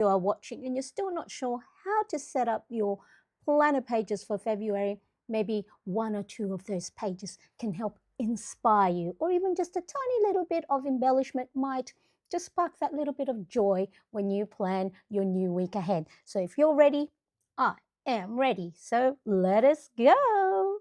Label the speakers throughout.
Speaker 1: you are watching and you're still not sure how to set up your planner pages for February, maybe one or two of those pages can help inspire you, or even just a tiny little bit of embellishment might just spark that little bit of joy when you plan your new week ahead. So if you're ready, I am ready. So let us go.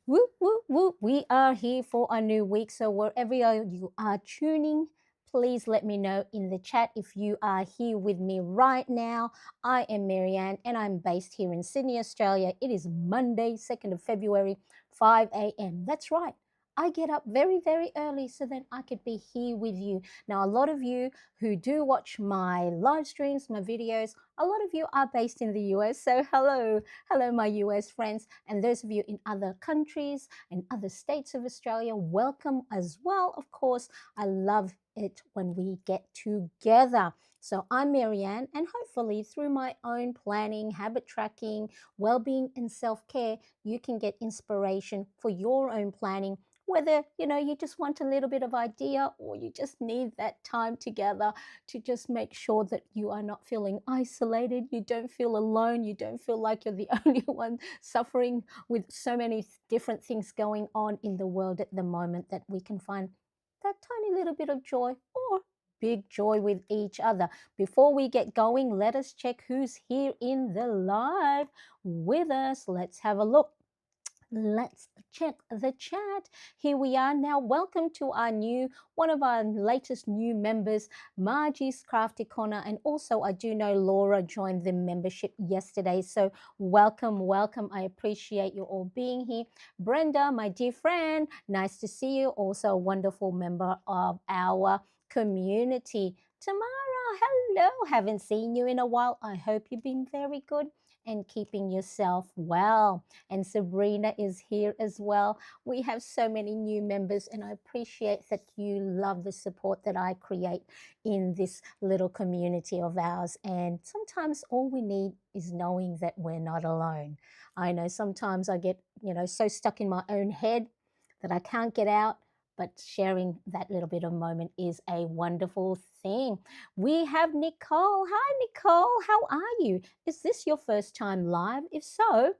Speaker 1: Whoop, whoop, whoop. We are here for a new week. So, wherever you are tuning, please let me know in the chat if you are here with me right now. I am Marianne and I'm based here in Sydney, Australia. It is Monday, 2nd of February, 5 a.m. That's right. I get up very, very early so that I could be here with you. Now, a lot of you who do watch my live streams, my videos, a lot of you are based in the US. So, hello. Hello, my US friends, and those of you in other countries and other states of Australia, welcome as well. Of course, I love it when we get together. So, I'm Marianne, and hopefully, through my own planning, habit tracking, well being, and self care, you can get inspiration for your own planning. Whether you just want a little bit of idea or you just need that time together to just make sure that you are not feeling isolated, you don't feel alone, you don't feel like you're the only one suffering with so many different things going on in the world at the moment, that we can find that tiny little bit of joy or big joy with each other. Before we get going, let us check who's here in the live with us. Let's have a look. Let's check the chat. Here we are now. Welcome to one of our latest new members, Margie's Crafty Corner. And also, I do know Laura joined the membership yesterday. So, welcome, welcome. I appreciate you all being here. Brenda, my dear friend, nice to see you. Also, a wonderful member of our community. Tamara, hello. Haven't seen you in a while. I hope you've been very good and keeping yourself well. And Sabrina is here as well. We have so many new members, and I appreciate that you love the support that I create in this little community of ours. And sometimes all we need is knowing that we're not alone. I know sometimes I get, so stuck in my own head that I can't get out. But sharing that little bit of moment is a wonderful thing. We have Nicole. Hi, Nicole. How are you? Is this your first time live? If so,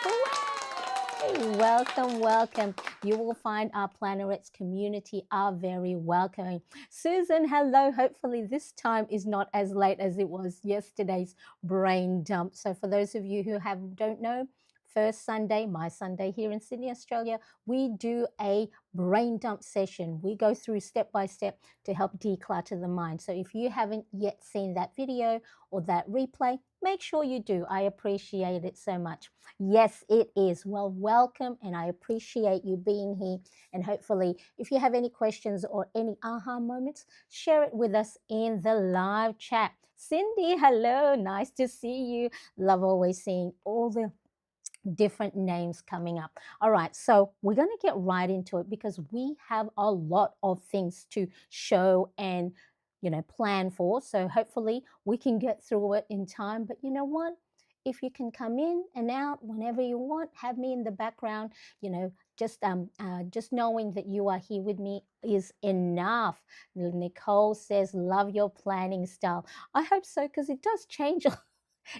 Speaker 1: hooray! Welcome, welcome. You will find our Plannerettes community are very welcoming. Susan, hello. Hopefully this time is not as late as it was yesterday's brain dump. So for those of you who don't know, first Sunday, my Sunday here in Sydney, Australia, we do a brain dump session. We go through step by step to help declutter the mind. So if you haven't yet seen that video or that replay, make sure you do. I appreciate it so much. Yes, it is. Well, welcome, and I appreciate you being here. And hopefully, if you have any questions or any aha moments, share it with us in the live chat. Cindy, hello. Nice to see you. Love always seeing all the different names coming up. All right, so we're going to get right into it because we have a lot of things to show and plan for. So hopefully we can get through it in time. But you know what? If you can come in and out whenever you want, have me in the background, just knowing that you are here with me is enough. Nicole says, love your planning style. I hope so, because it does change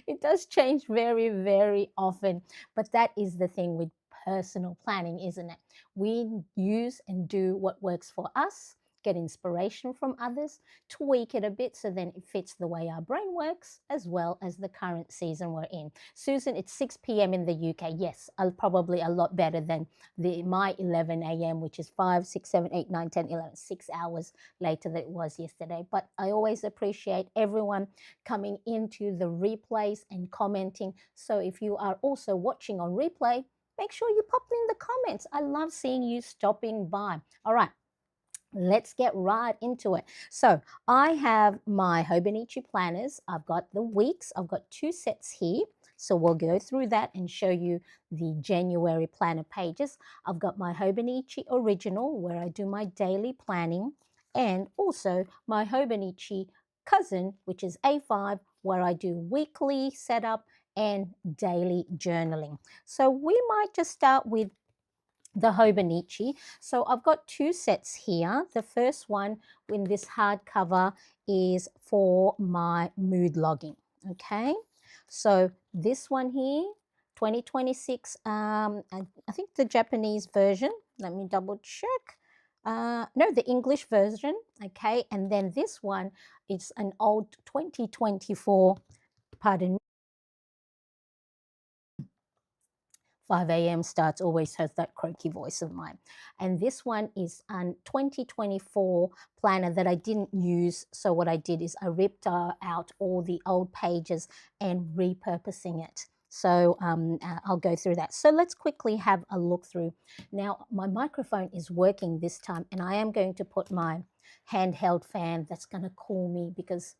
Speaker 1: it does change very, very often. But that is the thing with personal planning, isn't it? We use and do what works for us, get inspiration from others, tweak it a bit so then it fits the way our brain works, as well as the current season we're in. Susan, it's 6 p.m. in the UK. Yes, probably a lot better than my 11 a.m., which is 5, 6, 7, 8, 9, 10, 11, 6 hours later than it was yesterday. But I always appreciate everyone coming into the replays and commenting. So if you are also watching on replay, make sure you pop in the comments. I love seeing you stopping by. All right. Let's get right into it. So I have my Hobonichi planners. I've got the weeks. I've got 2 sets here. So we'll go through that and show you the January planner pages. I've got my Hobonichi Original, where I do my daily planning, and also my Hobonichi Cousin, which is A5, where I do weekly setup and daily journaling. So we might just start with the Hobonichi. So I've got two sets here. The first one in this hardcover is for my mood logging. Okay, so this one here, 2026. I think the Japanese version. Let me double check. No, the English version. Okay, and then this one is an old 2024. Pardon, 5 a.m. starts always has that croaky voice of mine. And this one is a 2024 planner that I didn't use. So what I did is I ripped out all the old pages and repurposing it. So I'll go through that. So let's quickly have a look through. Now, my microphone is working this time, and I am going to put my handheld fan that's going to cool me because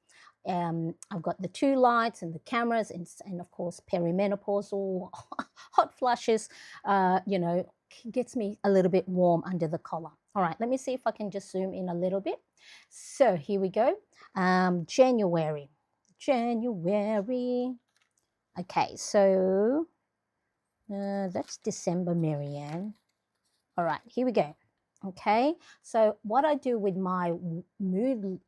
Speaker 1: I've got the two lights and the cameras and of course perimenopausal hot flushes, gets me a little bit warm under the collar. All right, let me see if I can just zoom in a little bit. So here we go. January. Okay, so that's December, Marianne. All right, here we go. Okay, so what I do with my mood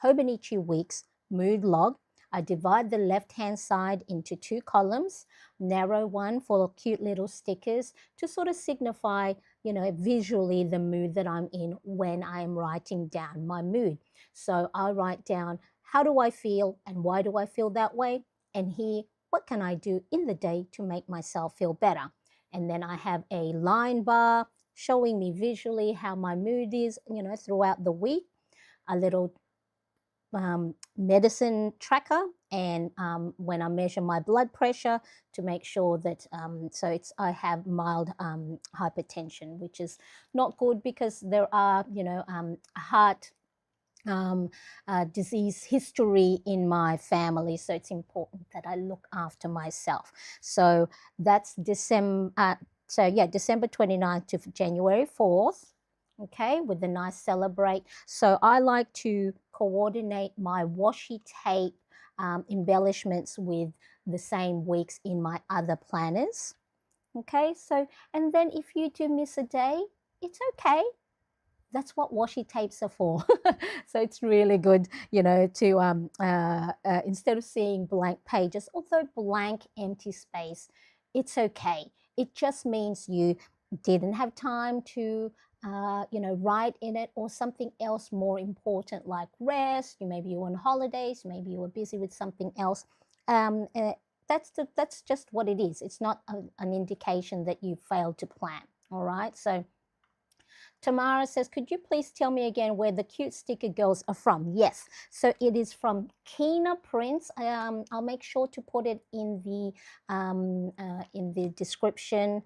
Speaker 1: Hobonichi Weeks mood log, I divide the left-hand side into two columns, narrow one for cute little stickers to sort of signify, visually the mood that I'm in when I'm writing down my mood. So I write down, how do I feel and why do I feel that way? And here, what can I do in the day to make myself feel better? And then I have a line bar showing me visually how my mood is, throughout the week, a little medicine tracker, and when I measure my blood pressure to make sure that I have mild hypertension, which is not good because there are heart disease history in my family, so it's important that I look after myself. So that's December. December 29th to January 4th. Okay, with the nice celebrate. So I like to coordinate my washi tape embellishments with the same weeks in my other planners. Okay, so and then if you do miss a day, it's okay. That's what washi tapes are for. So it's really good, to instead of seeing blank pages, although blank empty space, it's okay. It just means you didn't have time to write in it, or something else more important like rest. Maybe you're on holidays, maybe you were busy with something else. um, uh, that's just what it is. It's not an indication that you failed to plan. All right, so Tamara says, could you please tell me again where the cute sticker girls are from? Yes, so it is from Keena Prints. I'll make sure to put it in the description.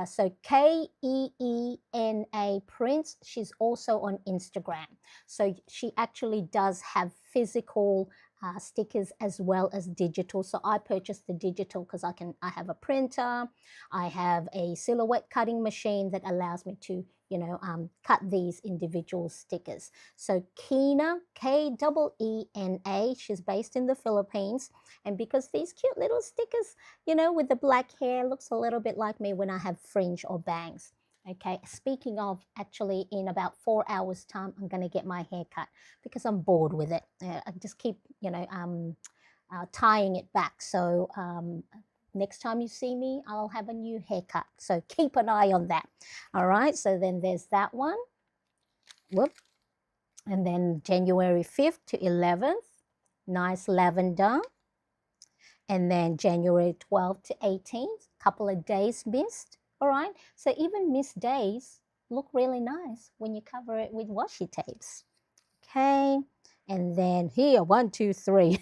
Speaker 1: So Keena Prints. She's also on Instagram. So she actually does have physical stickers as well as digital. So I purchased the digital because I have a printer, I have a silhouette cutting machine that allows me to cut these individual stickers. So Keena, Keena, she's based in the Philippines. And because these cute little stickers, with the black hair, looks a little bit like me when I have fringe or bangs. Okay, speaking of, actually, in about 4 hours' time, I'm going to get my hair cut because I'm bored with it. I just keep, tying it back. So next time you see me, I'll have a new haircut. So keep an eye on that. All right, so then there's that one. Whoop. And then January 5th to 11th, nice lavender. And then January 12th to 18th, couple of days missed. All right, so even missed days look really nice when you cover it with washi tapes. Okay, and then here, 1, 2, 3,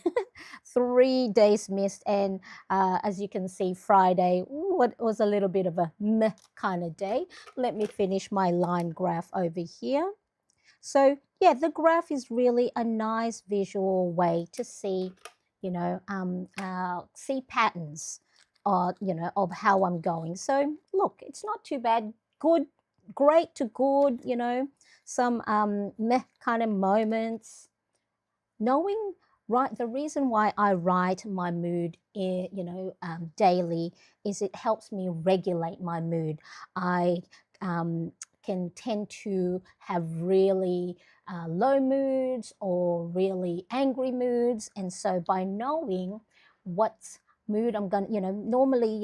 Speaker 1: 3 days missed. And as you can see, Friday what was a little bit of a meh kind of day. Let me finish my line graph over here. So yeah, the graph is really a nice visual way to see, see patterns, of how I'm going. So look, it's not too bad. Good, great to good, some meh kind of moments. Knowing, right, the reason why I write my mood, daily, is it helps me regulate my mood. I can tend to have really low moods or really angry moods. And so by knowing what mood I'm going to, normally,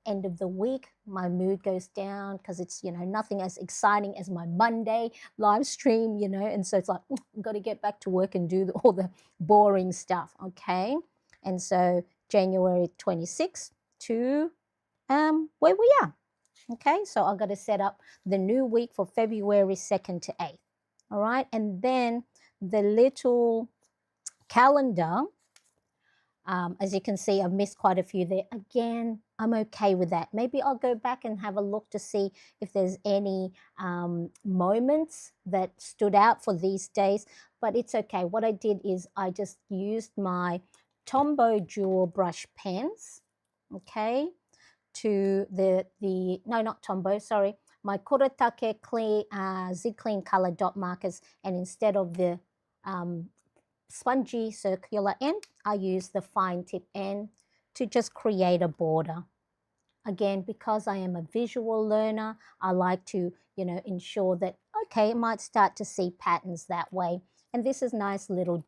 Speaker 1: end of the week, my mood goes down because it's, nothing as exciting as my Monday live stream, and so it's like, I've got to get back to work and do all the boring stuff. Okay. And so January 26th to where we are. Okay. So I've got to set up the new week for February 2nd to 8th. All right. And then the little calendar, as you can see, I've missed quite a few there. Again, I'm okay with that. Maybe I'll go back and have a look to see if there's any moments that stood out for these days, but it's okay. What I did is I just used my Tombow Jewel brush pens, okay, to no, not Tombow, sorry, my Kurotake clean, Z Clean color dot markers, and instead of the spongy circular end, I use the fine tip end to just create a border. Again, because I am a visual learner, I like to, ensure that, okay, I might start to see patterns that way. And this is nice little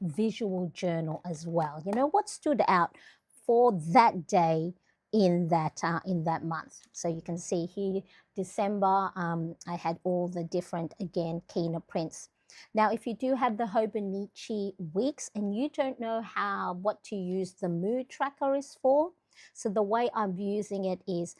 Speaker 1: visual journal as well. What stood out for that day in that month. So you can see here, December, I had all the different, again, Kina prints. Now, if you do have the Hobonichi weeks and you don't know what to use the mood tracker is for, so the way I'm using it is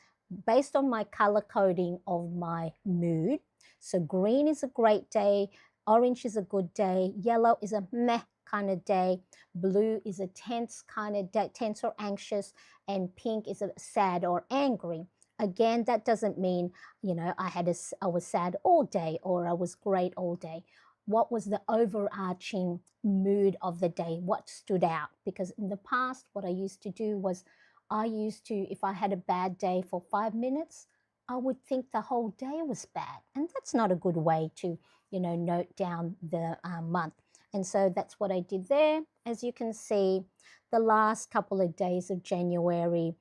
Speaker 1: based on my color coding of my mood. So green is a great day, orange is a good day, yellow is a meh kind of day, blue is a tense kind of day, tense or anxious, and pink is a sad or angry. Again, that doesn't mean, I was sad all day or I was great all day. What was the overarching mood of the day? What stood out? Because in the past, what I used to do was if I had a bad day for 5 minutes, I would think the whole day was bad. And that's not a good way to, note down the month. And so that's what I did there. As you can see, the last couple of days of January,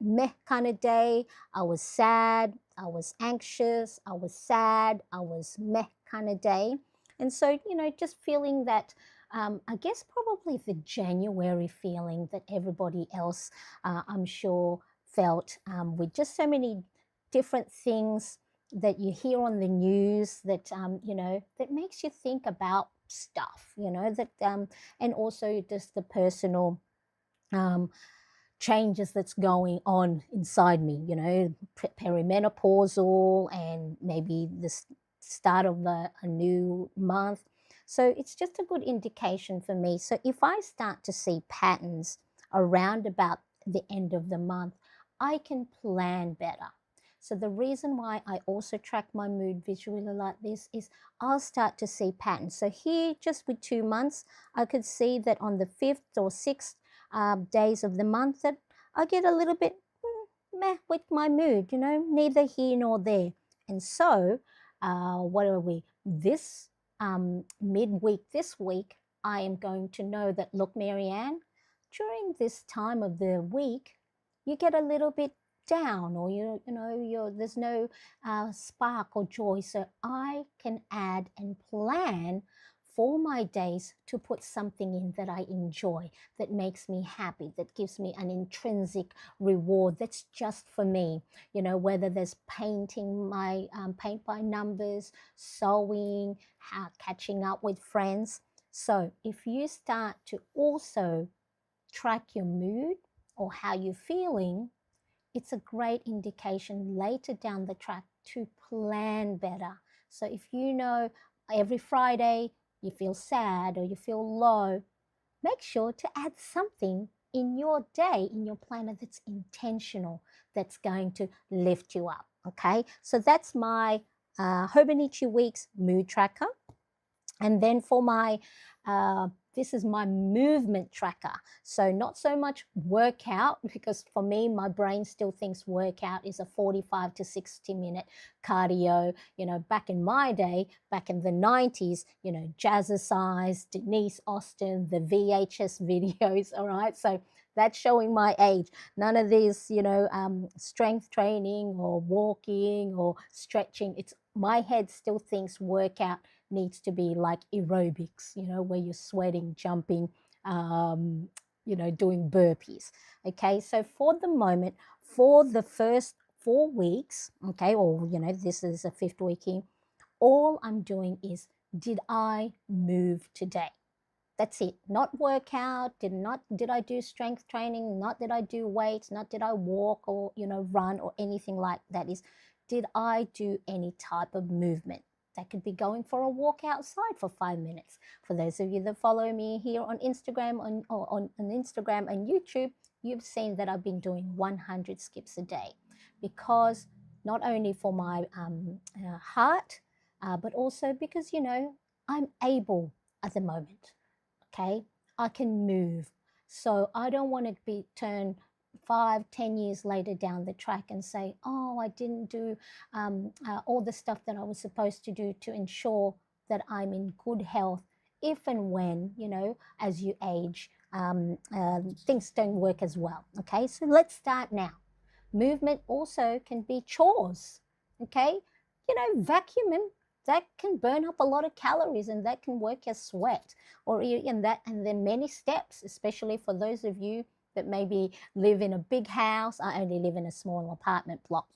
Speaker 1: meh kind of day. I was sad, I was anxious, I was sad, I was meh kind of day. And so, just feeling that, I guess probably the January feeling that everybody else, I'm sure, felt with just so many different things that you hear on the news that, that makes you think about stuff, and also just the personal changes that's going on inside me, perimenopausal and maybe the start of a new month. So it's just a good indication for me. So if I start to see patterns around about the end of the month, I can plan better. So the reason why I also track my mood visually like this is I'll start to see patterns. So here, just with 2 months, I could see that on the 5th or 6th days of the month that I get a little bit meh with my mood, neither here nor there. And so what are we? This midweek, this week, I am going to know that, look, Marianne, during this time of the week, you get a little bit down, or there's no spark or joy. So I can add and plan for my days to put something in that I enjoy, that makes me happy, that gives me an intrinsic reward that's just for me. Whether there's painting my paint by numbers, sewing, catching up with friends. So if you start to also track your mood or how you're feeling, it's a great indication later down the track to plan better. So if every Friday you feel sad or you feel low, make sure to add something in your day, in your planner, that's intentional, that's going to lift you up. Okay, so that's my Hobonichi Weeks mood tracker. And then for my this is my movement tracker. So not so much workout, because for me, my brain still thinks workout is a 45 to 60 minute cardio. Back in my day, back in the 90s, Jazzercise, Denise Austin, the VHS videos, all right? So That's showing my age. None of this, strength training or walking or stretching. It's my head still thinks workout needs to be like aerobics, where you're sweating, jumping, um, doing burpees. Okay, so for the moment, for the first 4 weeks, okay, or this is a fifth week in, all I'm doing is, did I move today? That's it. Not workout, did I do strength training, not did I do weights, not did I walk or run or anything like that. Is, did I do any type of movement? That could be going for a walk outside for 5 minutes. For those of you that follow me here on Instagram, on Instagram and YouTube, you've seen that I've been doing 100 skips a day, because not only for my heart, but also because I'm able at the moment. Okay, I can move. So I don't want to be turned 5, 10 years later down the track and say, oh, I didn't do all the stuff that I was supposed to do to ensure that I'm in good health. If and when, as you age, things don't work as well. Okay, so let's start now. Movement also can be chores. Okay, vacuuming, that can burn up a lot of calories, and that can work as sweat, or in that, and then many steps, especially for those of you that maybe live in a big house. I only live in a small apartment block,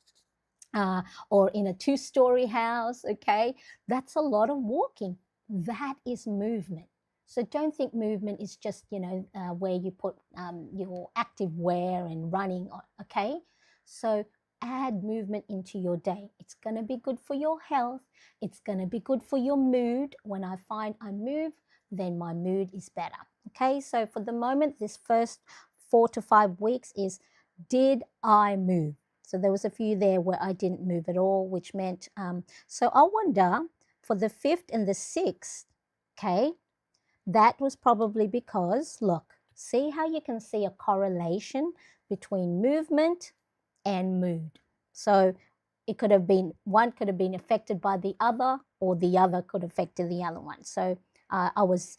Speaker 1: or in a 2-story house. Okay, that's a lot of walking. That is movement. So don't think movement is just where you put your active wear and running. Okay, so add movement into your day. It's going to be good for your health. It's going to be good for your mood. When I find I move, then my mood is better. Okay, so for the moment, this first 4 to 5 weeks is, did I move? So there was a few there where I didn't move at all, which meant, so I wonder, for the 5th and the 6th, okay, that was probably because, look, see how you can see a correlation between movement and mood. So it could have been, one could have been affected by the other, or the other could have affected the other one. So I was,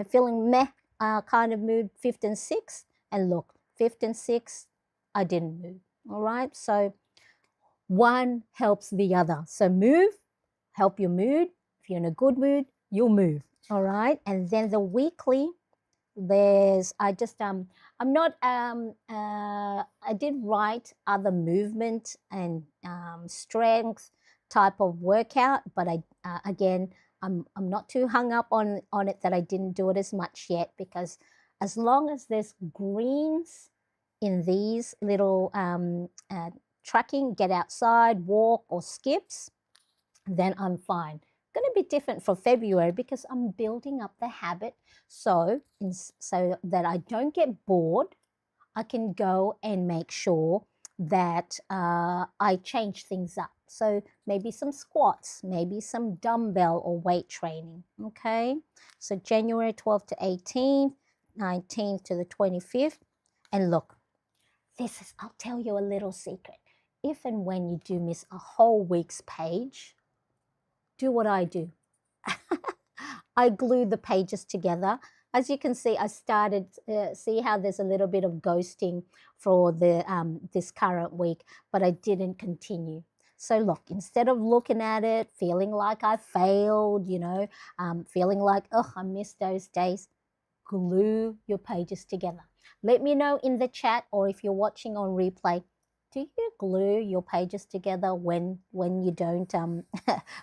Speaker 1: feeling meh kind of mood 5th and 6th, and look, 5th and 6th, I didn't move. All right, so one helps the other. So move, help your mood. If you're in a good mood, you'll move. All right, and then the weekly, I did write other movement and strength type of workout, but again, I'm not too hung up on it that I didn't do it as much yet, because as long as there's greens in these little tracking, get outside, walk or skips, then I'm fine. Going to be different for February because I'm building up the habit, so that I don't get bored. I can go and make sure that I change things up. So maybe some squats, maybe some dumbbell or weight training. Okay, so January 12th to 18th, 19th to the 25th. And look, I'll tell you a little secret. If and when you do miss a whole week's page, do what I do. I glue the pages together. As you can see, I started, see how there's a little bit of ghosting for the this current week, but I didn't continue. So look, instead of looking at it, feeling like I failed, feeling like, oh, I missed those days, glue your pages together. Let me know in the chat, or if you're watching on replay, do you glue your pages together when you don't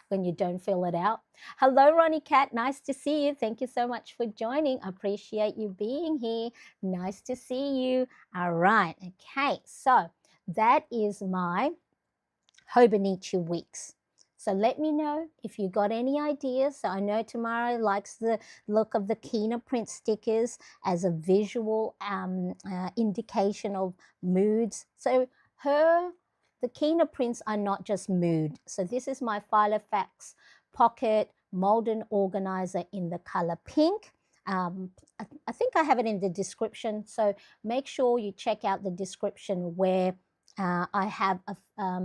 Speaker 1: when you don't fill it out? Hello, Ronnie Cat. Nice to see you. Thank you so much for joining. I appreciate you being here. Nice to see you. All right. Okay. So that is my Hobonichi weeks. So let me know if you got any ideas. So I know Tamara likes the look of the Kina print stickers as a visual indication of moods. So the Kina prints are not just mood. So this is my Filofax Pocket Molden Organizer in the color pink. I think I have it in the description. So make sure you check out the description where I have a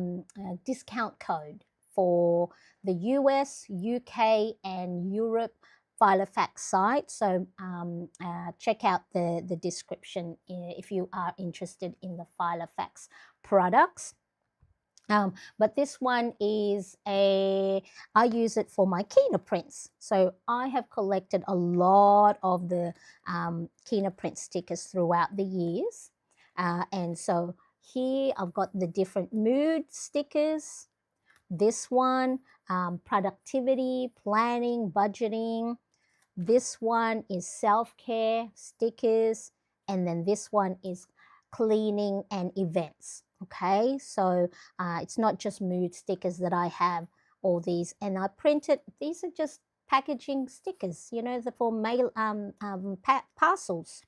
Speaker 1: discount code for the US, UK, and Europe Filofax site. So check out the description if you are interested in the Filofax products. But this one is I use it for my Kina prints. So I have collected a lot of the Kina print stickers throughout the years. And so here I've got the different mood stickers. This one, productivity, planning, budgeting. This one is self-care stickers. And then this one is cleaning and events. Okay, so it's not just mood stickers that I have, all these. And I printed, these are just packaging stickers, you know, for mail parcels.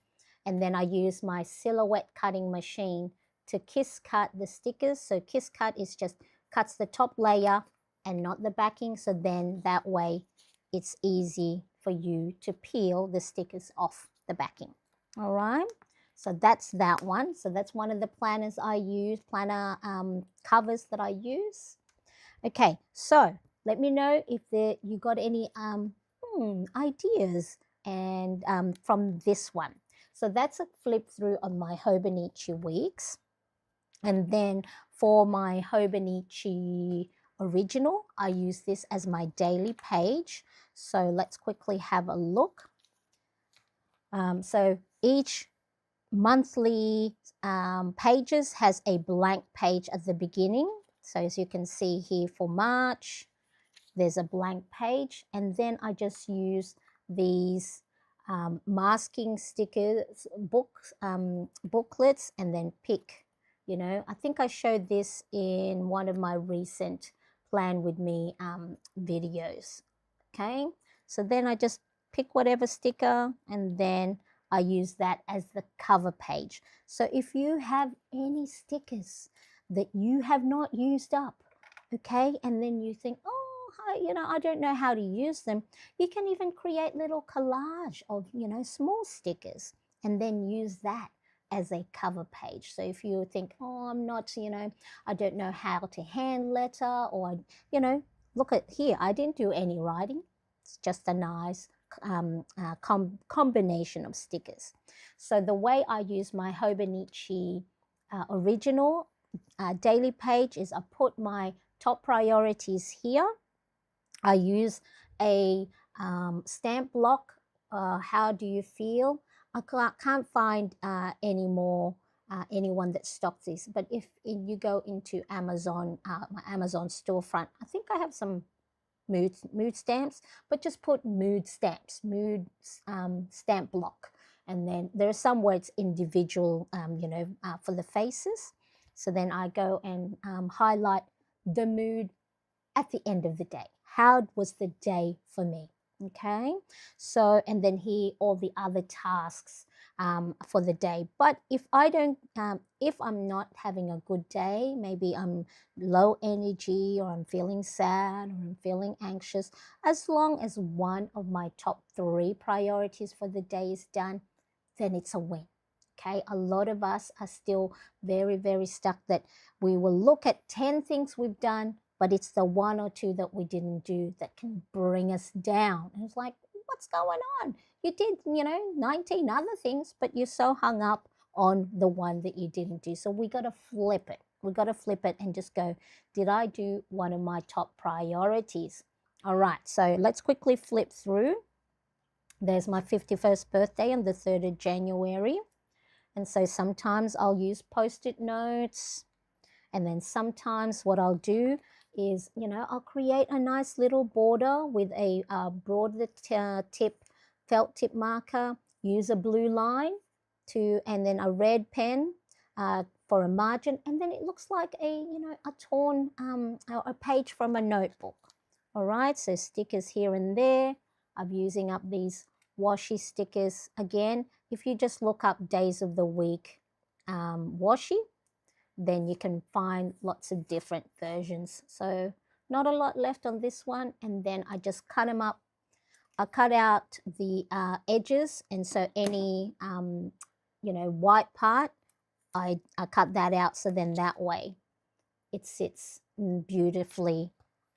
Speaker 1: And then I use my silhouette cutting machine to kiss cut the stickers. So kiss cut is just cuts the top layer and not the backing. So then that way it's easy for you to peel the stickers off the backing. All right. So that's that one. So that's one of the planners I use, planner covers that I use. Okay, so let me know if you got any ideas and from this one. So that's a flip through on my Hobonichi weeks. And then for my Hobonichi original, I use this as my daily page. So let's quickly have a look. So each monthly pages has a blank page at the beginning. So as you can see here for March, there's a blank page. And then I just use these masking stickers, booklets, and then pick, you know, I think I showed this in one of my recent Plan With Me videos. Okay, so then I just pick whatever sticker and then I use that as the cover page. So if you have any stickers that you have not used up, okay, and then you think, oh, you know, I don't know how to use them, you can even create little collage of, you know, small stickers and then use that as a cover page. So if you think, oh, I'm not, you know, I don't know how to hand letter, or, you know, look at here, I didn't do any writing. It's just a nice combination of stickers. So the way I use my Hobonichi original daily page is I put my top priorities here. I use a stamp block. How do you feel? I can't find anyone that stocks this. But if you go into Amazon, my Amazon storefront, I think I have some mood stamps, but just put mood stamps, mood stamp block. And then there are some where it's individual, you know, for the faces. So then I go and highlight the mood at the end of the day. How was the day for me? Okay, so and then here all the other tasks for the day. But if I don't, if I'm not having a good day, maybe I'm low energy, or I'm feeling sad, or I'm feeling anxious, as long as one of my top 3 priorities for the day is done, then it's a win. Okay, a lot of us are still very, very stuck that we will look at 10 things we've done, but it's the 1 or 2 that we didn't do that can bring us down. And it's like, what's going on? You did, you know, 19 other things, but you're so hung up on the one that you didn't do. So we got to flip it. We got to flip it and just go, did I do one of my top priorities? All right, so let's quickly flip through. There's my 51st birthday on the 3rd of January. And so sometimes I'll use Post-it notes. And then sometimes what I'll do is, you know, I'll create a nice little border with a broad tip felt tip marker, use a blue line and then a red pen for a margin. And then it looks like a torn, a page from a notebook. All right, so stickers here and there. I'm using up these washi stickers. Again, if you just look up days of the week washi, then you can find lots of different versions. So not a lot left on this one. And then I just cut them up. I cut out the edges. And so any, white part, I cut that out. So then that way it sits beautifully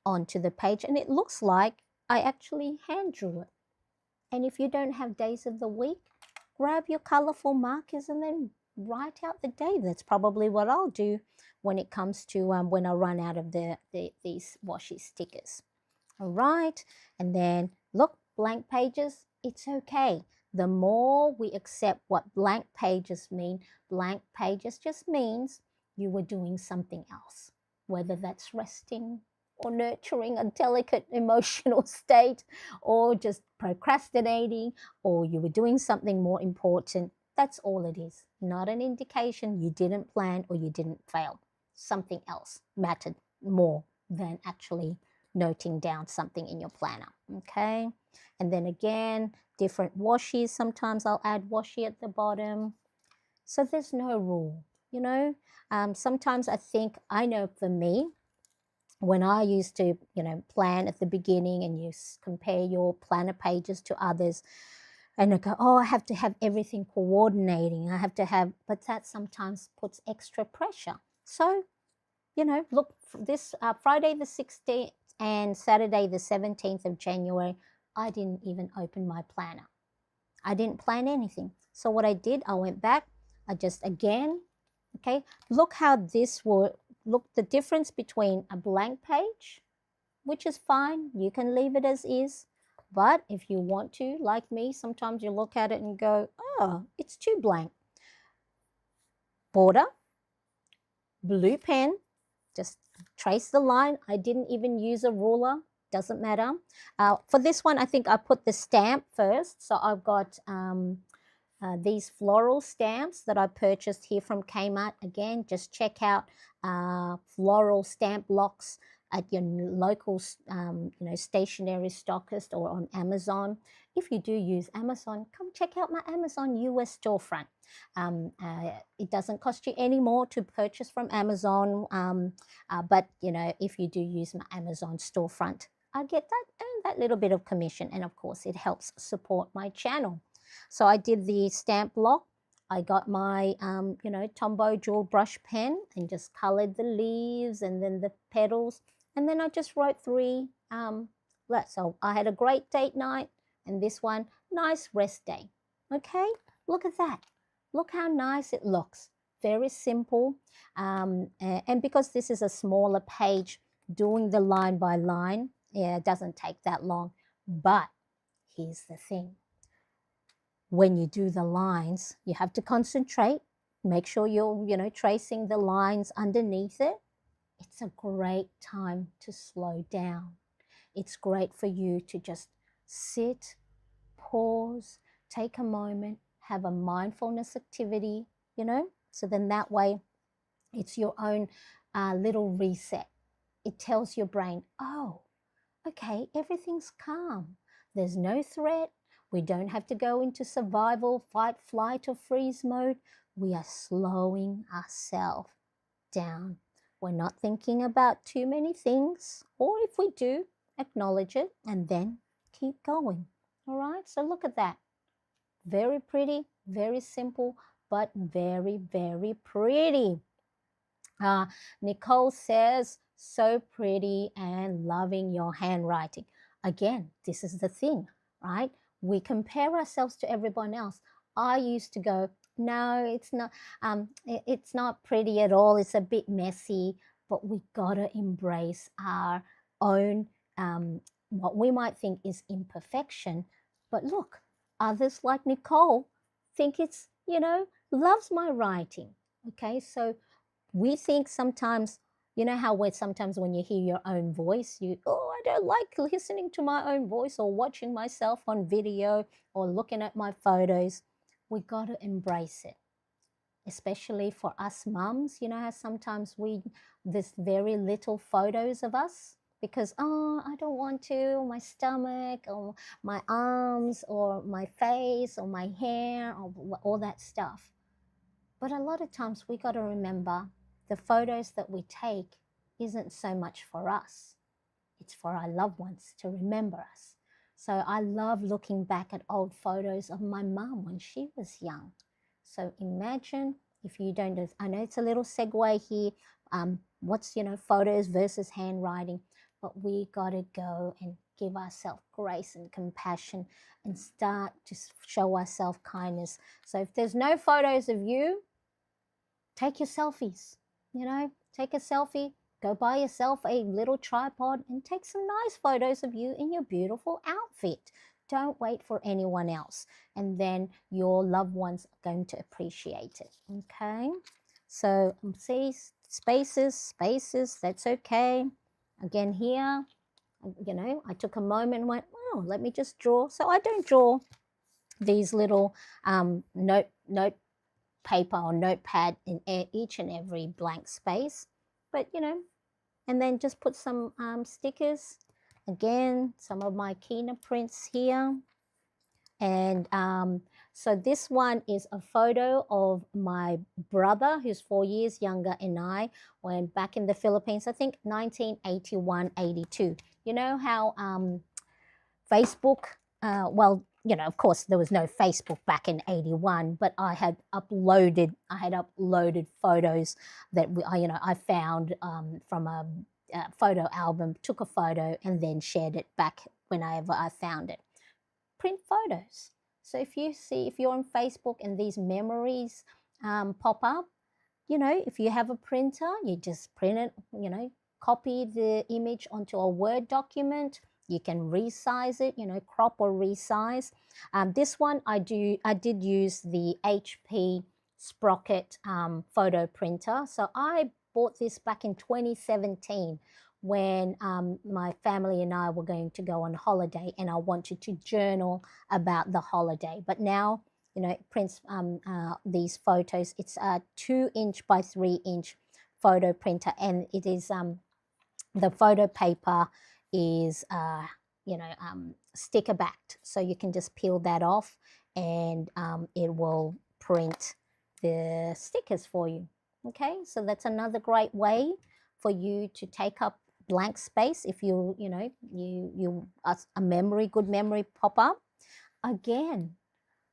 Speaker 1: onto the page. And it looks like I actually hand drew it. And if you don't have days of the week, grab your colorful markers and then write out the day. That's probably what I'll do when it comes to when I run out of these washi stickers. All right, and then look, blank pages, it's okay. The more we accept what blank pages mean, blank pages just means you were doing something else, whether that's resting or nurturing a delicate emotional state or just procrastinating or you were doing something more important. That's all it is. Not an indication you didn't plan or you didn't fail. Something else mattered more than actually noting down something in your planner. Okay. And then again, different washes. Sometimes I'll add washi at the bottom. So there's no rule, you know. Sometimes I think, I know for me, when I used to, plan at the beginning and you compare your planner pages to others, and I go, oh, I have to have everything coordinating. I have to have, but that sometimes puts extra pressure. So, look, this Friday the 16th and Saturday the 17th of January, I didn't even open my planner. I didn't plan anything. So what I did, I went back, I just again, okay, look how this will look, the difference between a blank page, which is fine, you can leave it as is, but if you want to, like me, sometimes you look at it and go, oh, it's too blank. Border, blue pen, just trace the line. I didn't even use a ruler, doesn't matter. For this one, I think I put the stamp first, so I've got these floral stamps that I purchased here from Kmart. Again, just check out floral stamp blocks at your local stationery stockist or on Amazon. If you do use Amazon, come check out my Amazon US storefront. It doesn't cost you any more to purchase from Amazon, but if you do use my Amazon storefront, I get that little bit of commission, and of course it helps support my channel. So I did the stamp block. I got my, Tombow jewel brush pen and just colored the leaves and then the petals. And then I just wrote 3. So I had a great date night and this one, nice rest day. Okay, look at that. Look how nice it looks. Very simple. And because this is a smaller page, doing the line by line, it doesn't take that long. But here's the thing. When you do the lines, you have to concentrate. Make sure you're, tracing the lines underneath it. It's a great time to slow down. It's great for you to just sit, pause, take a moment, have a mindfulness activity, so then that way it's your own little reset. It tells your brain, oh, okay, everything's calm. There's no threat. We don't have to go into survival, fight, flight, or freeze mode. We are slowing ourselves down. We're not thinking about too many things, or if we do, acknowledge it and then keep going. All right, so look at that. Very pretty, very simple, but very, very pretty. Nicole says, so pretty and loving your handwriting. Again, this is the thing, right? We compare ourselves to everyone else. I used to go, no, it's not pretty at all. It's a bit messy, but we gotta embrace our own, what we might think is imperfection. But look, others like Nicole think it's, loves my writing. Okay, so we think sometimes, how sometimes when you hear your own voice, I don't like listening to my own voice or watching myself on video or looking at my photos. We got to embrace it, especially for us mums. How sometimes there's very little photos of us because, I don't want to, my stomach or my arms or my face or my hair or all that stuff. But a lot of times we got to remember the photos that we take isn't so much for us. It's for our loved ones to remember us. So I love looking back at old photos of my mum when she was young. So imagine if you don't know, I know it's a little segue here, what's, photos versus handwriting, but we got to go and give ourselves grace and compassion and start to show ourselves kindness. So if there's no photos of you, take your selfies, take a selfie, go buy yourself a little tripod and take some nice photos of you in your beautiful outfit. Don't wait for anyone else, and then your loved ones are going to appreciate it. Okay, so see, spaces, that's okay. Again here, I took a moment and went, oh, let me just draw. So I don't draw these little note paper or notepad in each and every blank space, but and then just put some stickers. Again, some of my Kina prints here. And so this one is a photo of my brother, who's 4 years younger, and I went back in the Philippines, I think 1981, 82. You know how Facebook, well, of course there was no Facebook back in 81, but I had uploaded photos that I found from a photo album, took a photo and then shared it back whenever I found it. Print photos. So if you're on Facebook and these memories pop up, if you have a printer, you just print it, copy the image onto a Word document. You can resize it, crop or resize. This one I did use the HP Sprocket photo printer. So I bought this back in 2017 when my family and I were going to go on holiday, and I wanted to journal about the holiday. But now, it prints these photos. It's a 2-inch by 3-inch photo printer, and it is the photo paper is sticker backed, so you can just peel that off and it will print the stickers for you. Okay, so that's another great way for you to take up blank space if you a good memory pop up. Again,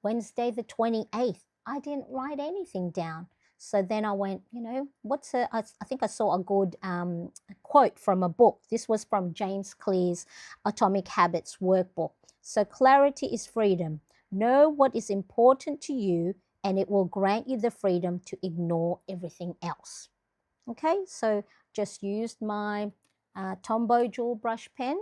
Speaker 1: Wednesday the 28th, I didn't write anything down. So then I went, I think I saw a good quote from a book. This was from James Clear's Atomic Habits workbook. So clarity is freedom. Know what is important to you, and it will grant you the freedom to ignore everything else. Okay, so just used my Tombow Jewel brush pen.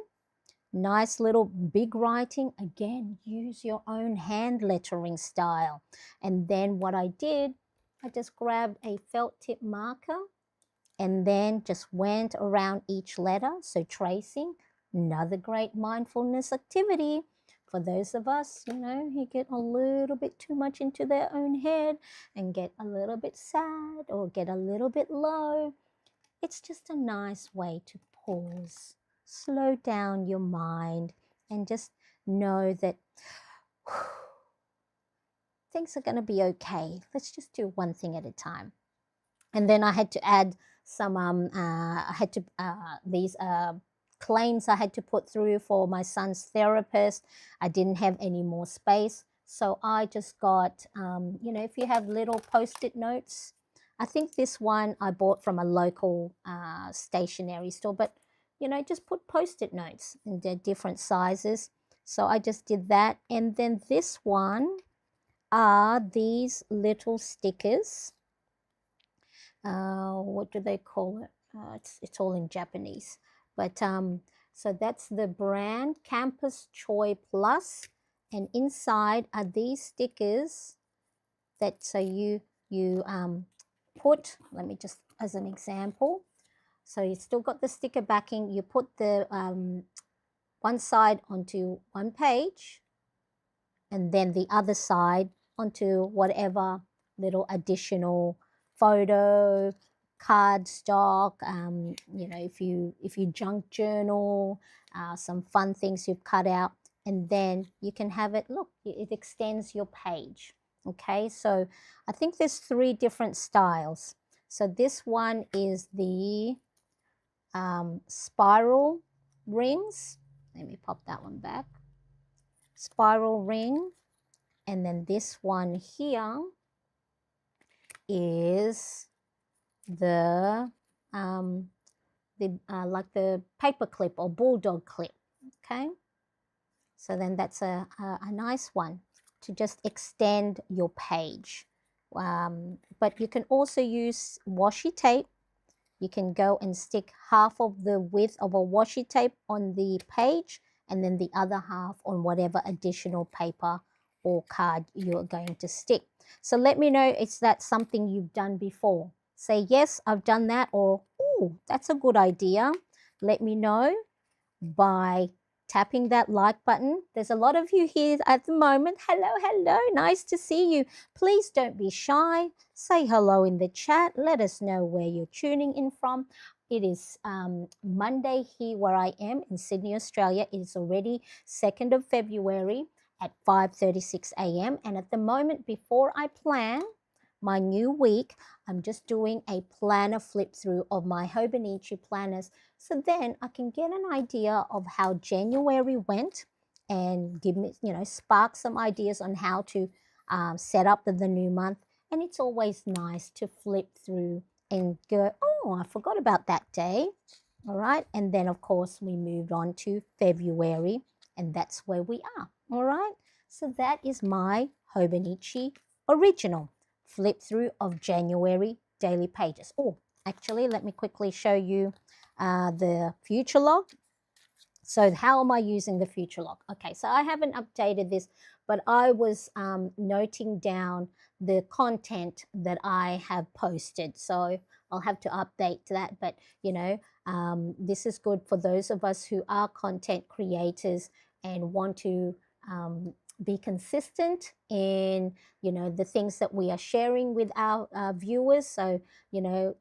Speaker 1: Nice little big writing. Again, use your own hand lettering style. And then what I did, I just grabbed a felt tip marker and then just went around each letter. So tracing, another great mindfulness activity. For those of us, who get a little bit too much into their own head and get a little bit sad or get a little bit low, it's just a nice way to pause, slow down your mind, and just know that things are going to be okay. Let's just do one thing at a time. And then I had to add some, these claims I had to put through for my son's therapist. I didn't have any more space. So I just got, if you have little Post-it notes, I think this one I bought from a local stationery store, but, just put Post-it notes in their different sizes. So I just did that. And then this one are these little stickers. What do they call it? It's all in Japanese. But so that's the brand Campus Choi Plus. And inside are these stickers that so you put, let me just as an example. So you still got the sticker backing. You put the one side onto one page and then the other side onto whatever little additional photo, cardstock, if you junk journal, some fun things you've cut out, and then you can have it, look, it extends your page. Okay, so I think there's 3 different styles. So this one is the spiral rings. Let me pop that one back. Spiral ring. And then this one here is the like the paper clip or bulldog clip. Okay, So then that's a nice one to just extend your page. But you can also use washi tape. You can go and stick half of the width of a washi tape on the page and then the other half on whatever additional paper or card you're going to stick. So let me know if that's something you've done before. Say, yes, I've done that, or, oh, that's a good idea. Let me know by tapping that like button. There's a lot of you here at the moment. Hello, hello, nice to see you. Please don't be shy. Say hello in the chat. Let us know where you're tuning in from. It is Monday here where I am in Sydney, Australia. It is already 2nd of February at 5:36 a.m. And at the moment, before I plan my new week, I'm just doing a planner flip through of my Hobonichi planners, so then I can get an idea of how January went and give me, spark some ideas on how to set up the new month. And it's always nice to flip through and go, oh, I forgot about that day. All right. And then, of course, we moved on to February, and that's where we are. All right. So that is my Hobonichi original flip through of January daily pages. Oh, actually, let me quickly show you the future log. So how am I using the future log? Okay, so I haven't updated this, but I was noting down the content that I have posted. So I'll have to update that. But, this is good for those of us who are content creators and want to be consistent in the things that we are sharing with our viewers. So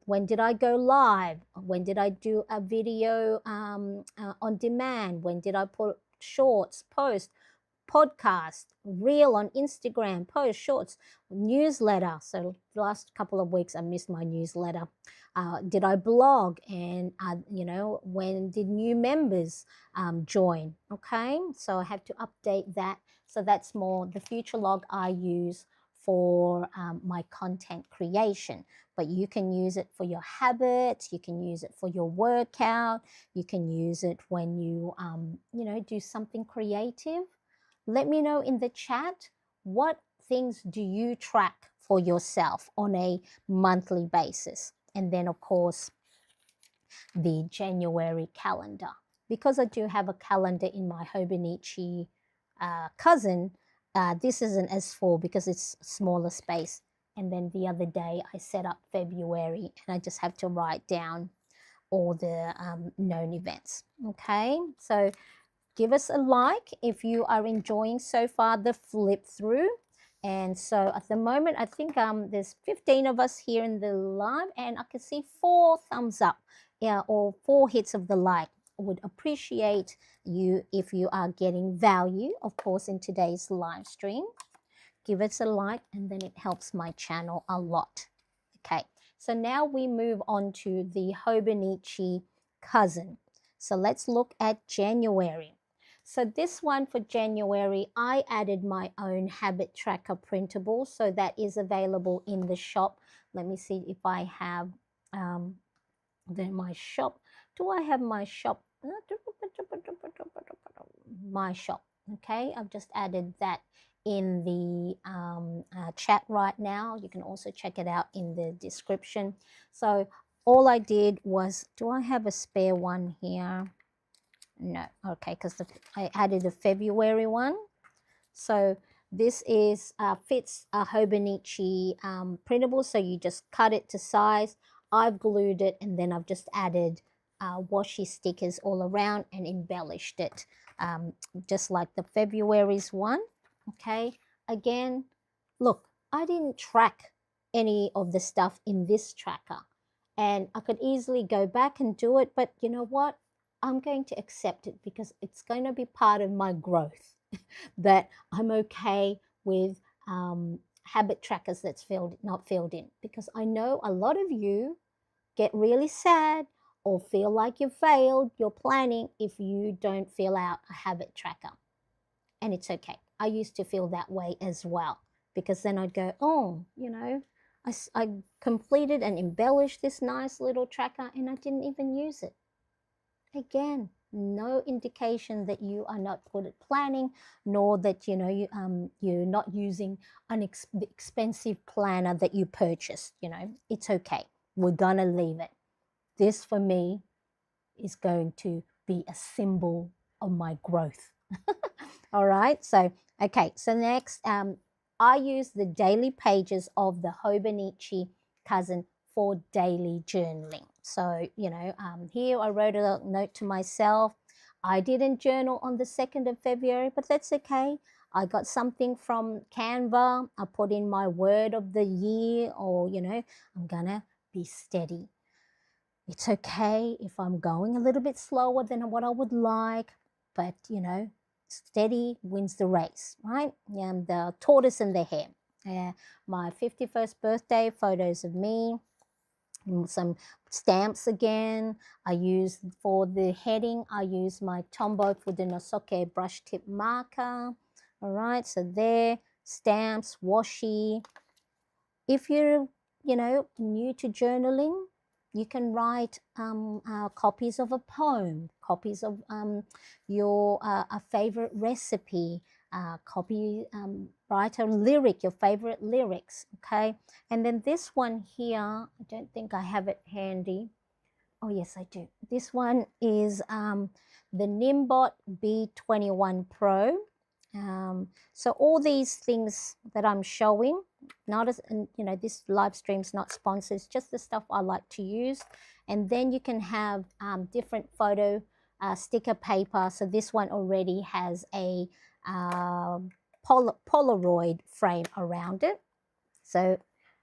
Speaker 1: when did I go live, when did I do a video on demand, when did I put shorts, post, podcast, reel on Instagram, post, shorts, newsletter. So the last couple of weeks I missed my newsletter. Did I blog, and when did new members join? Okay, so I have to update that. So that's more the future log I use for my content creation. But you can use it for your habits, you can use it for your workout, you can use it when you do something creative. Let me know in the chat, what things do you track for yourself on a monthly basis? And then, of course, the January calendar. Because I do have a calendar in my Hobonichi Cousin, this is an S4 because it's smaller space. And then the other day I set up February, and I just have to write down all the known events. Okay, so give us a like if you are enjoying so far the flip through. And so at the moment, I think there's 15 of us here in the live, and I can see 4 thumbs up, or 4 hits of the like. I would appreciate you if you are getting value, of course, in today's live stream. Give us a like, and then it helps my channel a lot. Okay, so now we move on to the Hobonichi Cousin. So let's look at January. So this one for January, I added my own habit tracker printable. So that is available in the shop. Let me see if I have my shop. Do I have my shop? My shop. Okay, I've just added that in the chat right now. You can also check it out in the description. So all I did was, do I have a spare one here? No, okay, because I added a February one. So this is fits a Hobonichi printable, so you just cut it to size. I've glued it, and then I've just added washi stickers all around and embellished it, just like the February's one. Okay, again, look, I didn't track any of the stuff in this tracker, and I could easily go back and do it, but you know what? I'm going to accept it because it's going to be part of my growth, that I'm okay with habit trackers that's not filled in, because I know a lot of you get really sad or feel like you've failed your planning if you don't fill out a habit tracker. And it's okay. I used to feel that way as well, because then I'd go, oh, I completed and embellished this nice little tracker and I didn't even use it. Again, no indication that you are not good at planning, nor that you're not using the expensive planner that you purchased. It's okay. We're gonna leave it. This for me is going to be a symbol of my growth. All right. So okay. So next, I use the daily pages of the Hobonichi Cousin for daily journaling. So here I wrote a note to myself. I didn't journal on the 2nd of February, but that's okay. I got something from Canva. I put in my word of the year, or I'm gonna be steady. It's okay if I'm going a little bit slower than what I would like, but steady wins the race, right? And the tortoise and the hare. My 51st birthday photos of me, some stamps again. I use for the heading, I use my Tombow Fudenosuke brush tip marker. All right, so there, stamps, washi. If you're, new to journaling, you can write copies of a poem, copies of your a favorite recipe, write a lyric, your favorite lyrics, okay? And then this one here, I don't think I have it handy. Oh, yes, I do. This one is the Nimbot B21 Pro. So all these things that I'm showing, not as this live stream's not sponsored, it's just the stuff I like to use. And then you can have different photo sticker paper. So this one already has a Polaroid frame around it. So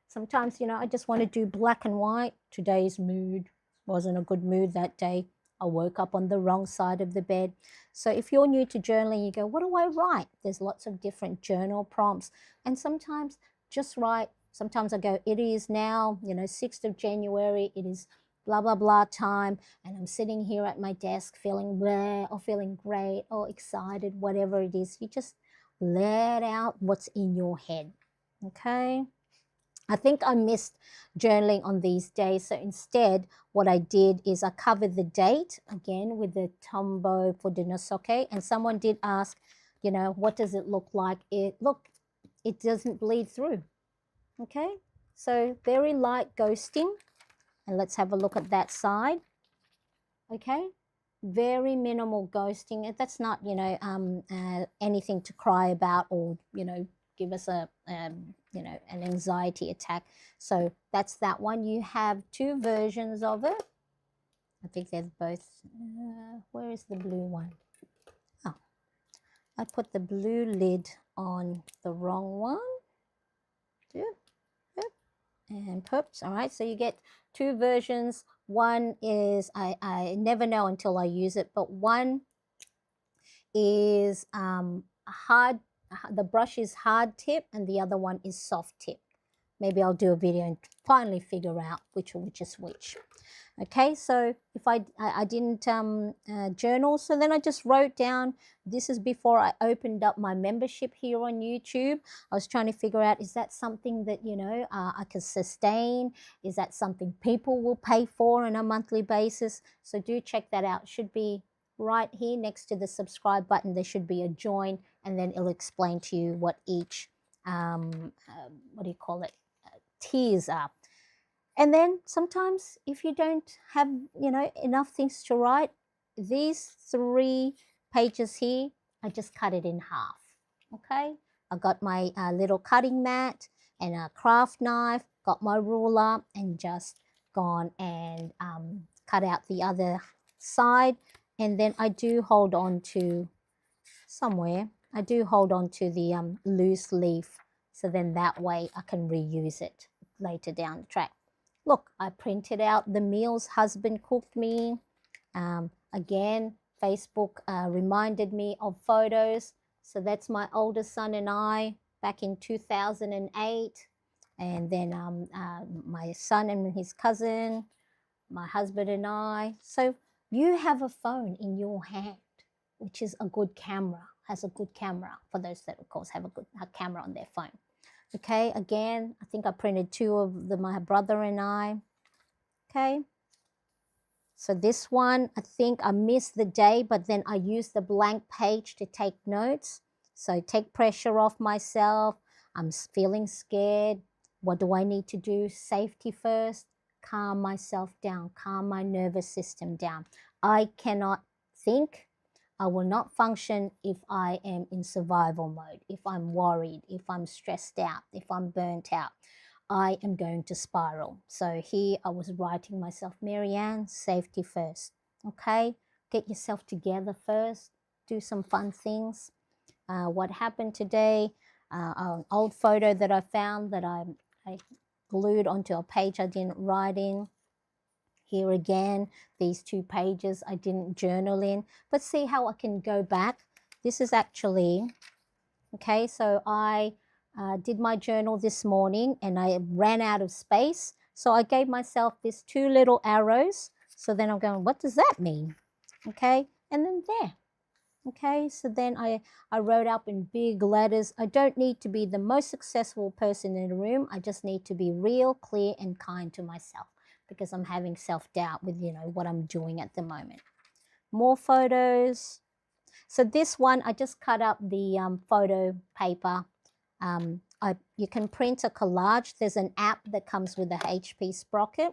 Speaker 1: sometimes I just want to do black and white. Today's mood wasn't a good mood that day. I woke up on the wrong side of the bed. So if you're new to journaling, you go, what do I write? There's lots of different journal prompts. And sometimes just write. Sometimes I go, it is now, 6th of January. It is blah, blah, blah time. And I'm sitting here at my desk feeling blah or feeling great or excited, whatever it is. You just let out what's in your head. Okay? I think I missed journaling on these days. So instead, what I did is I covered the date again with the Tombow Fudenosuke. And someone did ask, what does it look like? It doesn't bleed through. Okay, so very light ghosting. And let's have a look at that side. Okay, very minimal ghosting. That's not, anything to cry about or, give us an anxiety attack. So that's that one. You have two versions of it. I think there's both. Where is the blue one? Oh, I put the blue lid on the wrong one. And poops. All right, so you get two versions. One is, I never know until I use it, but one is hard, the brush is hard tip and the other one is soft tip. Maybe I'll do a video and finally figure out which is which. Okay, so if I didn't journal, so then I just wrote down, this is before I opened up my membership here on YouTube. I was trying to figure out, is that something that, I can sustain? Is that something people will pay for on a monthly basis? So do check that out. It should be right here next to the subscribe button. There should be a join, and then it'll explain to you what each, tiers are. And then sometimes if you don't have, enough things to write, these 3 pages here, I just cut it in half, okay? I got my little cutting mat and a craft knife, got my ruler, and just gone and cut out the other side. And then I do hold on to the loose leaf, so then that way I can reuse it later down the track. Look, I printed out the meals husband cooked me. Again, Facebook reminded me of photos. So that's my oldest son and I back in 2008. And then my son and his cousin, my husband and I. So you have a phone in your hand, which is a good camera, has a good camera for those that, of course, have a camera on their phone. Okay, again, I think I printed 2 of my brother and I. Okay, So this one, I think I missed the day, but then I used the blank page to take notes. So take pressure off myself. I'm feeling scared. What do I need to do? Safety first. Calm myself down, calm my nervous system down. I cannot think. I will not function if I am in survival mode, if I'm worried, if I'm stressed out, if I'm burnt out. I am going to spiral. So here I was writing myself, Marianne, safety first. Okay, get yourself together first. Do some fun things. What happened today? An old photo that I found that I glued onto a page I didn't write in. Here again, these 2 pages I didn't journal in. But see how I can go back. This is actually, okay, so I did my journal this morning and I ran out of space. So I gave myself these 2 little arrows. So then I'm going, what does that mean? Okay, and then there. Okay, so then I wrote up in big letters, I don't need to be the most successful person in the room. I just need to be real, clear, and kind to myself because I'm having self-doubt with, what I'm doing at the moment. More photos. So this one, I just cut up the photo paper. You can print a collage. There's an app that comes with a HP Sprocket,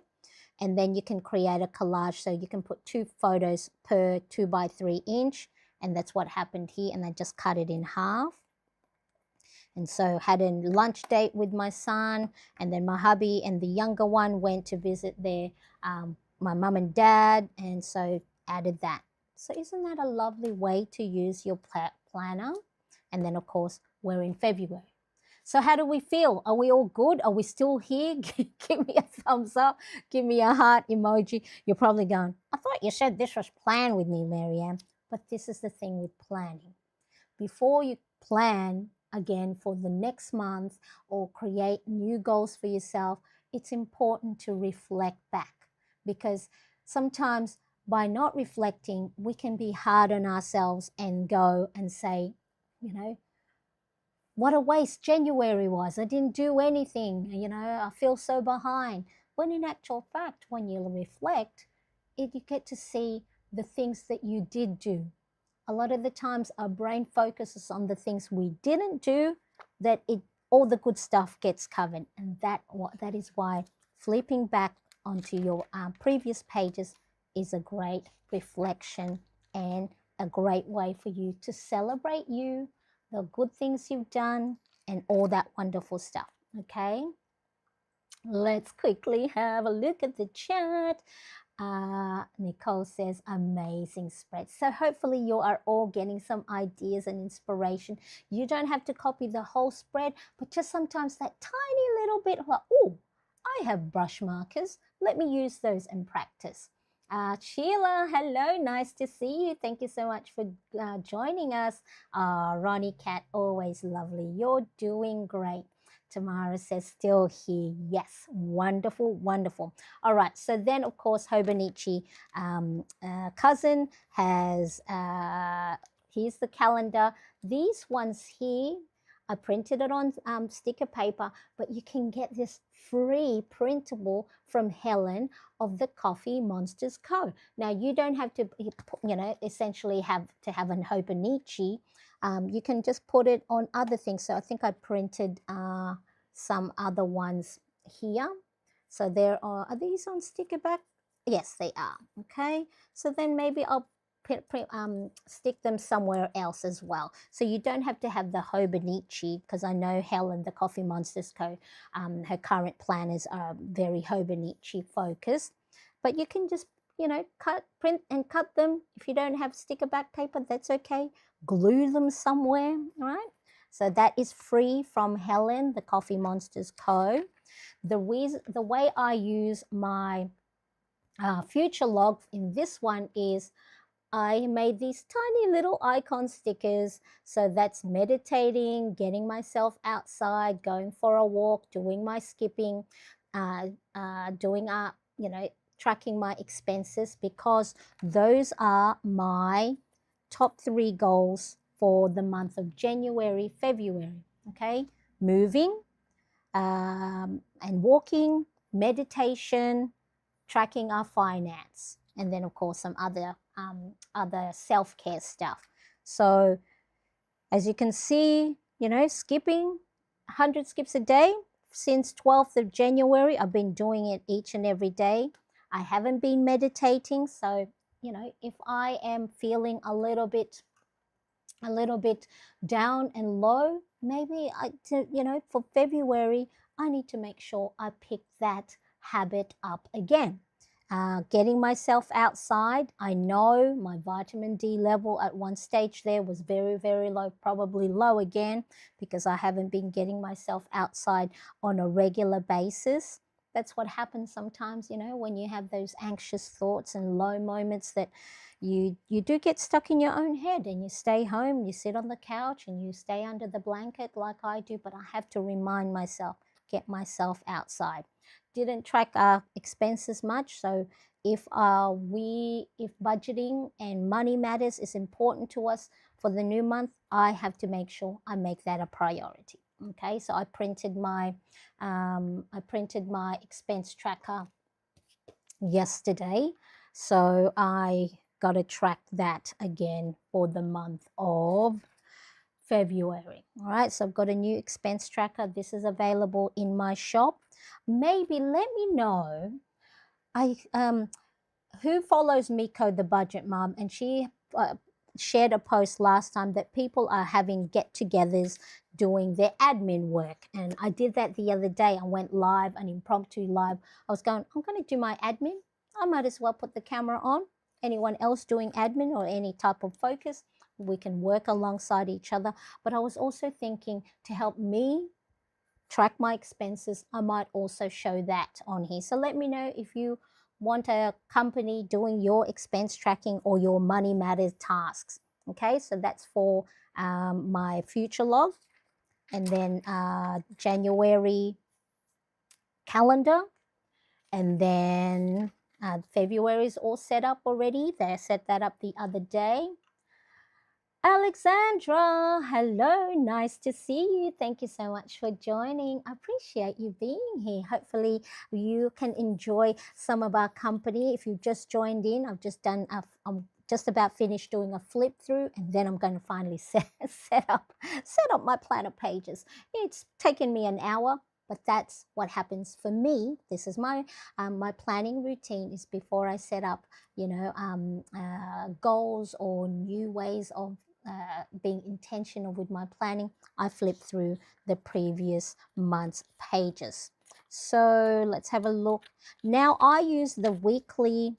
Speaker 1: and then you can create a collage. So you can put 2 photos per 2 by 3 inch, and that's what happened here. And I just cut it in half. And so had a lunch date with my son, and then my hubby and the younger one went to visit my mum and dad, and so added that. So isn't that a lovely way to use your planner? And then, of course, we're in February. So how do we feel? Are we all good? Are we still here? Give me a thumbs up. Give me a heart emoji. You're probably going, I thought you said this was planned with me, Marianne. But this is the thing with planning. Before you plan again for the next month or create new goals for yourself, it's important to reflect back, because sometimes by not reflecting, we can be hard on ourselves and go and say, what a waste January was. I didn't do anything. I feel so behind. When in actual fact, when you reflect, you get to see the things that you did do. A lot of the times our brain focuses on the things we didn't do, that all the good stuff gets covered. And that is why flipping back onto your previous pages is a great reflection and a great way for you to celebrate you, the good things you've done, and all that wonderful stuff. Okay, let's quickly have a look at the chat. Nicole says, amazing spread. So hopefully you are all getting some ideas and inspiration. You don't have to copy the whole spread, but just sometimes that tiny little bit like, oh, I have brush markers. Let me use those and practice. Sheila, hello, nice to see you. Thank you so much for joining us. Ronnie Cat, always lovely. You're doing great. Tamara says, still here. Yes, wonderful, wonderful. All right, so then, of course, Hobonichi Cousin has, here's the calendar. These ones here, I printed it on sticker paper, but you can get this free printable from Helen of the Coffee Monsters Co. Now, you don't have to, essentially have to have an Hobonichi. You can just put it on other things. So I think I printed some other ones here. So are these on sticker back? Yes, they are. Okay. So then maybe I'll stick them somewhere else as well. So you don't have to have the Hobonichi, because I know Helen, the Coffee Monsters Co., her current planners are very Hobonichi focused. But you can just, print and cut them. If you don't have sticker back paper, that's okay. Glue them somewhere, all right? So that is free from Helen, the Coffee Monsters Co. The way I use my future log in this one is I made these tiny little icon stickers. So that's meditating, getting myself outside, going for a walk, doing my skipping, tracking my expenses, because those are my top 3 goals for the month of January, February. Okay, moving and walking, meditation, tracking our finance. and then of course some other self-care stuff. So as you can see, you know, skipping 100 skips a day since 12th of January. I've been doing it each and every day. I haven't been meditating, so you know, if I am feeling a little bit down and low, maybe you know, for February, I need to make sure I pick that habit up again. Getting myself outside. I know my vitamin D level at one stage there was very, very low, probably low again because I haven't been getting myself outside on a regular basis. That's what happens sometimes, you know, when you have those anxious thoughts and low moments, that you do get stuck in your own head and you stay home, you sit on the couch and you stay under the blanket like I do. But I have to remind myself, get myself outside. Didn't track our expenses much, so if budgeting and money matters is important to us for the new month, I have to make sure I make that a priority. Okay, so I printed my expense tracker yesterday, so I got to track that again for the month of February. All right, so I've got a new expense tracker. This is available in my shop. Maybe let me know. Who follows Miko the Budget Mom, and she shared a post last time that people are having get-togethers doing their admin work, and I did that the other day. I went live, an impromptu live. I was going, I'm going to do my admin. I might as well put the camera on. Anyone else doing admin or any type of focus, we can work alongside each other. But I was also thinking, to help me track my expenses, I might also show that on here. So let me know if you want a company doing your expense tracking or your money matters tasks. Okay, so that's for my future log. And then January calendar. And then February is all set up already. They set that up the other day. Alexandra, hello, nice to see you. Thank you so much for joining. I appreciate you being here. Hopefully you can enjoy some of our company. If you just joined in, I'm just about finished doing a flip through, and then I'm going to finally set up my planner pages. It's taken me an hour, but that's what happens for me. This is my planning routine, is before I set up, you know, goals or new ways of being intentional with my planning, I flip through the previous month's pages. So let's have a look. Now I use the weekly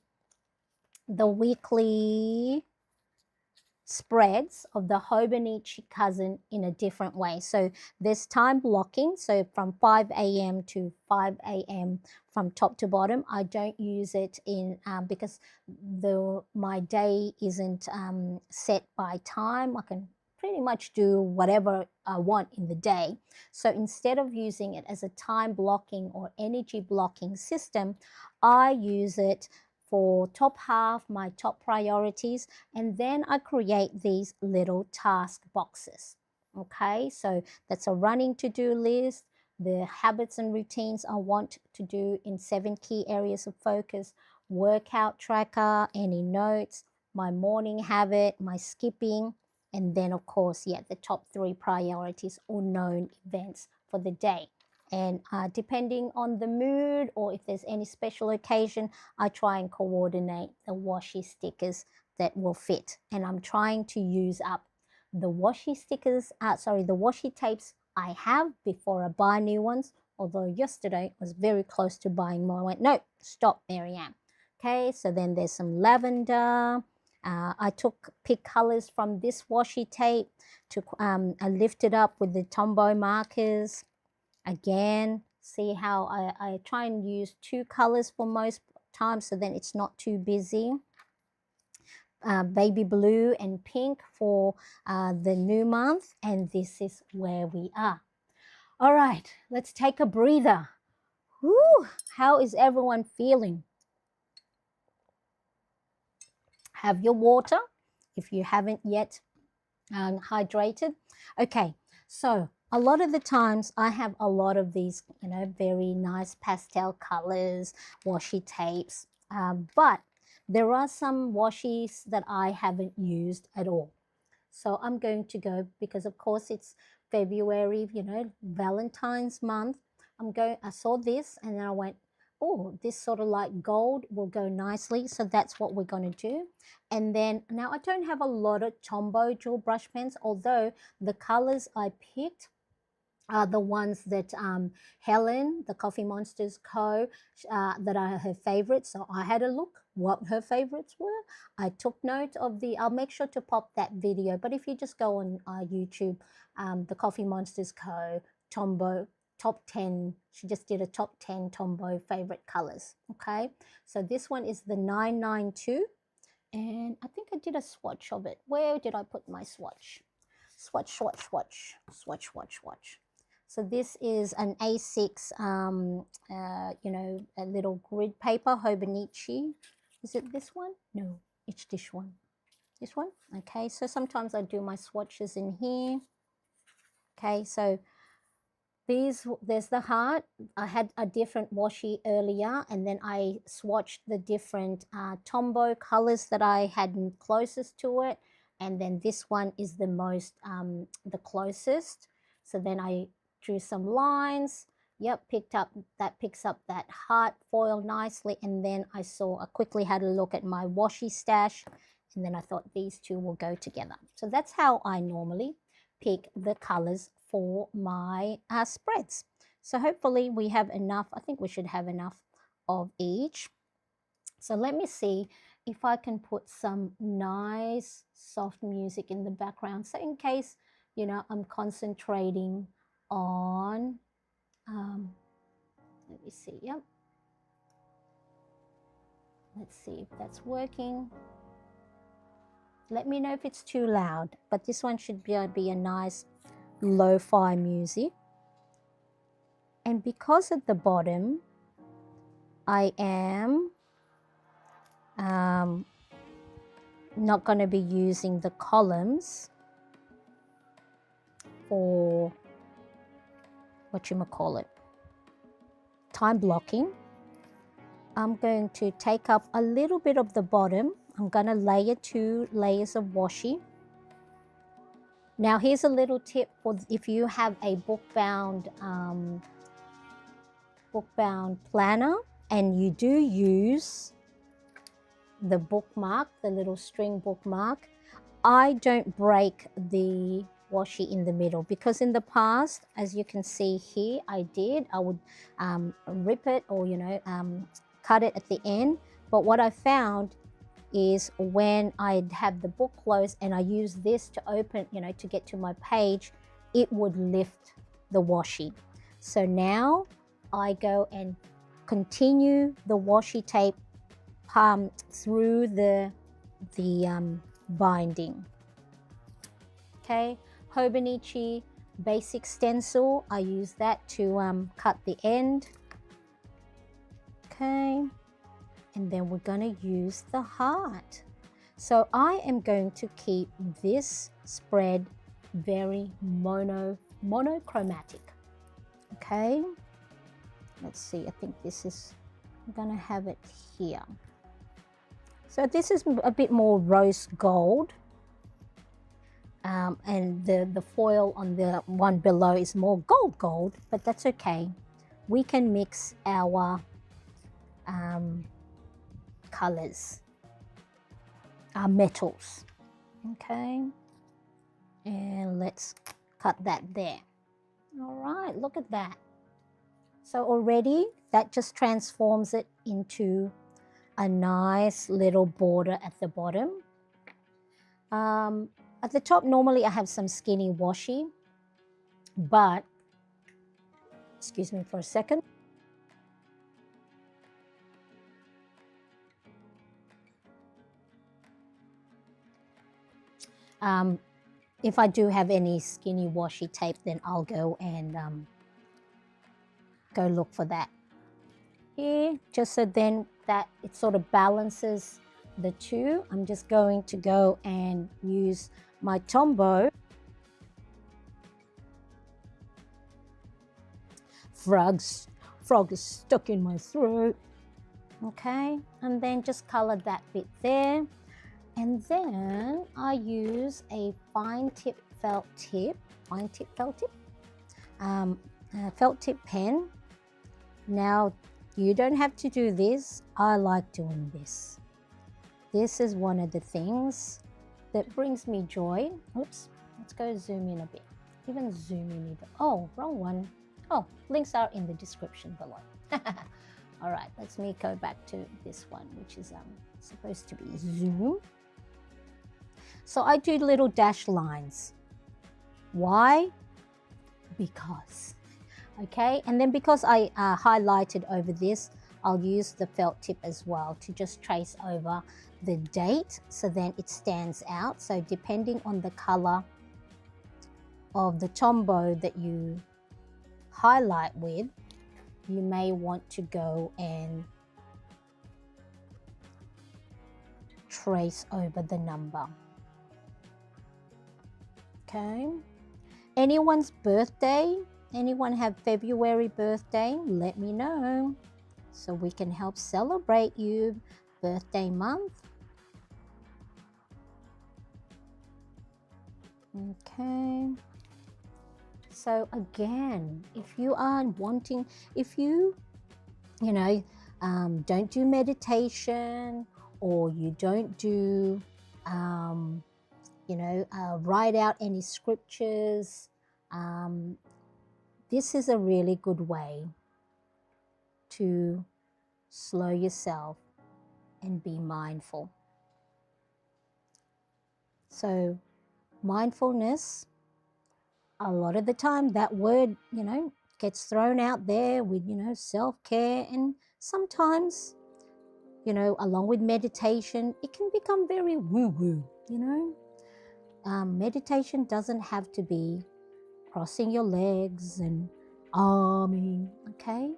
Speaker 1: spreads of the Hobonichi Cousin in a different way. So there's time blocking. So from 5 a.m. to 5 a.m. from top to bottom. I don't use it in because my day isn't set by time. I can pretty much do whatever I want in the day. So instead of using it as a time blocking or energy blocking system, I use it for top half, my top priorities, and then I create these little task boxes. Okay, so that's a running to-do list, the habits and routines I want to do in 7 key areas of focus, workout tracker, any notes, my morning habit, my skipping, and then of course, yeah, the top 3 priorities or known events for the day. And depending on the mood or if there's any special occasion, I try and coordinate the washi stickers that will fit. And I'm trying to use up the washi stickers, the washi tapes I have before I buy new ones. Although yesterday I was very close to buying more. I went, no, stop, Marianne. Okay, so then there's some lavender. I pick colors from this washi tape. I lifted up with the Tombow markers. Again, see how I try and use 2 colors for most times, so then it's not too busy. Baby blue and pink for the new month, and this is where we are. All right, let's take a breather. Woo, how is everyone feeling? Have your water if you haven't yet hydrated. Okay, so a lot of the times I have a lot of these, you know, very nice pastel colors, washi tapes, but There are some washies that I haven't used at all. So I'm going to go, because of course it's February, you know, Valentine's month. I saw this and then I went, oh, this sort of like gold will go nicely. So that's what we're going to do. And then now I don't have a lot of Tombow jewel brush pens, although the colors I picked are the ones that Helen, the Coffee Monsters Co., that are her favorites. So I had a look what her favorites were. I took note of I'll make sure to pop that video. But if you just go on YouTube, the Coffee Monsters Co., Tombow, top 10, she just did a top 10 Tombow favorite colors. Okay, so this one is the 992. And I think I did a swatch of it. Where did I put my swatch? Swatch, swatch, swatch, swatch, swatch, swatch. So this is an A6, you know, a little grid paper, Hobonichi. Is it this one? No, it's this one. This one? Okay, so sometimes I do my swatches in here. Okay, so there's the heart. I had a different washi earlier, and then I swatched the different Tombow colors that I had closest to it. And then this one is the most, the closest. So then I drew some lines. Yep, picks up that heart foil nicely. And then I quickly had a look at my washi stash. And then I thought these two will go together. So that's how I normally pick the colors for my spreads. So hopefully we have enough. I think we should have enough of each. So let me see if I can put some nice soft music in the background. So in case, you know, I'm concentrating on, let me see, yep. Let's see if that's working. Let me know if it's too loud, but this one should be a nice lo-fi music. And because at the bottom, I am not going to be using the columns for time blocking. I'm going to take up a little bit of the bottom. I'm going to layer 2 layers of washi. Now here's a little tip for if you have a book-bound planner and you do use the bookmark, the little string bookmark, I don't break the washi in the middle, because in the past, as you can see here, I would rip it or, you know, cut it at the end. But what I found is when I'd have the book closed and I use this to open, you know, to get to my page, it would lift the washi. So now I go and continue the washi tape through the binding. Okay, Hobonichi basic stencil, I use that to cut the end. Okay, and then we're going to use the heart. So I am going to keep this spread very monochromatic. Okay, let's see, I think this is, I'm going to have it here. So this is a bit more rose gold, and the foil on the one below is more gold, but that's okay. We can mix our colors, our metals. Okay, and let's cut that there. All right, look at that. So already that just transforms it into a nice little border at the bottom. At the top, normally I have some skinny washi, but, excuse me for a second. If I do have any skinny washi tape, then I'll go and go look for that here, just so then that it sort of balances the two. I'm just going to go and use my Tombow. Frog is stuck in my throat. Okay, and then just color that bit there. And then I use a fine tip felt tip pen. Now, you don't have to do this. I like doing this. This is one of the things that brings me joy. Oops, let's go zoom in a bit. Even zoom in even. Oh, wrong one. Oh, links are in the description below. All right, let's me go back to this one, which is supposed to be zoom. So I do little dash lines. Why? Because. Okay, and then because I highlighted over this, I'll use the felt tip as well to just trace over the date, so then it stands out. So depending on the color of the Tombow that you highlight with, you may want to go and trace over the number. Okay, anyone's birthday, anyone have February birthday, let me know so we can help celebrate you birthday month. Okay, so again, if you are wanting, if you don't do meditation, or you don't do write out any scriptures, this is a really good way to slow yourself and be mindful. So mindfulness, a lot of the time that word, gets thrown out there with, self-care, and sometimes, along with meditation, it can become very woo-woo, meditation doesn't have to be crossing your legs and arming, okay?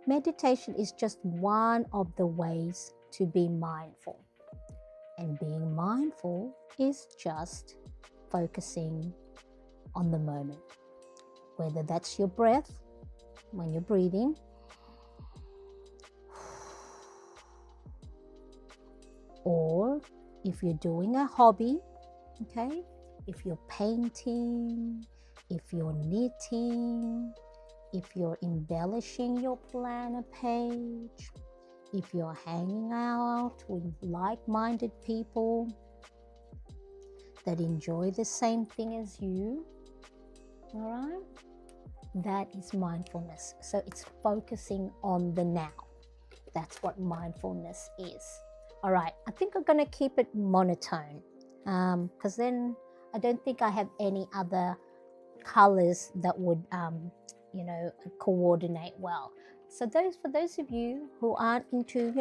Speaker 1: Meditation is just one of the ways to be mindful. And being mindful is just focusing on the moment. Whether that's your breath when you're breathing, or if you're doing a hobby, okay? If you're painting, if you're knitting, if you're embellishing your planner page, if you're hanging out with like-minded people that enjoy the same thing as you, all right? That is mindfulness. So it's focusing on the now. That's what mindfulness is. All right, I think I'm going to keep it monotone, because then I don't think I have any other colors that would, coordinate well. So for those of you who aren't into,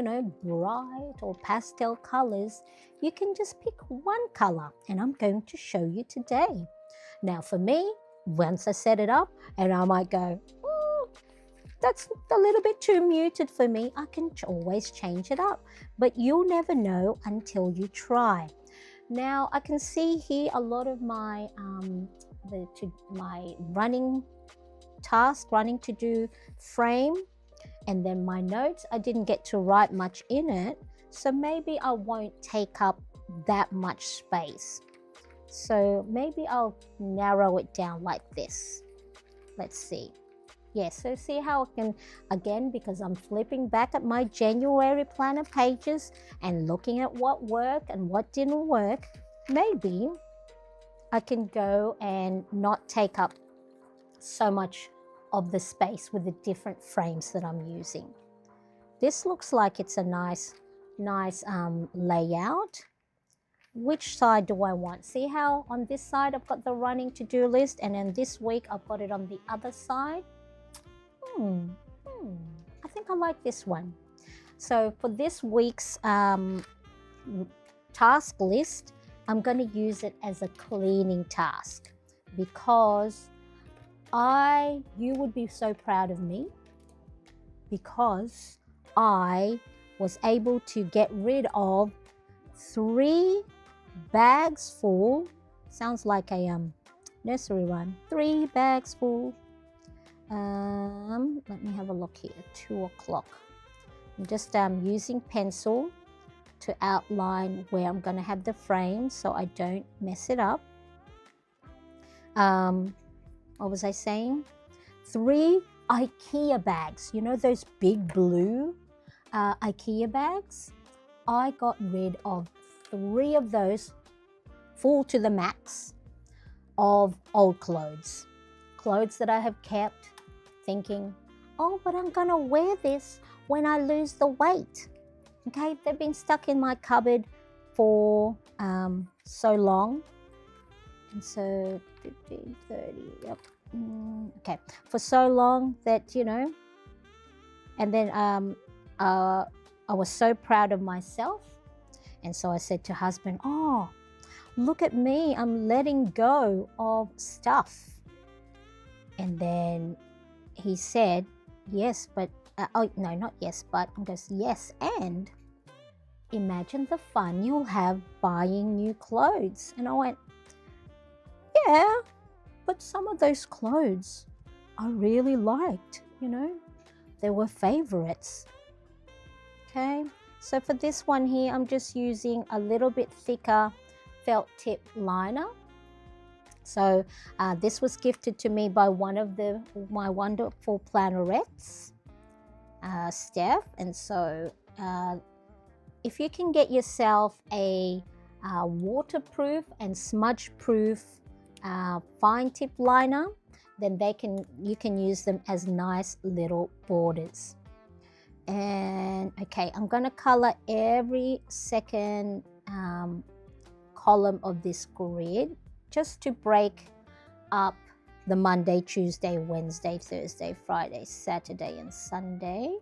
Speaker 1: bright or pastel colors, you can just pick one color, and I'm going to show you today. Now for me, once I set it up, and I might go, that's a little bit too muted for me, I can always change it up, but you'll never know until you try. Now I can see here a lot of my my running to do frame, and then my notes, I didn't get to write much in it, so maybe I won't take up that much space. So maybe I'll narrow it down like this. Let's see. Yes, so see how I can, again, because I'm flipping back at my January planner pages and looking at what worked and what didn't work, maybe I can go and not take up so much of the space with the different frames that I'm using. This looks like it's a nice layout. Which side do I want? See how on this side I've got the running to-do list, and then this week I've got it on the other side. I think I like this one. So for this week's task list, I'm going to use it as a cleaning task, because you would be so proud of me, because I was able to get rid of 3 bags full. Sounds like a nursery rhyme. 3 bags full. Let me have a look here. 2 o'clock. I'm just using pencil to outline where I'm going to have the frame so I don't mess it up. What was I saying? 3 IKEA bags. You know those big blue IKEA bags? I got rid of 3 of those, full to the max, of old clothes. Clothes that I have kept thinking, oh, but I'm going to wear this when I lose the weight. Okay, they've been stuck in my cupboard for so long. And so 15, 30, yep. Okay, for so long that, you know, and then I was so proud of myself. And so I said to husband, oh, look at me, I'm letting go of stuff. And then he said, yes, but, oh, no, not yes, but. He goes, yes, and imagine the fun you'll have buying new clothes. And I went, yeah, but some of those clothes I really liked, you know, they were favorites. Okay, so for this one here, I'm just using a little bit thicker felt tip liner. So this was gifted to me by one of my wonderful plannerettes, Steph. And so if you can get yourself a waterproof and smudge-proof fine tip liner, then you can use them as nice little borders. And okay, I'm going to color every second column of this grid, just to break up the Monday, Tuesday, Wednesday, Thursday, Friday, Saturday, and Sunday.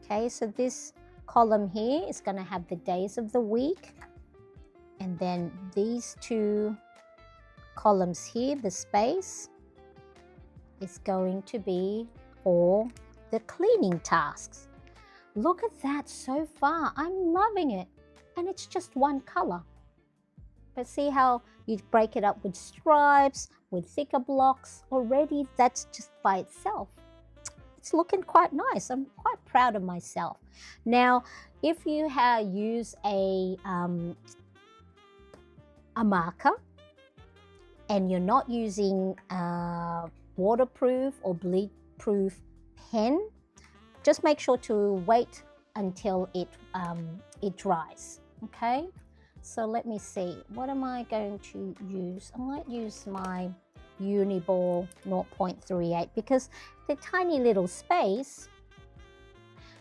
Speaker 1: Okay, so this column here is going to have the days of the week. And then these 2 columns here, the space, is going to be for the cleaning tasks. Look at that so far. I'm loving it. And it's just one color. But see how you break it up with stripes, with thicker blocks. Already that's just by itself. It's looking quite nice. I'm quite proud of myself. Now, if you use a marker and you're not using waterproof or bleed-proof pen, just make sure to wait until it dries. Okay, so let me see, what am I going to use? I might use my Uniball 0.38 because the tiny little space,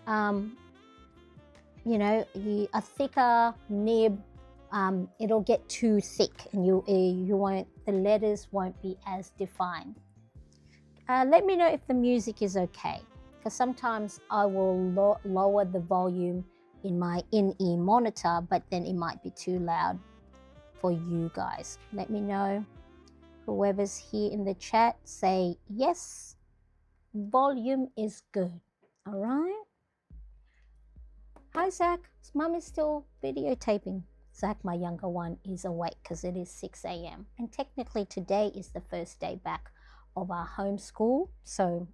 Speaker 1: you know, a thicker nib, it'll get too thick and the letters won't be as defined. Let me know if the music is okay, because sometimes I will lower the volume in my in-ear monitor, but then it might be too loud for you guys. Let me know. Whoever's here in the chat, say yes, volume is good. All right. Hi, Zach. Mum is still videotaping. Zach, my younger one, is awake because it is 6 a.m. And technically today is the first day back of our homeschool. So,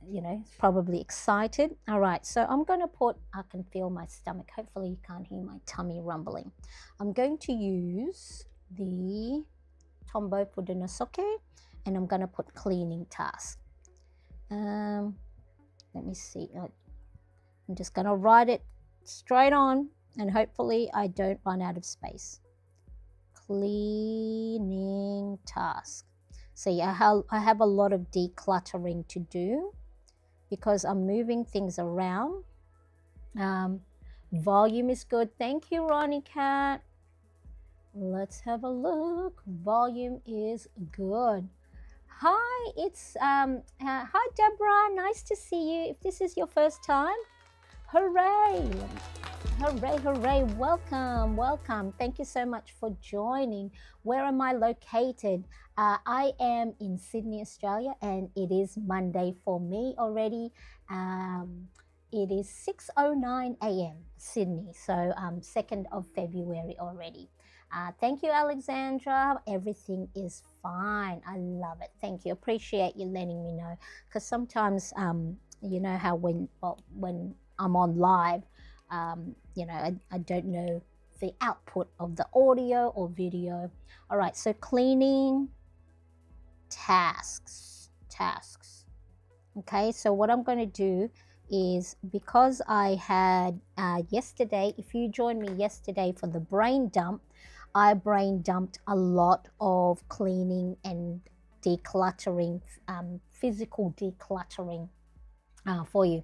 Speaker 1: you know, he's probably excited. All right, so I'm going to I can feel my stomach. Hopefully you can't hear my tummy rumbling. I'm going to use the Tombow Fudonosuke, and I'm going to put cleaning task. Let me see. I'm just going to write it straight on, and hopefully I don't run out of space. Cleaning task. See, I have a lot of decluttering to do because I'm moving things around. Volume is good. Thank you, Ronnie Cat. Let's have a look. Volume is good. Hi, it's hi Deborah. Nice to see you. If this is your first time, hooray! Hooray, hooray, welcome, welcome. Thank you so much for joining. Where am I located? I am in Sydney, Australia, and it is Monday for me already. It is 6:09 a.m. Sydney, so 2nd of February already. Thank you, Alexandra. Everything is fine. I love it. Thank you. Appreciate you letting me know, because sometimes You know how when I'm on live, I don't know the output of the audio or video. All right, so cleaning tasks. Okay, so what I'm going to do is, because I had yesterday, if you joined me yesterday for the brain dump, I brain dumped a lot of cleaning and decluttering, physical decluttering for you.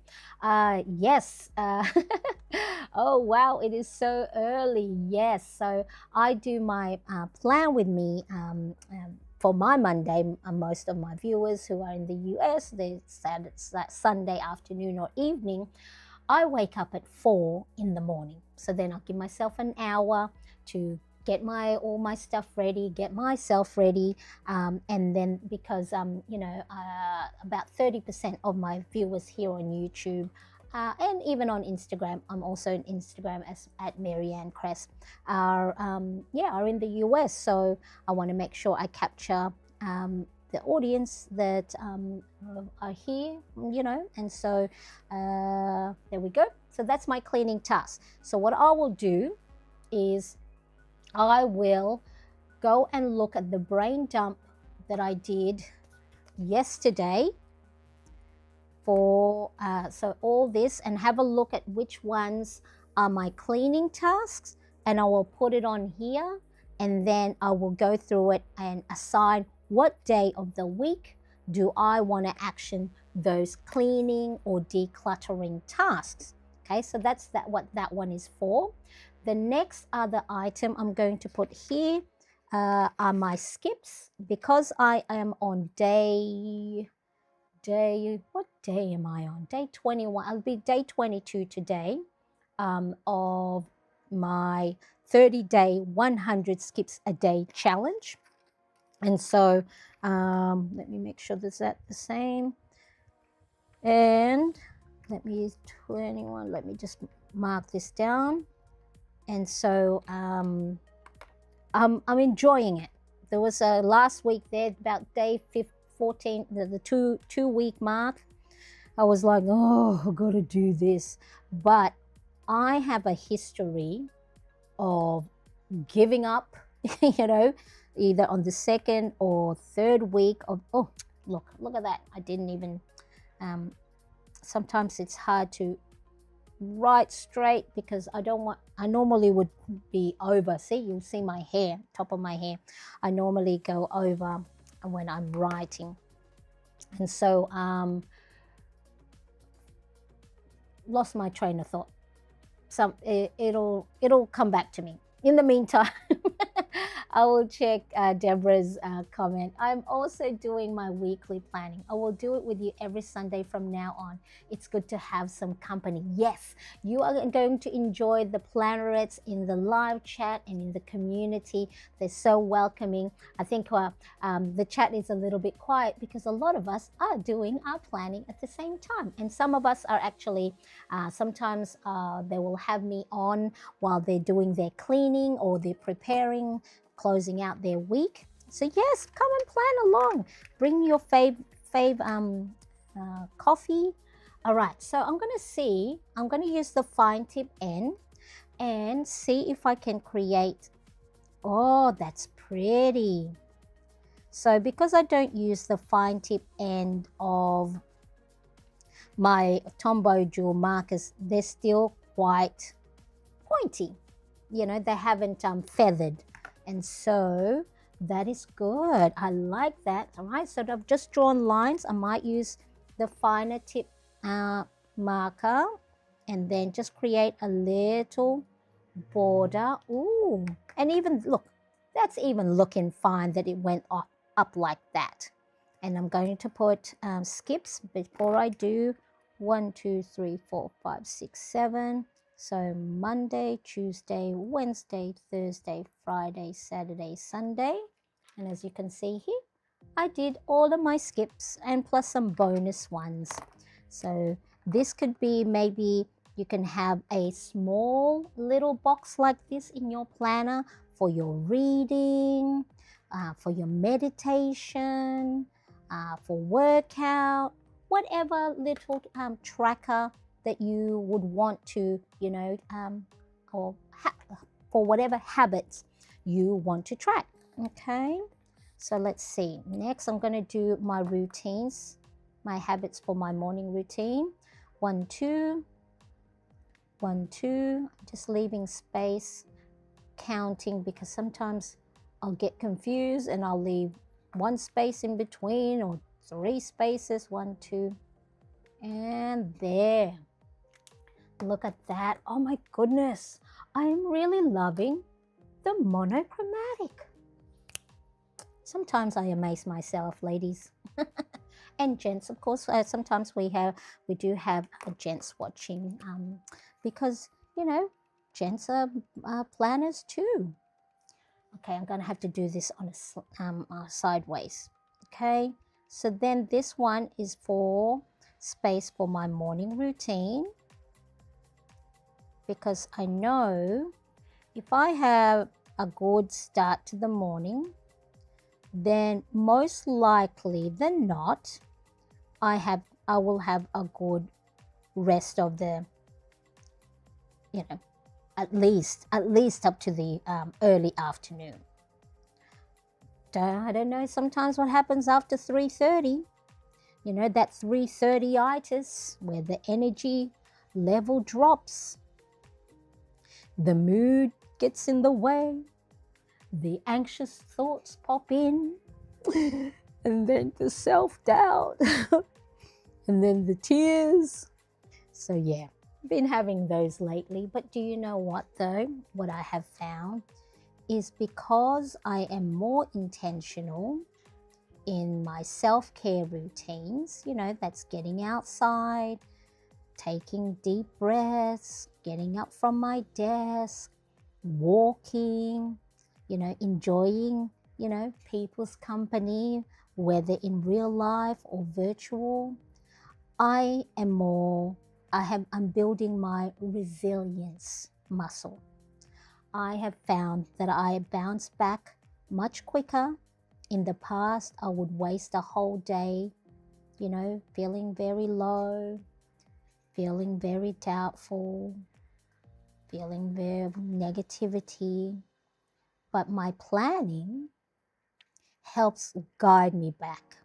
Speaker 1: Yes. Oh, wow. It is so early. Yes. So I do my plan with me for my Monday. Most of my viewers who are in the US, they said it's that Sunday afternoon or evening. I wake up at 4 in the morning. So then I'll give myself an hour to get all my stuff ready, get myself ready, and then because about 30% of my viewers here on YouTube and even on Instagram, I'm also on Instagram as at Marianne Cress, are in the US. So I want to make sure I capture the audience that are here, and so there we go. So that's my cleaning task. So what I will do is I will go and look at the brain dump that I did yesterday for so all this, and have a look at which ones are my cleaning tasks, and I will put it on here, and then I will go through it and assign what day of the week do I want to action those cleaning or decluttering tasks. Okay, so that's what that one is for. The next other item I'm going to put here are my skips, because I am on what day am I on? Day 21. I'll be day 22 today of my 30-day 100 skips a day challenge. And so let me make sure that's the same. And let me just mark this down. And so I'm enjoying it. There was a last week there, about day 14, the two week mark. I was like, oh, I gotta do this. But I have a history of giving up, either on the second or third week of, oh, look at that. I didn't even, sometimes it's hard to write straight because I normally would be over. See, you'll see my hair, top of my hair. I normally go over when I'm writing. And so lost my train of thought. It'll come back to me. In the meantime, I will check Deborah's comment. I'm also doing my weekly planning. I will do it with you every Sunday from now on. It's good to have some company. Yes, you are going to enjoy the plannerettes in the live chat and in the community. They're so welcoming. I think the chat is a little bit quiet because a lot of us are doing our planning at the same time. And some of us are actually, sometimes they will have me on while they're doing their cleaning or they're preparing, closing out their week. So yes, come and plan along. Bring your fave coffee. All right, so I'm going to use the fine tip end and see if I can create. Oh, that's pretty. So because I don't use the fine tip end of my Tombow jewel markers, they're still quite pointy. They haven't feathered. And so that is good. I like that. All right, so I've just drawn lines. I might use the finer tip marker and then just create a little border. Ooh, and even look, that's even looking fine that it went up like that. And I'm going to put skips before I do 1, 2, 3, 4, 5, 6, 7. So Monday, Tuesday, Wednesday, Thursday, Friday, Saturday, Sunday. And as you can see here, I did all of my skips and plus some bonus ones. So this could be, maybe you can have a small little box like this in your planner for your reading, for your meditation, for workout, whatever little tracker that you would want to, or for whatever habits you want to track. Okay, so let's see. Next, I'm going to do my routines, my habits for my morning routine. 1, 2, 1, 2. Just leaving space, counting, because sometimes I'll get confused and I'll leave 1 space in between or 3 spaces. 1, 2, and there. Look at that. Oh my goodness. I'm really loving the monochromatic. Sometimes I amaze myself, ladies. And gents, of course. Sometimes we do have gents watching, because gents are planners too. Okay, I'm gonna have to do this on a sideways. Okay, so then this one is for space for my morning routine, because I know if I have a good start to the morning, then most likely than not, I will have a good rest of the, at least up to the early afternoon. I don't know sometimes what happens after 3:30. That 3:30itis where the energy level drops, the mood gets in the way, the anxious thoughts pop in, and then the self-doubt, and then the tears. So yeah, been having those lately. But do you know what though? What I have found is, because I am more intentional in my self-care routines, that's getting outside, taking deep breaths, getting up from my desk, walking, enjoying, people's company, whether in real life or virtual. I'm building my resilience muscle. I have found that I bounce back much quicker. In the past, I would waste a whole day, feeling very low, feeling very doubtful, feeling very negativity. But my planning helps guide me back.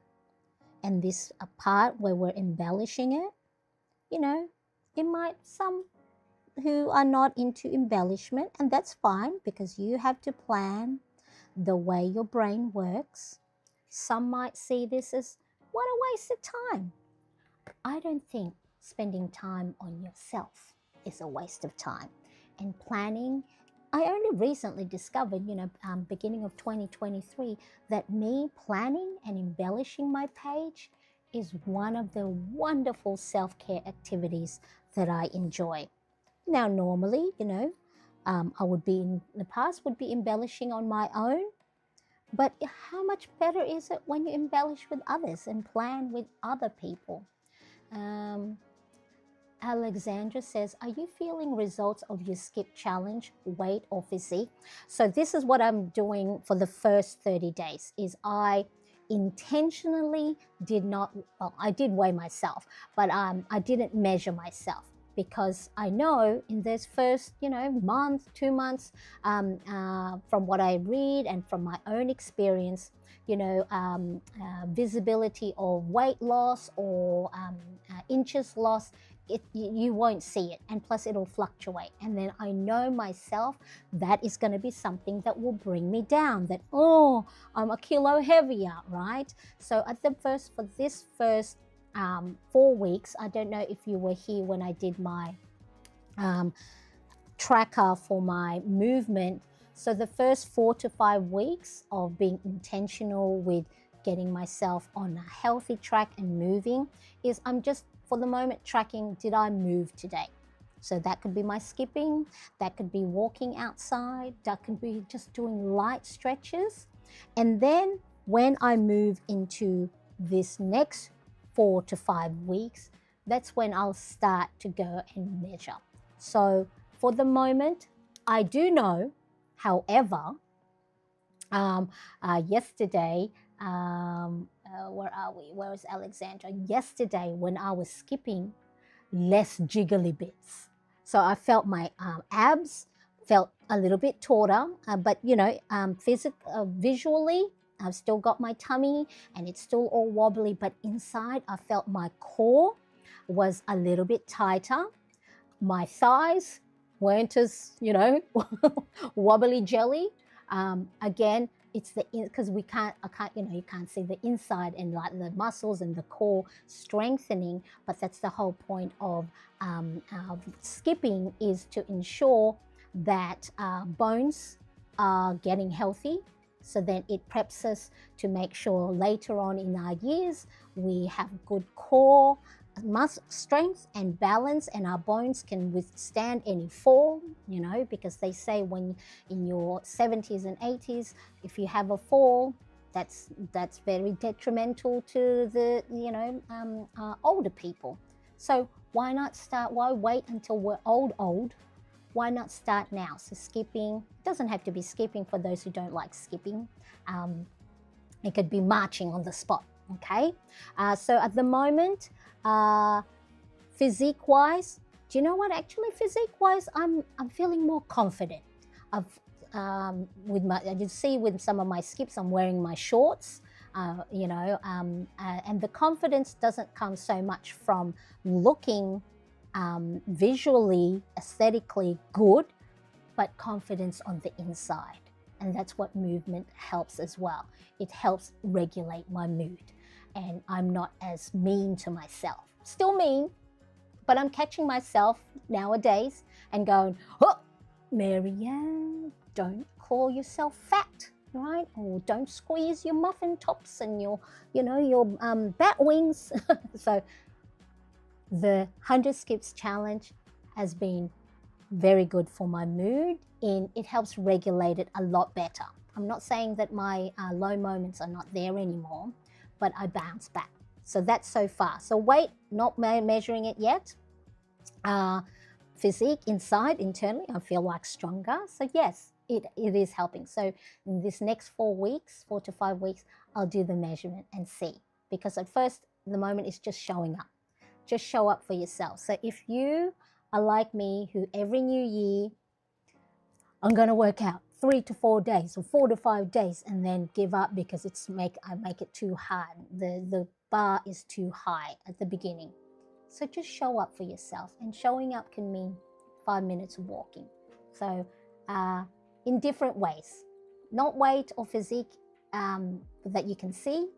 Speaker 1: And this a part where we're embellishing it, some who are not into embellishment, and that's fine, because you have to plan the way your brain works. Some might see this as, what a waste of time. I don't think spending time on yourself is a waste of time. And planning, I only recently discovered, beginning of 2023, that me planning and embellishing my page is one of the wonderful self-care activities that I enjoy. Now, normally, I would be in the past would be embellishing on my own, but how much better is it when you embellish with others and plan with other people? Alexandra says, are you feeling results of your skip challenge, weight or physique? So this is what I'm doing for the first 30 days, is I intentionally I did weigh myself, but I didn't measure myself, because I know in this first, month, 2 months, from what I read and from my own experience, visibility of weight loss or inches lost, you won't see it, and plus it'll fluctuate. And then I know myself that is going to be something that will bring me down, that I'm a kilo heavier, right? So for this first 4 weeks, I don't know if you were here when I did my tracker for my movement. So the first 4 to 5 weeks of being intentional with getting myself on a healthy track and moving is, I'm just for the moment tracking, did I move today? So that could be my skipping, that could be walking outside, that could be just doing light stretches. And then when I move into this next 4 to 5 weeks, that's when I'll start to go and measure. So for the moment, I do know, however, Yesterday, where are we? Where is Alexandra? Yesterday, when I was skipping, less jiggly bits. So I felt my abs felt a little bit tauter, but visually, I've still got my tummy and it's still all wobbly, but inside I felt my core was a little bit tighter. My thighs weren't as, wobbly jelly. Again, it's because I can't, you can't see the inside and like the muscles and the core strengthening, but that's the whole point of skipping, is to ensure that bones are getting healthy. So then it preps us to make sure later on in our years we have good core muscle strength and balance, and our bones can withstand any fall, because they say when in your 70s and 80s, if you have a fall, that's very detrimental to the older people. So why wait until we're old? Why not start now? So skipping doesn't have to be skipping for those who don't like skipping. It could be marching on the spot. Okay, so at the moment, physique-wise, do you know what? Actually, physique-wise, I'm feeling more confident. I've you see with some of my skips, I'm wearing my shorts, and the confidence doesn't come so much from looking visually, aesthetically good, but confidence on the inside. And that's what movement helps as well. It helps regulate my mood. And I'm not as mean to myself. Still mean, but I'm catching myself nowadays and going, oh, Marianne, don't call yourself fat, right? Or don't squeeze your muffin tops and your bat wings. So the 100 Skips Challenge has been very good for my mood, and it helps regulate it a lot better. I'm not saying that my low moments are not there anymore, but I bounce back. So that's so far. So weight, not measuring it yet. Physique, internally, I feel like stronger. So yes, it is helping. So in this next 4 to 5 weeks, I'll do the measurement and see. Because at first, the moment is just showing up. Just show up for yourself. So if you are like me, who every new year, I'm going to work out 3 to 4 days or 4 to 5 days and then give up because I make it too hard. The bar is too high at the beginning. So just show up for yourself, and showing up can mean 5 minutes of walking. So in different ways, not weight or physique that you can see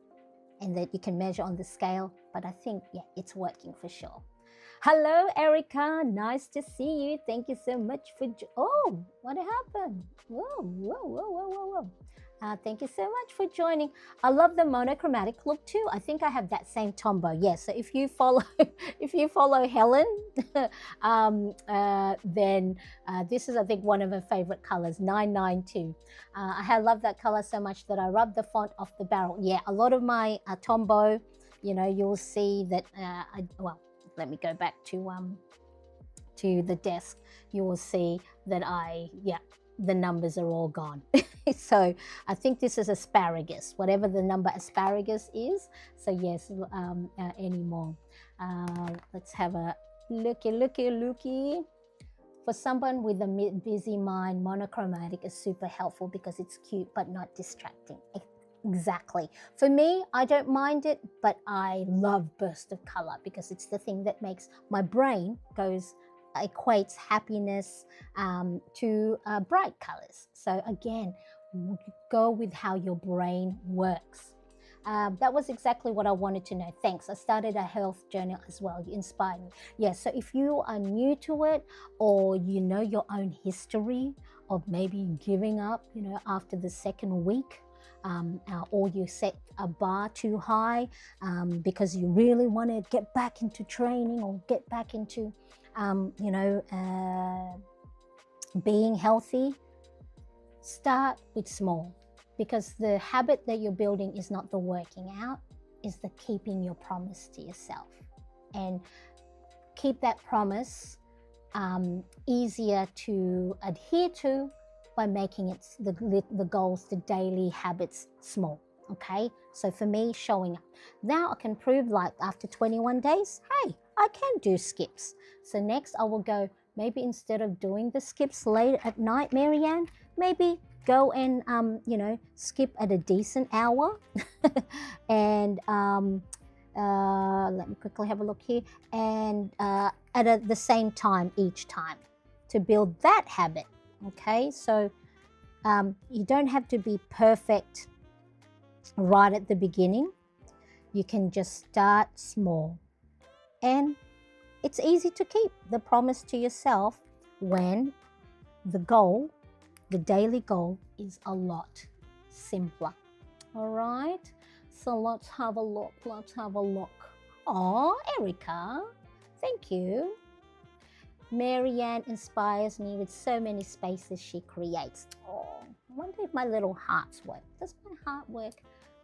Speaker 1: and that you can measure on the scale, but I think, yeah, it's working for sure. Hello, Erica. Nice to see you. Thank you so much for... Oh, what happened? Whoa. Thank you so much for joining. I love the monochromatic look too. I think I have that same tombow. Yes. So if you follow, Helen, then this is, I think, one of her favorite colors, 992. I love that color so much that I rub the font off the barrel. Yeah, a lot of my tombow, you'll see that. Let me go back to the desk. You will see that the numbers are all gone. So I think this is asparagus, whatever the number asparagus is. So yes, anymore. Let's have a looky. For someone with a busy mind, monochromatic is super helpful because it's cute but not distracting. Exactly. For me, I don't mind it, but I love burst of color because it's the thing that makes my brain equates happiness to bright colors. So again, go with how your brain works. That was exactly what I wanted to know. Thanks. I started a health journal as well. You inspired me. Yeah, so if you are new to it, or you know your own history of maybe giving up, after the second week, or you set a bar too high because you really want to get back into training or get back into, being healthy, start with small, because the habit that you're building is not the working out, is the keeping your promise to yourself. And keep that promise easier to adhere to by making it the goals, the daily habits small. Okay, so for me, showing up. Now I can prove, like, after 21 days, hey, I can do skips. So next I will go, maybe instead of doing the skips late at night, Marianne, maybe go and skip at a decent hour. And let me quickly have a look here. And at the same time each time, to build that habit. Okay, so you don't have to be perfect right at the beginning. You can just start small, and it's easy to keep the promise to yourself when the goal, the daily goal, is a lot simpler. All right, so let's have a look. Oh, Erica, thank you. Marianne inspires me with so many spaces she creates. Oh, I wonder if my little hearts work. Does my heart work?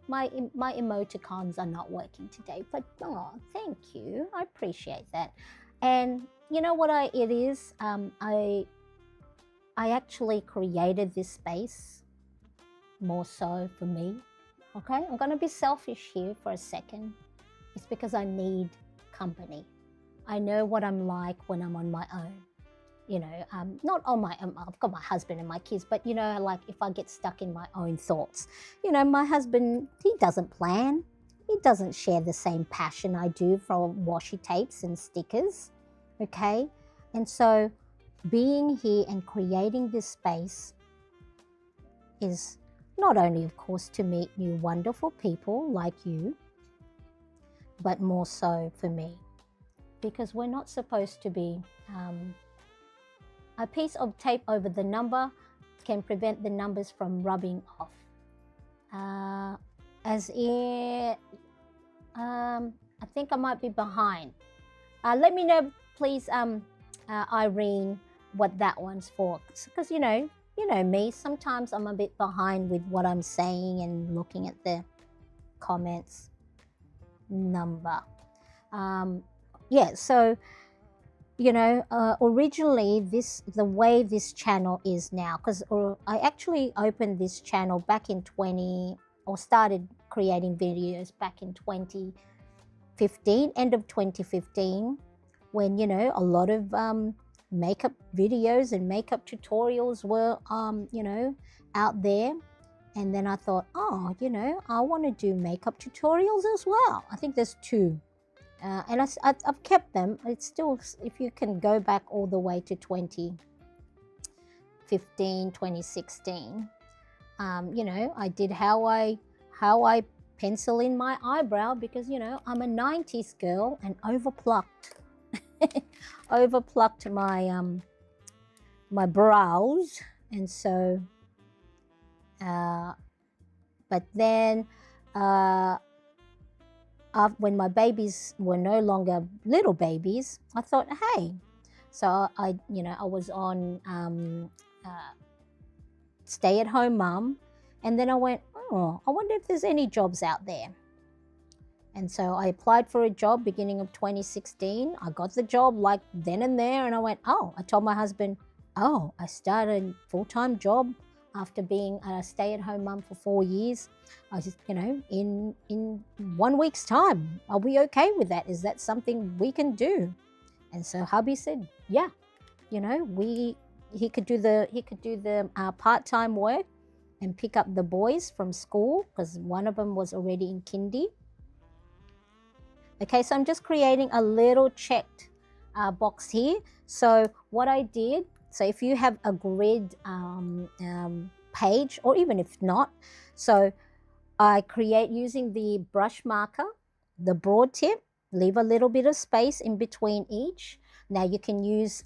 Speaker 1: My emoticons are not working today, but oh, thank you. I appreciate that. And you know what it is? I actually created this space more so for me. Okay, I'm gonna be selfish here for a second. It's because I need company. I know what I'm like when I'm on my own. Not on my own, I've got my husband and my kids, but like if I get stuck in my own thoughts, my husband, he doesn't plan. He doesn't share the same passion I do for washi tapes and stickers, okay? And so being here and creating this space is not only, of course, to meet new wonderful people like you, but more so for me, because we're not supposed to be a piece of tape over the number can prevent the numbers from rubbing off. As in, I think I might be behind. Let me know, please, Irene, what that one's for. Because you know me. Sometimes I'm a bit behind with what I'm saying and looking at the comments number. Yeah. So. Originally the way this channel is now, because I actually opened this channel back in started creating videos back in 2015, end of 2015, when a lot of makeup videos and makeup tutorials were out there. And then I thought, oh, I want to do makeup tutorials as well. I think there's two. And I've kept them. It's still, if you can go back all the way to 2015, 2016, I did how I pencil in my eyebrow, because I'm a 90s girl and overplucked my brows. And so but then when my babies were no longer little babies, I thought, hey, so I was on stay-at-home mom, and then I went, oh, I wonder if there's any jobs out there. And so I applied for a job beginning of 2016. I got the job like then and there, and I went, oh, I told my husband, oh, I started a full-time job after being a stay-at-home mum for 4 years. I just, in 1 week's time, are we okay with that? Is that something we can do? And so hubby said, yeah, he could do the part-time work and pick up the boys from school, because one of them was already in kindy. Okay, so I'm just creating a little checked box here. So what I did, so if you have a grid page, or even if not, so I create using the brush marker, the broad tip, leave a little bit of space in between each. Now you can use,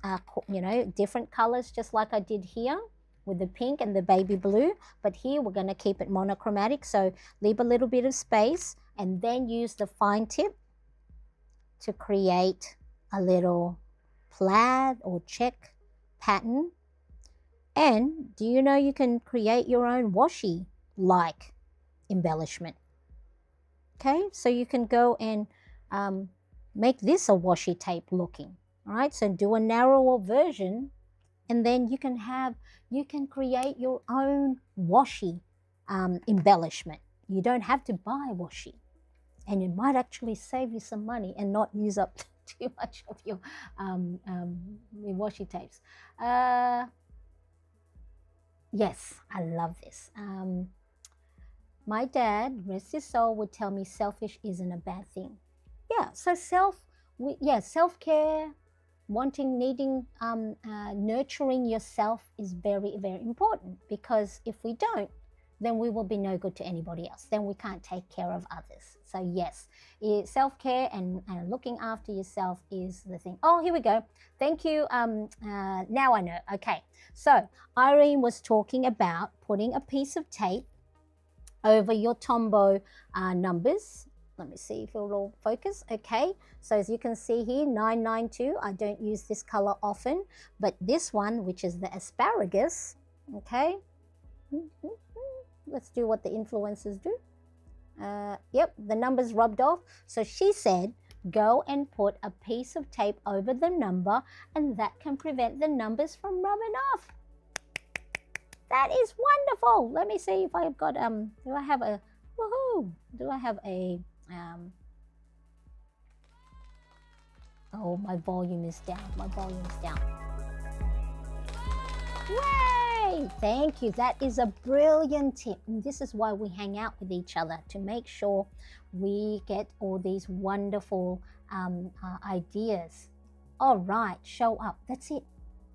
Speaker 1: different colors, just like I did here with the pink and the baby blue. But here we're going to keep it monochromatic. So leave a little bit of space and then use the fine tip to create a little plaid or check pattern. And do you know you can create your own washi-like embellishment? Okay, so you can go and make this a washi tape looking. All right, so do a narrower version And then you can create your own washi embellishment. You don't have to buy washi, and it might actually save you some money and not use up too much of your washi tapes. Yes, I love this. My dad, rest his soul, would tell me selfish isn't a bad thing. Yeah, so self-care, wanting, needing, nurturing yourself is very, very important, because if we don't, then we will be no good to anybody else. Then we can't take care of others. So yes, self-care and looking after yourself is the thing. Oh, here we go. Thank you. Now I know. Okay, so Irene was talking about putting a piece of tape over your Tombow numbers. Let me see if it will focus. Okay, so as you can see here, 992. I don't use this color often, but this one, which is the asparagus, okay. Let's do what the influencers do. Yep, the numbers rubbed off. So she said, go and put a piece of tape over the number, and that can prevent the numbers from rubbing off. That is wonderful. Let me see if I've got, do I have a, woohoo, do I have a, oh, my volume is down. My volume is down. Yay! Thank you. That is a brilliant tip. And this is why we hang out with each other, to make sure we get all these wonderful ideas. All right, show up. That's it.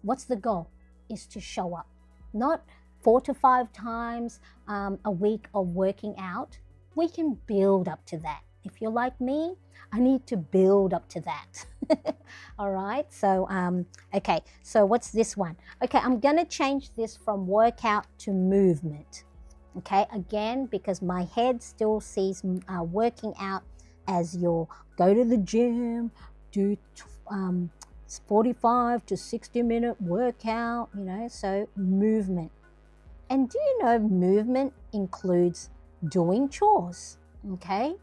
Speaker 1: What's the goal? Is to show up. Not 4 to 5 times a week of working out. We can build up to that. If you're like me, I need to build up to that. All right, so okay, so what's this one? Okay, I'm gonna change this from workout to movement. Okay, again, because my head still sees working out as your go to the gym, do 45 to 60-minute workout, you know, so movement. And do you know movement includes doing chores? Okay,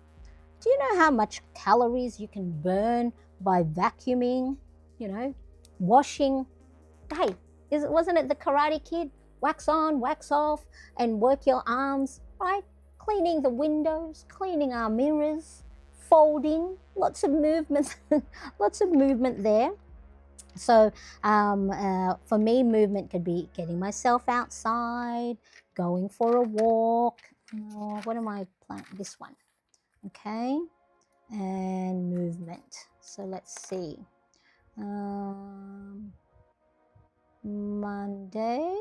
Speaker 1: do you know how much calories you can burn by vacuuming, you know, washing? Hey, wasn't it the Karate Kid? Wax on, wax off, and work your arms, right? Cleaning the windows, cleaning our mirrors, folding, lots of movements, lots of movement there. So for me, movement could be getting myself outside, going for a walk. What am I planning? This one. Okay, and movement. So let's see. Monday,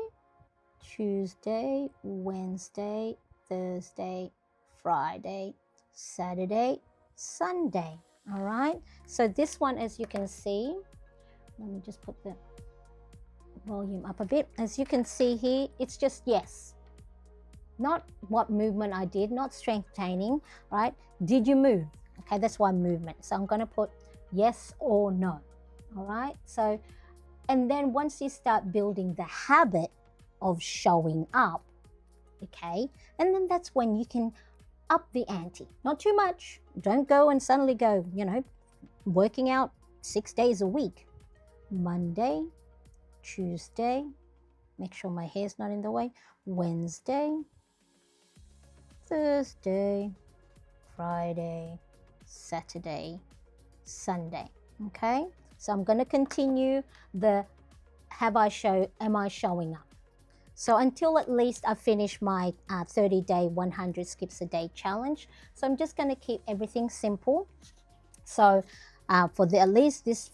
Speaker 1: Tuesday, Wednesday, Thursday, Friday, Saturday, Sunday. All right, so this one, as you can see, let me just put the volume up a bit. As you can see here, it's just yes. Not what movement I did, not strength training, right? Did you move? Okay, that's why movement. So I'm going to put yes or no. All right, so, and then once you start building the habit of showing up, okay, and then that's when you can up the ante. Not too much. Don't go and suddenly go, you know, working out 6 days a week. Monday, Tuesday, make sure my hair's not in the way, Wednesday, Thursday, Friday, Saturday, Sunday. Okay, so I'm going to continue the am I showing up? So until at least I finish my 30-day 100 skips a day challenge. So I'm just going to keep everything simple. So for at least this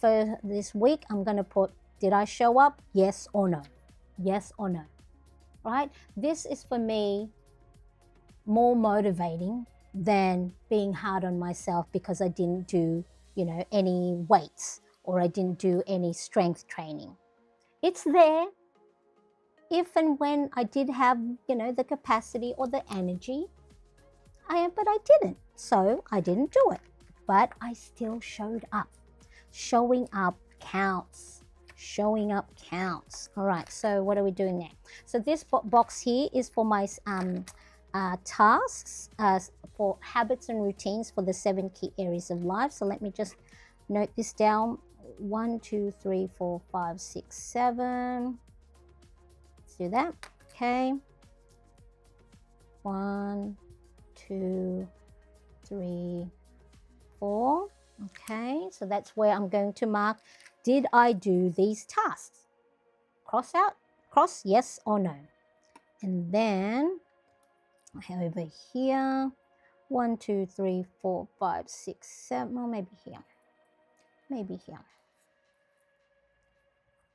Speaker 1: week, I'm going to put, did I show up? Yes or no? Yes or no? Right? This is for me more motivating than being hard on myself because I didn't do, you know, any weights or I didn't do any strength training. It's there if and when I did have, you know, the capacity or the energy, but I didn't. So I didn't do it, but I still showed up. Showing up counts. Showing up counts. All right, so what are we doing now? So this box here is for my tasks, for habits and routines for the 7 key areas of life. So let me just note this down. 1, 2, 3, 4, 5, 6, 7. let's do that. Okay. 1, 2, 3, 4. Okay, so that's where I'm going to mark, did I do these tasks? Cross out, cross yes or no. And then over here, 1, 2, 3, 4, 5, 6, 7, or maybe here. Maybe here.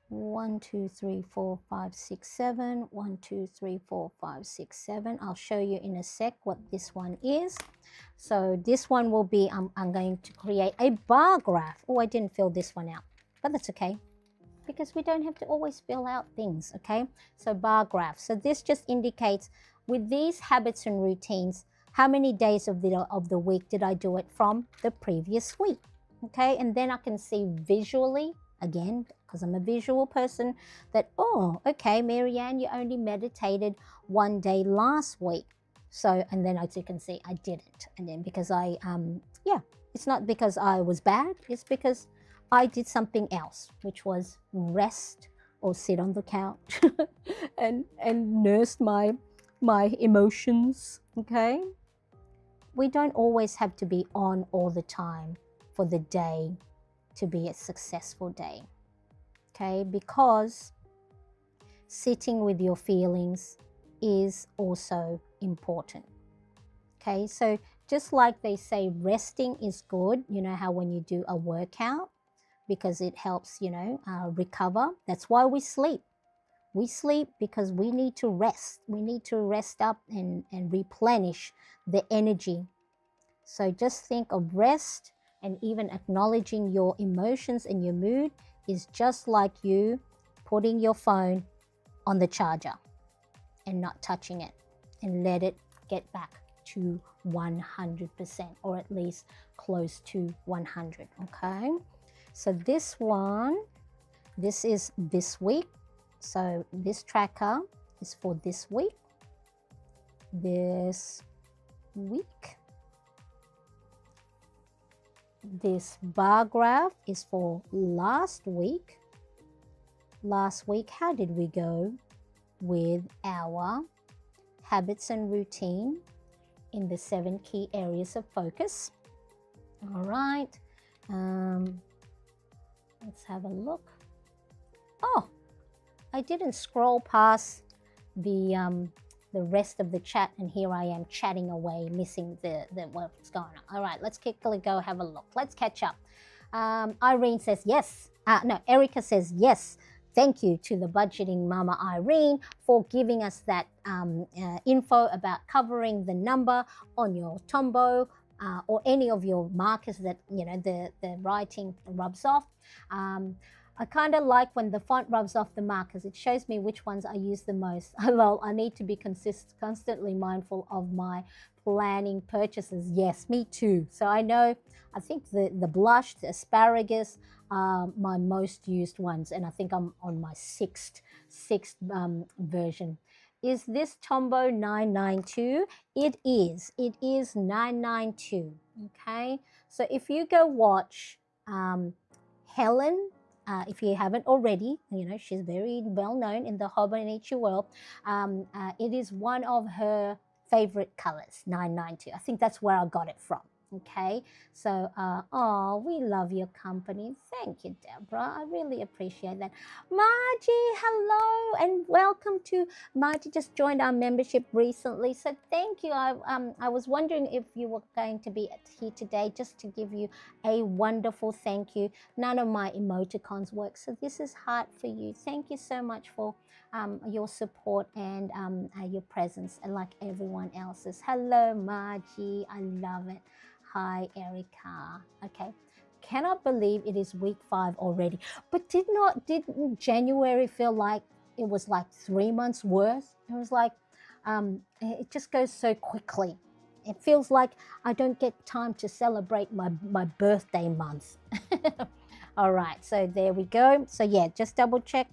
Speaker 1: 1, 2, 3, 4, 5, 6, 7. 1, 2, 3, 4, 5, 6, 7. I'll show you in a sec what this one is. So this one will be, I'm going to create a bar graph. Oh, I didn't fill this one out, but that's okay, because we don't have to always fill out things, okay? So bar graph. So this just indicates with these habits and routines, how many days of the week did I do it from the previous week, okay? And then I can see visually, again, because I'm a visual person, that, oh, okay, Marianne, you only meditated 1 day last week. So, and then as you can see, I didn't. And then because yeah, it's not because I was bad, it's because I did something else, which was rest or sit on the couch and nursed my emotions, okay? We don't always have to be on all the time for the day to be a successful day, okay? Because sitting with your feelings is also important, okay? So just like they say, resting is good. You know how when you do a workout, because it helps, you know, recover. That's why we sleep. We sleep because we need to rest. We need to rest up and replenish the energy. So just think of rest, and even acknowledging your emotions and your mood is just like you putting your phone on the charger and not touching it, and let it get back to 100%, or at least close to 100, okay? So this one, this is this week. So this tracker is for this week. This week. This bar graph is for last week. Last week, how did we go with our habits and routine in the 7 key areas of focus? All right. Let's have a look. Oh, I didn't scroll past the rest of the chat, and here I am chatting away, missing the what's going on. All right, let's quickly go have a look. Let's catch up. Irene says yes. No, Erica says yes. Thank you to the budgeting mama Irene for giving us that info about covering the number on your Tombow or any of your markers that, you know, the writing rubs off. I kind of like when the font rubs off the markers. It shows me which ones I use the most. Well, I need to be constantly mindful of my planning purchases. Yes, me too. So I know, I think the blush, the asparagus are my most used ones, and I think I'm on my sixth version. Is this Tombow 992? It is 992, okay? So if you go watch Helen, if you haven't already, you know, she's very well known in the Hobonichi world. It is one of her favorite colors, 992. I think that's where I got it from. Okay, so oh, we love your company. Thank you, Deborah. I really appreciate that. Margie, hello and welcome to Margie. Just joined our membership recently, so thank you. I was wondering if you were going to be here today, just to give you a wonderful thank you. None of my emoticons work, so this is heart for you. Thank you so much for your support and your presence, and like everyone else's. Hello, Margie. I love it. Hi, Erica. Okay. Cannot believe it is week 5 already. But didn't January feel like it was like 3 months worth? It was like, it just goes so quickly. It feels like I don't get time to celebrate my birthday month. All right, so there we go. So yeah, just double check.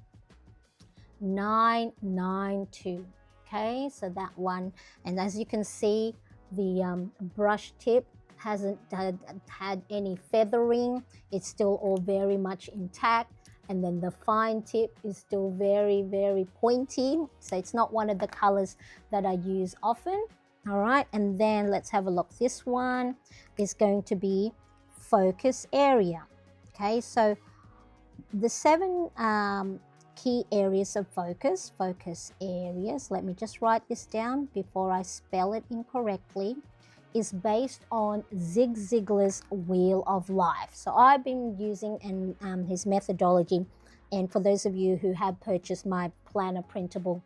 Speaker 1: 992. Okay, so that one. And as you can see, the brush tip hasn't had any feathering. It's still all very much intact. And then the fine tip is still very, very pointy. So it's not one of the colors that I use often. All right, and then let's have a look. This one is going to be focus area. Okay, so the 7 key areas of focus areas, let me just write this down before I spell it incorrectly, is based on Zig Ziglar's Wheel of Life. So I've been using his methodology, and for those of you who have purchased my planner printable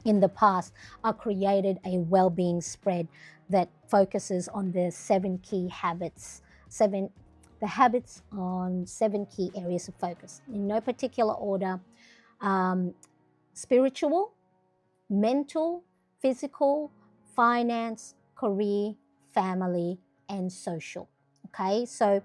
Speaker 1: in the past, I created a well-being spread that focuses on the 7 key habits, the habits on 7 key areas of focus in no particular order: spiritual, mental, physical, finance, career, family, and social. Okay, so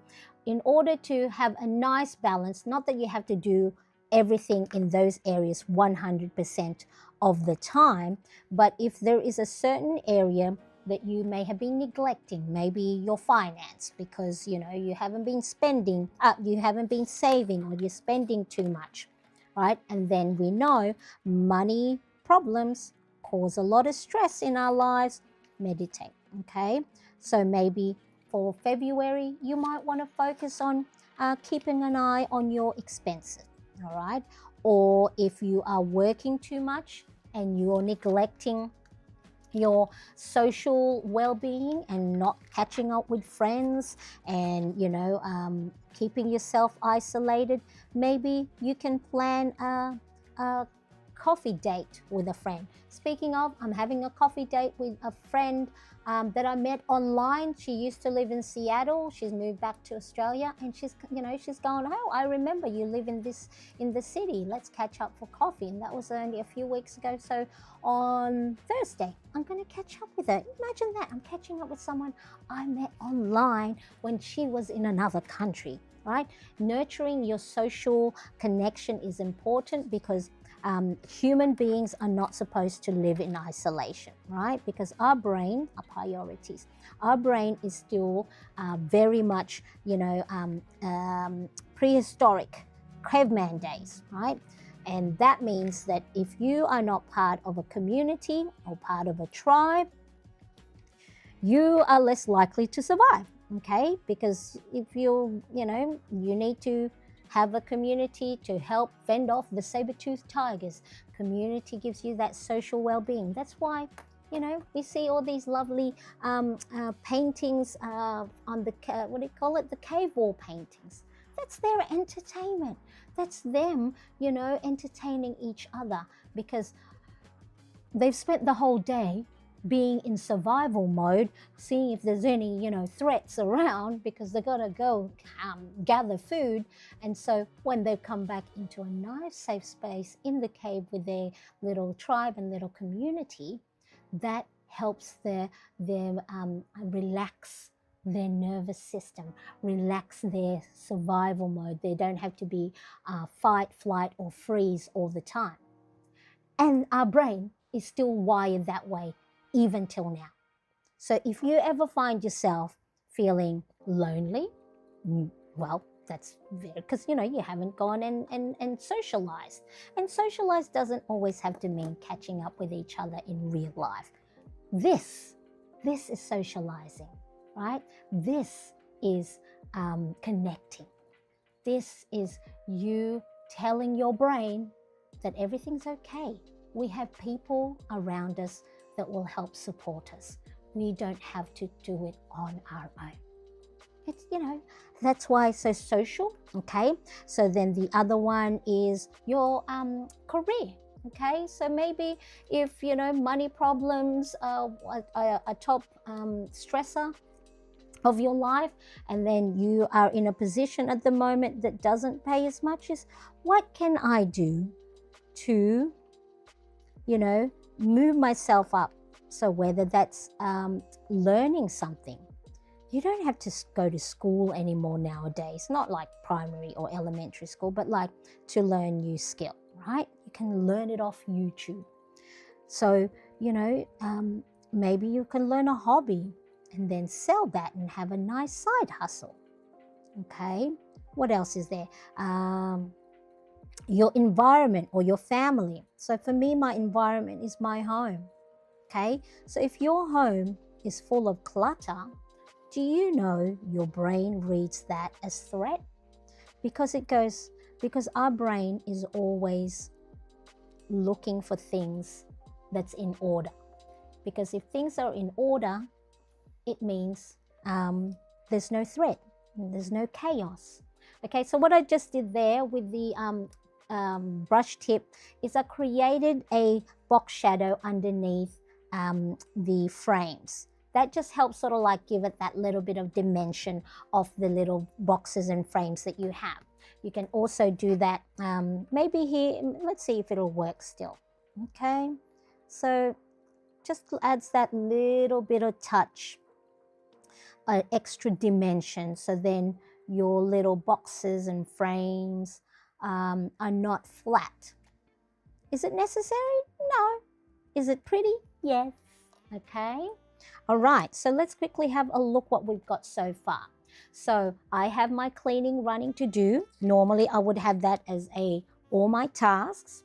Speaker 1: in order to have a nice balance, not that you have to do everything in those areas 100% of the time, but if there is a certain area that you may have been neglecting, maybe your finance, because you haven't been spending, you haven't been saving, or you're spending too much, right? And then we know money problems cause a lot of stress in our lives. Meditate. Okay, so maybe for February you might want to focus on keeping an eye on your expenses. All right, or if you are working too much and you're neglecting your social well-being and not catching up with friends, and keeping yourself isolated, maybe you can plan a coffee date with a friend. Speaking of, I'm having a coffee date with a friend that I met online. She used to live in Seattle. She's moved back to Australia, and she's going, oh, I remember you live in the city. Let's catch up for coffee. And that was only a few weeks ago. So on Thursday, I'm going to catch up with her. Imagine that. I'm catching up with someone I met online when she was in another country, right? Nurturing your social connection is important, because human beings are not supposed to live in isolation, right? Because our brain, our priorities, our brain is still very much, prehistoric, caveman days, right? And that means that if you are not part of a community or part of a tribe, you are less likely to survive, okay? Because if you need to have a community to help fend off the saber-toothed tigers. Community gives you that social well-being. That's why, we see all these lovely paintings on the, what do you call it? The cave wall paintings. That's their entertainment. That's them, entertaining each other, because they've spent the whole day being in survival mode, seeing if there's any, threats around, because they've got to go gather food. And so when they come back into a nice safe space in the cave with their little tribe and little community, that helps them relax their nervous system, relax their survival mode. They don't have to be fight, flight, or freeze all the time. And our brain is still wired that way even till now. So if you ever find yourself feeling lonely, well, that's because you haven't gone and socialized. And socialized doesn't always have to mean catching up with each other in real life. This is socializing, right? This is connecting. This is you telling your brain that everything's okay. We have people around us that will help support us. We don't have to do it on our own. It's, that's why it's so social, okay? So then the other one is your career, okay? So maybe if, money problems are a top stressor of your life, and then you are in a position at the moment that doesn't pay as much, as what can I do to, move myself up? So whether that's learning something, you don't have to go to school anymore nowadays, not like primary or elementary school, but like to learn new skill, right? You can learn it off YouTube. So, maybe you can learn a hobby and then sell that and have a nice side hustle, okay? What else is there? your environment or your family. So for me, my environment is my home. Okay, so if your home is full of clutter, do you know your brain reads that as threat? Because it goes, because our brain is always looking for things that's in order. Because if things are in order, it means there's no threat, there's no chaos. Okay, so what I just did there with the brush tip is I created a box shadow underneath the frames. That just helps sort of like give it that little bit of dimension of the little boxes and frames that you have. You can also do that maybe here. Let's see if it'll work still. Okay, so just adds that little bit of touch, extra dimension. So then your little boxes and frames are not flat. Is it necessary? No. Is it pretty? Yes. Okay. All right. So let's quickly have a look what we've got so far. So I have my cleaning running to do. Normally I would have that as all my tasks.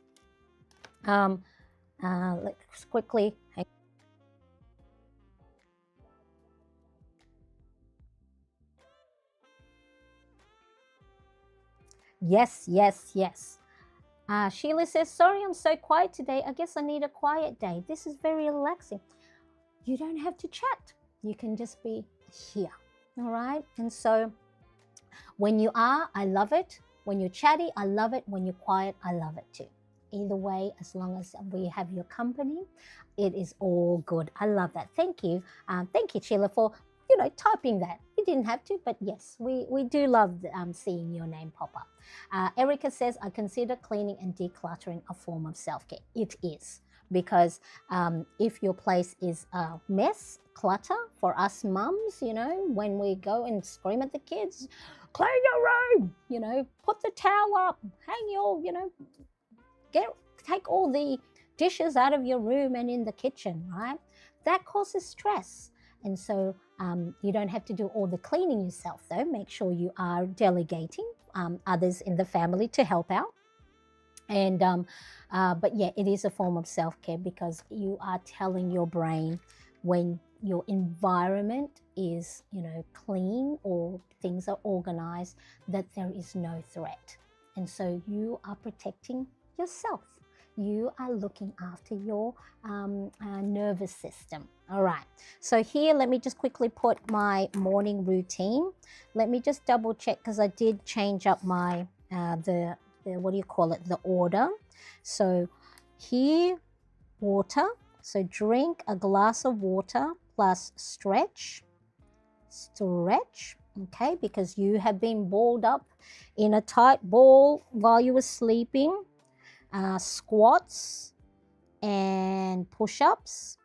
Speaker 1: Let's quickly. Yes, yes, yes. Sheila says, sorry, I'm so quiet today. I guess I need a quiet day. This is very relaxing. You don't have to chat. You can just be here. All right. And so when you are, I love it. When you're chatty, I love it. When you're quiet, I love it too. Either way, as long as we have your company, it is all good. I love that. Thank you. Thank you, Sheila, for typing that. You didn't have to, but yes, we do love seeing your name pop up. Erica says, I consider cleaning and decluttering a form of self-care. It is, because if your place is a mess, clutter, for us mums, when we go and scream at the kids, clean your room, put the towel up, hang your, take all the dishes out of your room and in the kitchen, right? That causes stress. And so you don't have to do all the cleaning yourself, though. Make sure you are delegating others in the family to help out. And but yeah, it is a form of self-care, because you are telling your brain, when your environment is clean or things are organized, that there is no threat. And so you are protecting yourself. You are looking after your nervous system. All right. So here, let me just quickly put my morning routine. Let me just double check, because I did change up my the what do you call it? The order. So here, water. So drink a glass of water plus stretch. Stretch. Okay, because you have been balled up in a tight ball while you were sleeping. Squats and push-ups.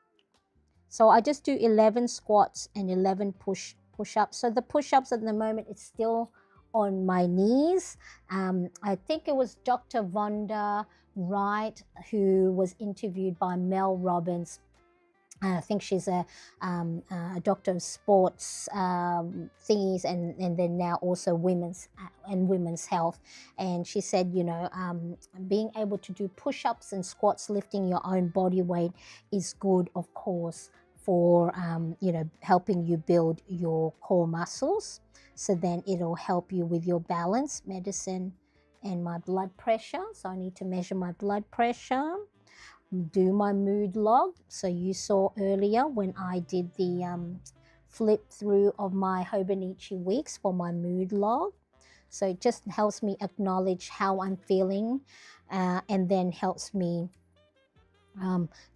Speaker 1: So I just do 11 squats and 11 push-ups. So the push-ups at the moment, it's still on my knees. I think it was Dr. Vonda Wright who was interviewed by Mel Robbins. I think she's a doctor of sports thingies, and then now also women's health. And she said, being able to do push-ups and squats, lifting your own body weight, is good, of course, for helping you build your core muscles. So then it'll help you with your balance, medicine, and my blood pressure. So I need to measure my blood pressure. Do my mood log. So you saw earlier when I did the flip through of my Hobonichi weeks for my mood log. So it just helps me acknowledge how I'm feeling, and then helps me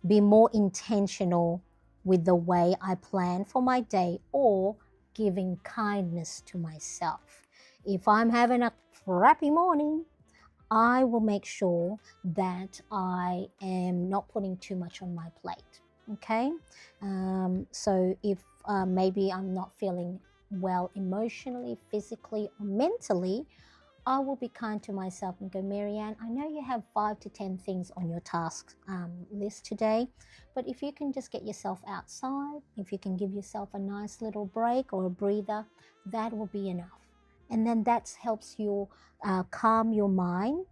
Speaker 1: be more intentional with the way I plan for my day, or giving kindness to myself. If I'm having a crappy morning, I will make sure that I am not putting too much on my plate. Okay, so if maybe I'm not feeling well emotionally, physically, or mentally, I will be kind to myself and go, Marianne, I know you have 5 to 10 things on your task list today, but if you can just get yourself outside, if you can give yourself a nice little break or a breather, that will be enough. And then that helps you calm your mind,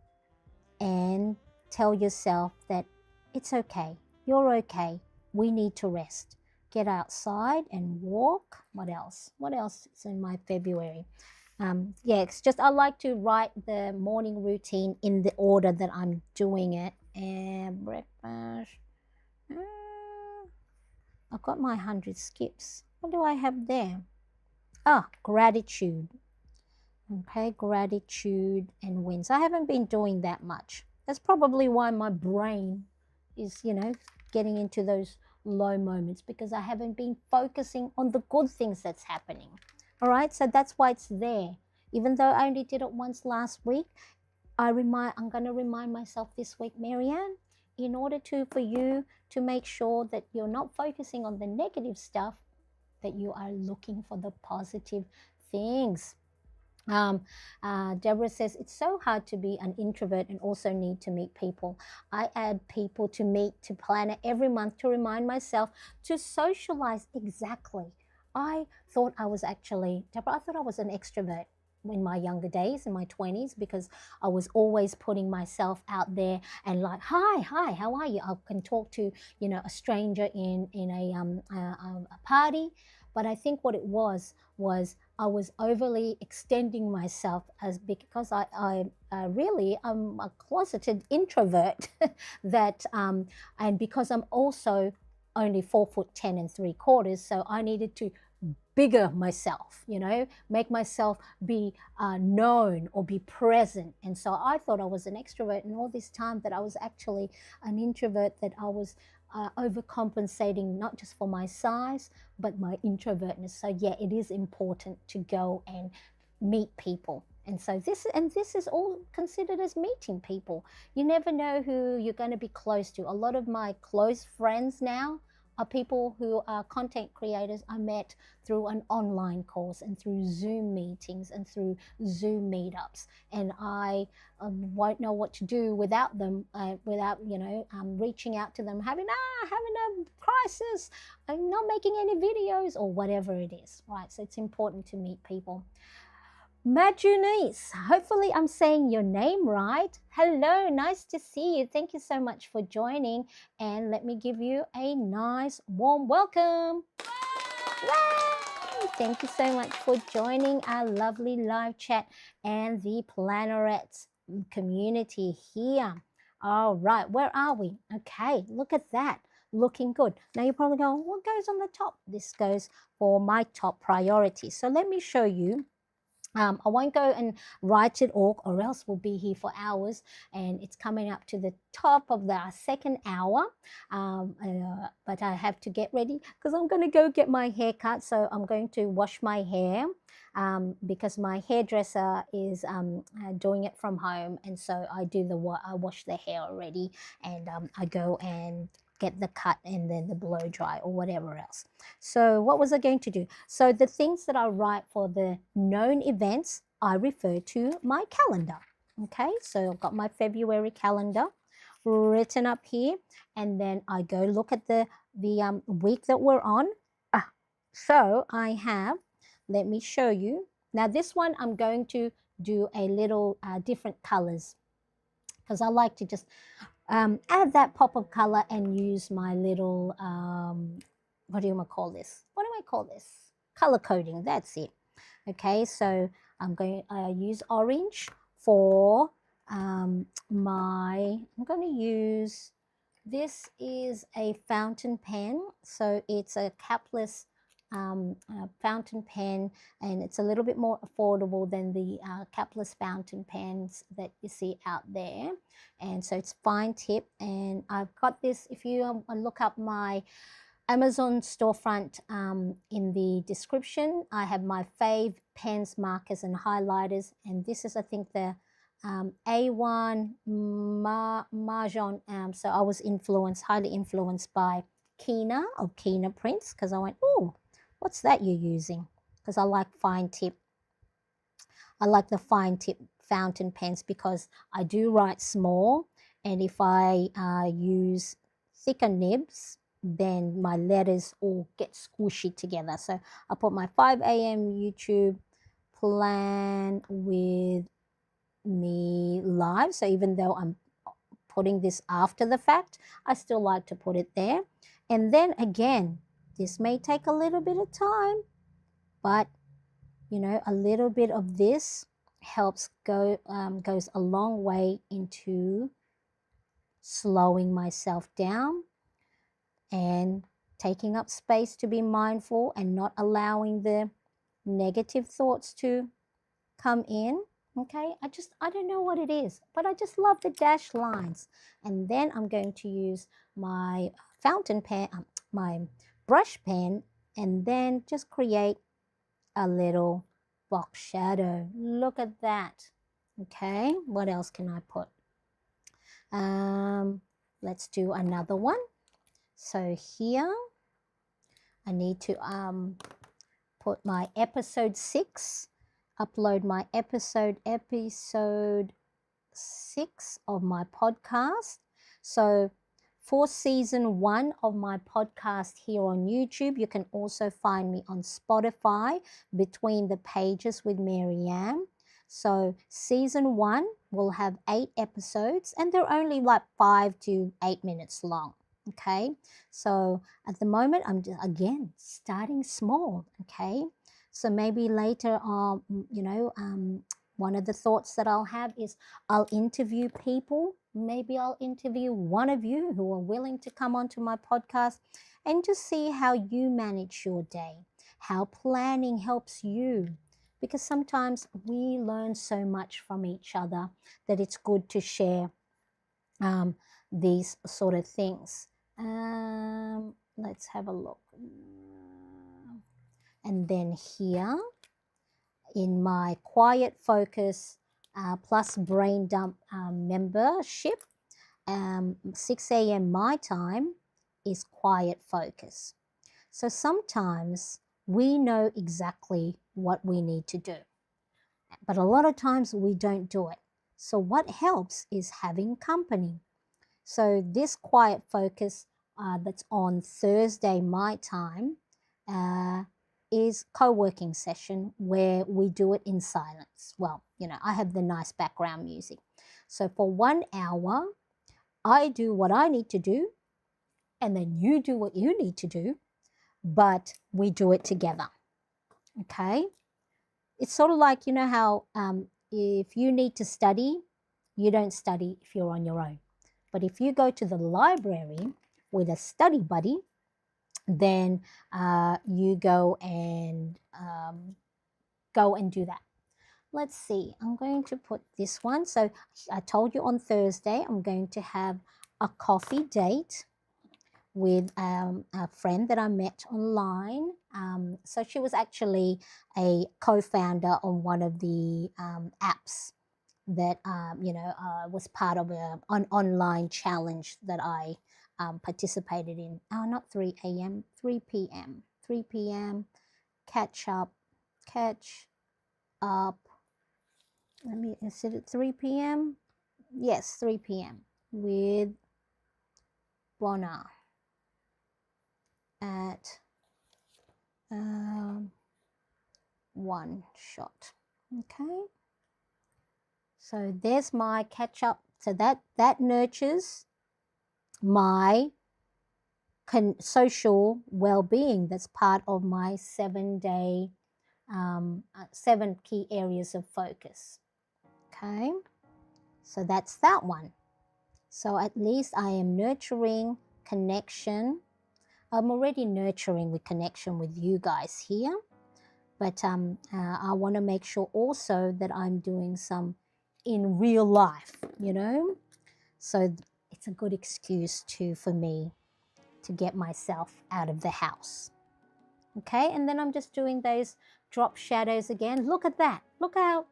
Speaker 1: and tell yourself that it's okay. You're okay. We need to rest. Get outside and walk. What else? What else is in my February? Yeah, it's just I like to write the morning routine in the order that I'm doing it. And breakfast. I've got my 100 skips. What do I have there? Ah, gratitude. Okay, gratitude and wins. I haven't been doing that much. That's probably why my brain is, getting into those low moments because I haven't been focusing on the good things that's happening. All right, so that's why it's there. Even though I only did it once last week, I'm going to remind myself this week, Marianne, in order for you to make sure that you're not focusing on the negative stuff, that you are looking for the positive things. Deborah says it's so hard to be an introvert and also need to meet people. I add people to meet to planner every month to remind myself to socialize. Exactly. I thought I was actually, Deborah, I thought I was an extrovert in my younger days, in my 20s, because I was always putting myself out there and like, hi, how are you? I can talk to, a stranger in a party. But I think what it was I was overly extending myself as because I really I'm a closeted introvert that and because I'm also only 4'10" and 3/4, so I needed to bigger myself, make myself be known or be present. And so I thought I was an extrovert, and all this time that I was actually an introvert, that I was overcompensating not just for my size but my introvertness. So yeah, it is important to go and meet people. And so this is all considered as meeting people. You never know who you're going to be close to. A lot of my close friends now are people who are content creators I met through an online course and through Zoom meetings and through Zoom meetups. And I won't know what to do without them, without, reaching out to them, having a crisis, I'm not making any videos or whatever it is, right? So it's important to meet people. Majunice, hopefully I'm saying your name right. Hello, nice to see you. Thank you so much for joining. And let me give you a nice warm welcome. Yay! Thank you so much for joining our lovely live chat and the Plannerette community here. All right, where are we? Okay, look at that. Looking good. Now you're probably going, what goes on the top? This goes for my top priority. So let me show you. I won't go and write it all, or else we'll be here for hours. And it's coming up to the top of the second hour. But I have to get ready because I'm going to go get my hair cut. So I'm going to wash my hair because my hairdresser is doing it from home. And so I wash the hair already, and I go and get the cut and then the blow dry or whatever else. So what was I going to do? So the things that I write for the known events, I refer to my calendar. Okay, so I've got my February calendar written up here, and then I go look at the week that we're on. So I have, let me show you. Now this one I'm going to do a little different colors because I like to just add that pop of color and use my little, what do you call this? What do I call this? Color coding, that's it. Okay, so I'm going to use orange for I'm going to use, this is a fountain pen. So it's a capless fountain pen, and it's a little bit more affordable than the capless fountain pens that you see out there. And so it's fine tip, and I've got this, if you look up my Amazon storefront in the description, I have my fave pens, markers and highlighters, and this is, I think, the A1 Mahjong. So I was highly influenced by Kina of Kina Prints, because I went, oh, what's that you're using? Because I like fine tip. I like the fine tip fountain pens because I do write small, and if I use thicker nibs, then my letters all get squishy together. So I put my 5 a.m. YouTube plan with me live. So even though I'm putting this after the fact. I still like to put it there. And then again, this may take a little bit of time, but a little bit of this goes a long way into slowing myself down and taking up space to be mindful and not allowing the negative thoughts to come in. Okay, I don't know what it is, but I just love the dashed lines. And then I'm going to use my fountain pen, my brush pen, and then just create a little box shadow. Look at that. Okay, what else can I put? Let's do another one. So here I need to put my episode 6, upload my episode 6 of my podcast. So for season 1 of my podcast here on YouTube, you can also find me on Spotify, Between the Pages with Marianne. So season 1 will have 8 episodes, and they're only like 5 to 8 minutes long. Okay, so at the moment I'm just, again, starting small. Okay, so maybe later on, one of the thoughts that I'll have is I'll interview people. Maybe I'll interview one of you who are willing to come onto my podcast and just see how you manage your day, how planning helps you. Because sometimes we learn so much from each other that it's good to share these sort of things. Let's have a look. And then here in my Quiet Focus plus Brain Dump membership, 6 a.m. my time is Quiet Focus. So sometimes we know exactly what we need to do, but a lot of times we don't do it. So what helps is having company. So this Quiet Focus that's on Thursday my time is co-working session where we do it in silence. Well, I have the nice background music. So for 1 hour, I do what I need to do, and then you do what you need to do, but we do it together. Okay? It's sort of like, how if you need to study, you don't study if you're on your own. But if you go to the library with a study buddy, then you go and do that. Let's see. I'm going to put this one. So I told you on Thursday I'm going to have a coffee date with a friend that I met online. So she was actually a co-founder on one of the apps that was part of an online challenge that I participated in. Oh, not 3 a.m., 3 p.m. 3 p.m. Catch up. Is it at 3 p.m.? Yes, 3 p.m. with Bona at one shot. Okay. So there's my catch up. So that nurtures my social well-being. That's part of my 7-day, 7 key areas of focus. Okay, so that's that one. So at least I am nurturing connection. I'm already nurturing with connection with you guys here, but I want to make sure also that I'm doing some in real life, so it's a good excuse for me to get myself out of the house. Okay, and then I'm just doing those drop shadows again. Look at that. Look how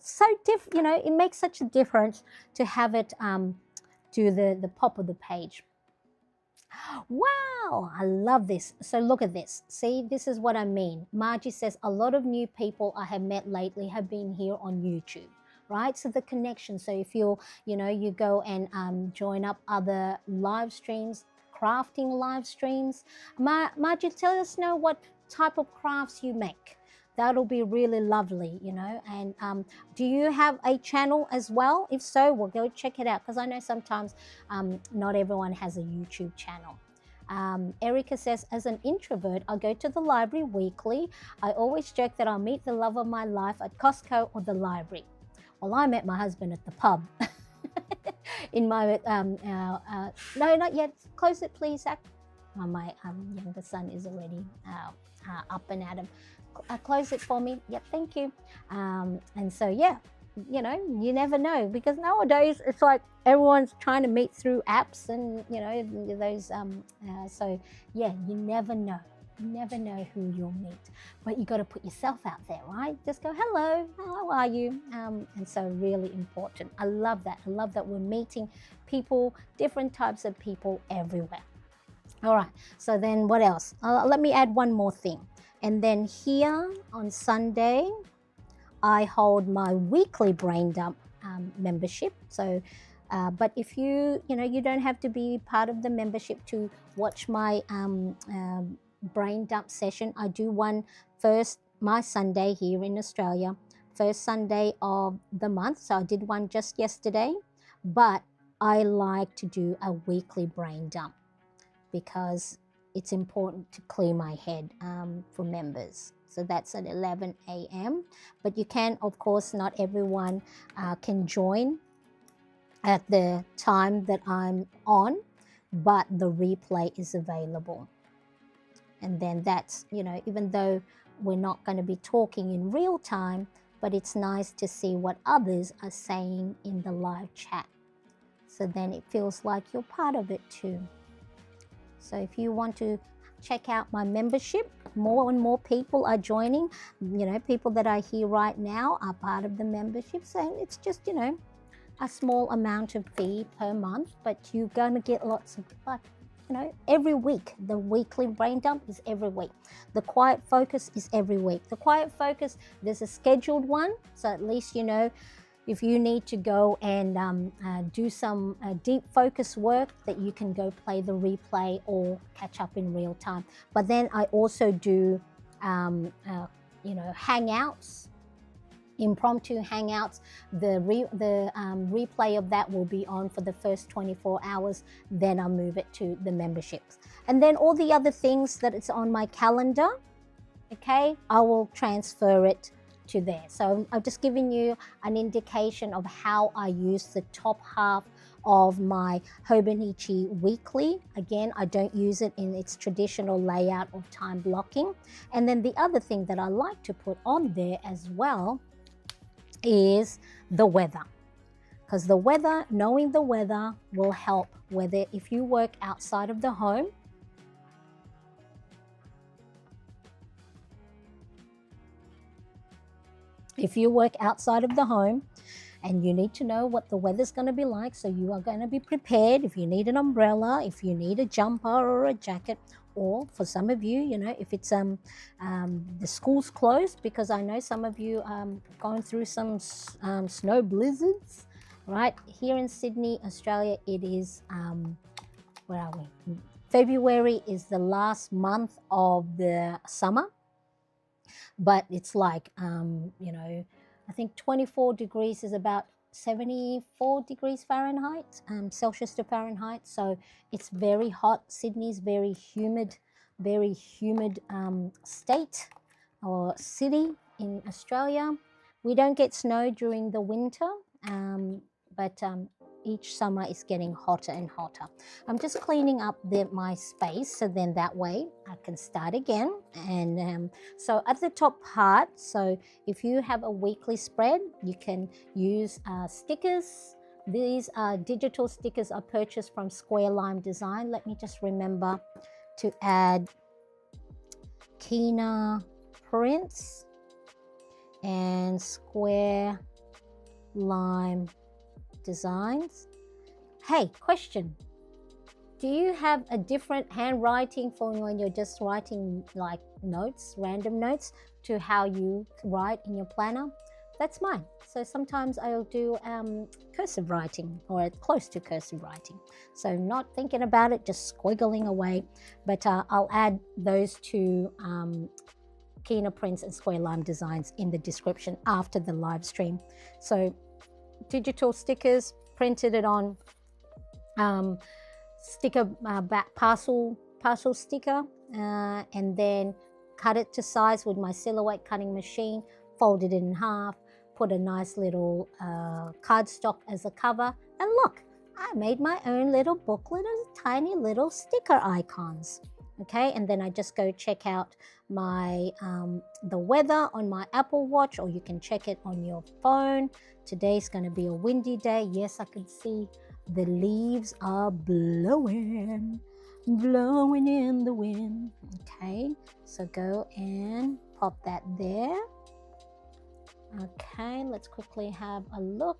Speaker 1: so different, it makes such a difference to have it do the pop of the page. Wow, I love this. So look at this. See, this is what I mean. Margie says a lot of new people I have met lately have been here on YouTube, right? So the connection. So if you go and join up other live streams, crafting live streams. Margie, tell us now what type of crafts you make. That'll be really lovely, you know. And do you have a channel as well? If so, we'll go check it out, because I know sometimes not everyone has a YouTube channel. Erica says, as an introvert, I go to the library weekly. I always joke that I'll meet the love of my life at Costco or the library. Well, I met my husband at the pub. In my no, not yet. Close it, please, Zach. My younger son is already up and at him. Close it for me. Yep, thank you. And so, yeah, you know, you never know, because nowadays it's like everyone's trying to meet through apps and, you know, those. So, yeah, you never know. You never know who you'll meet, but you got to put yourself out there, right? Just go, hello, how are you? And so really important. I love that. I love that we're meeting people, different types of people everywhere. All right, so then what else? Let me add one more thing. And then here on Sunday, I hold my weekly brain dump membership. So, but if you don't have to be part of the membership to watch my brain dump session. I do one my Sunday here in Australia, first Sunday of the month. So I did one just yesterday, but I like to do a weekly brain dump because it's important to clear my head for members. So that's at 11 a.m. But you can, of course, not everyone can join at the time that I'm on, but the replay is available. And then that's, you know, even though we're not going to be talking in real time, but it's nice to see what others are saying in the live chat. So then it feels like you're part of it too. So if you want to check out my membership, more and more people are joining. You know, people that are here right now are part of the membership. So it's just, you know, a small amount of fee per month, but you're going to get lots of, like, you know, every week. The weekly brain dump is every week. The quiet focus is every week. The quiet focus, there's a scheduled one, so at least you know if you need to go and do some deep focus work, that you can go play the replay or catch up in real time. But then I also do, you know, hangouts, impromptu hangouts. The replay of that will be on for the first 24 hours. Then I'll move it to the memberships. And then all the other things that it's on my calendar, okay, I will transfer it to there. So I've just given you an indication of how I use the top half of my Hobonichi weekly. Again, I don't use it in its traditional layout of time blocking. And then the other thing that I like to put on there as well is the weather, because the weather, knowing the weather will help, whether if you work outside of the home, and you need to know what the weather's going to be like, so you are going to be prepared. If you need an umbrella, if you need a jumper or a jacket, or for some of you, you know, if it's the school's closed, because I know some of you going through some snow blizzards, right? Here in Sydney, Australia, it is, where are we? February is the last month of the summer, but it's like, you know, I think 24 degrees is about 74 degrees Fahrenheit, Celsius to Fahrenheit. So it's very hot. Sydney's very humid state or city in Australia. We don't get snow during the winter, but each summer is getting hotter and hotter. I'm just cleaning up my space, so then that way I can start again. And so at the top part, so if you have a weekly spread, you can use stickers. These digital stickers are purchased from Square Lime Design. Let me just remember to add Kina Prints and Square Lime Designs. Hey, question. Do you have a different handwriting for when you're just writing like notes, random notes, to how you write in your planner? That's mine. So sometimes I'll do cursive writing or close to cursive writing. So not thinking about it, just squiggling away. But I'll add those two Kina prints and square lime designs in the description after the live stream. So digital stickers, printed it on sticker back parcel sticker, and then cut it to size with my silhouette cutting machine, folded it in half, put a nice little cardstock as a cover, and look, I made my own little booklet of tiny little sticker icons. Okay, and then I just go check out my the weather on my Apple Watch, or you can check it on your phone. Today's going to be a windy day. Yes, I can see the leaves are blowing in the wind. Okay, so go and pop that there. Okay, let's quickly have a look.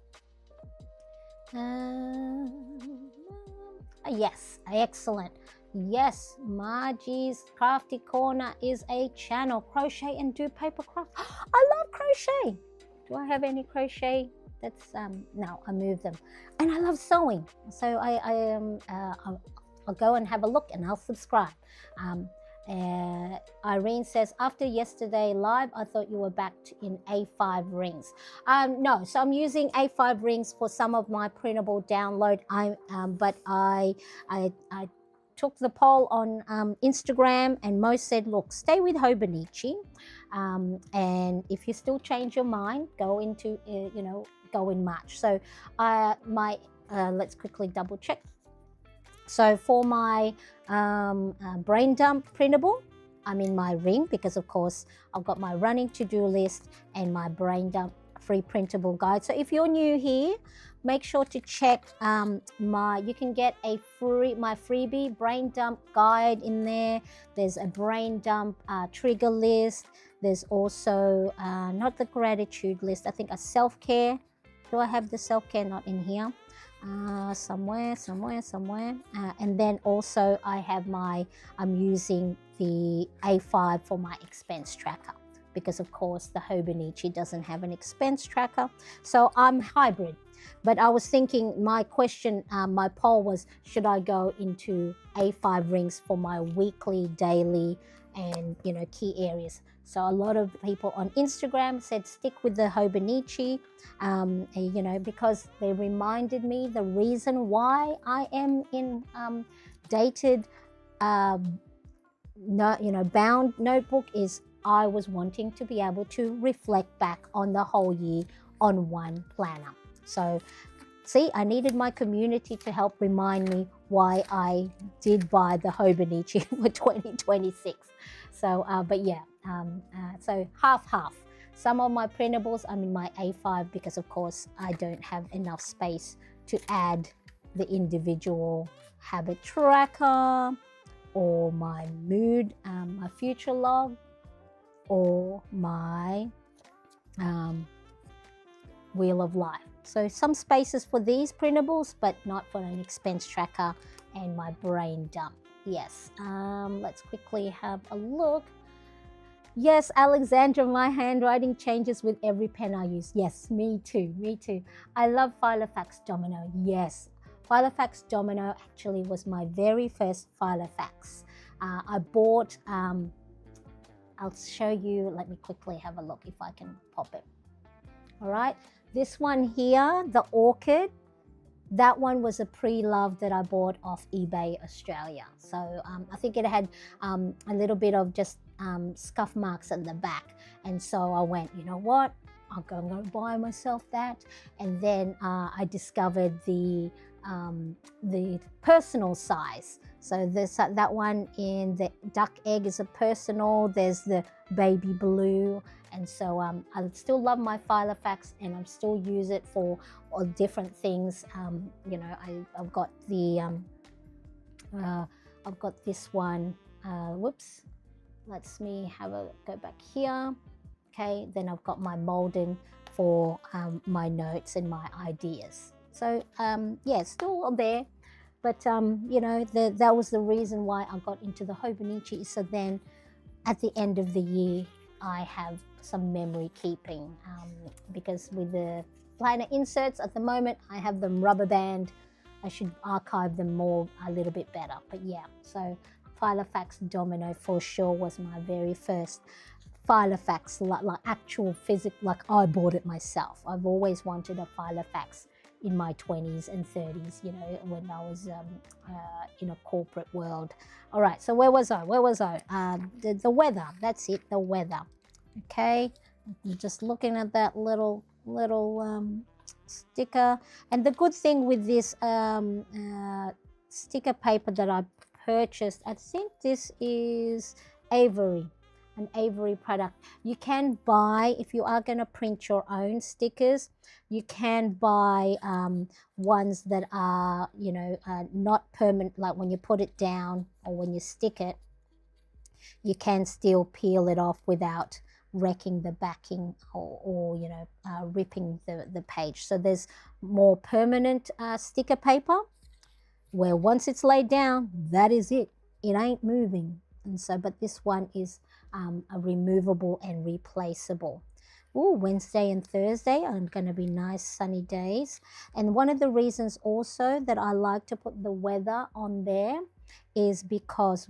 Speaker 1: Yes, excellent. Yes, Margie's Crafty Corner is a channel. Crochet and do paper craft. I love crochet. Do I have any crochet? That's no, I moved them. And I love sewing. So I'll go and have a look and I'll subscribe. Irene says, after yesterday live, I thought you were back in A5 rings. No, so I'm using A5 rings for some of my printable download. But I took the poll on Instagram, and most said, look, stay with Hobonichi, and if you still change your mind, go into go in March. So let's quickly double check. So for my brain dump printable, I'm in my ring, because of course I've got my running to-do list and my brain dump free printable guide. So if you're new here, make sure to check you can get my freebie brain dump guide in there. There's a brain dump trigger list. There's also not the gratitude list, I think a self-care. Do I have the self-care? Not in here. Somewhere. And then also I'm using the A5 for my expense tracker, because of course the Hobonichi doesn't have an expense tracker. So I'm hybrid. But I was thinking, my poll was, should I go into A5 rings for my weekly, daily, and key areas? So a lot of people on Instagram said stick with the Hobonichi, because they reminded me the reason why I am in dated, bound notebook is I was wanting to be able to reflect back on the whole year on one planner. So see, I needed my community to help remind me why I did buy the Hobonichi for 2026. So, but yeah, so half. Some of my printables, I'm in my A5, because of course I don't have enough space to add the individual habit tracker, or my mood, my future log, or my wheel of life. So some spaces for these printables, but not for an expense tracker and my brain dump. Yes, let's quickly have a look. Yes, Alexandra, my handwriting changes with every pen I use. Yes, me too. I love Filofax Domino. Yes, Filofax Domino actually was my very first Filofax. I bought, I'll show you, let me quickly have a look if I can pop it. All right, this one here, the orchid, that one was a pre-love that I bought off eBay Australia. So I think it had a little bit of just scuff marks at the back. And so I went, you know what, I'm going to buy myself that. And then I discovered the personal size. So that one in the duck egg is a personal. There's the baby blue. And so I still love my Filofax, and I still use it for all different things. I've got the I've got this one. Whoops, let's me have a go back here. Okay, then I've got my Molden for my notes and my ideas. So yeah, still there. But that was the reason why I got into the Hobonichi. So then at the end of the year, I have some memory keeping, because with the planner inserts at the moment, I have them rubber band. I should archive them more, a little bit better. But yeah, so Filofax Domino for sure was my very first Filofax, like actual physical, like I bought it myself. I've always wanted a Filofax in my 20s and 30s, you know, when I was in a corporate world. All right, so where was I? The weather, that's it, the weather. Okay, I'm just looking at that little sticker. And the good thing with this sticker paper that I purchased, I think this is Avery, an Avery product. You can buy, if you are going to print your own stickers, you can buy ones that are, you know, not permanent, like when you put it down or when you stick it, you can still peel it off without wrecking the backing or you know, ripping the page. So there's more permanent sticker paper where once it's laid down, that is it. It ain't moving. And so, but this one is a removable and replaceable. Oh, Wednesday and Thursday are going to be nice sunny days. And one of the reasons also that I like to put the weather on there is because,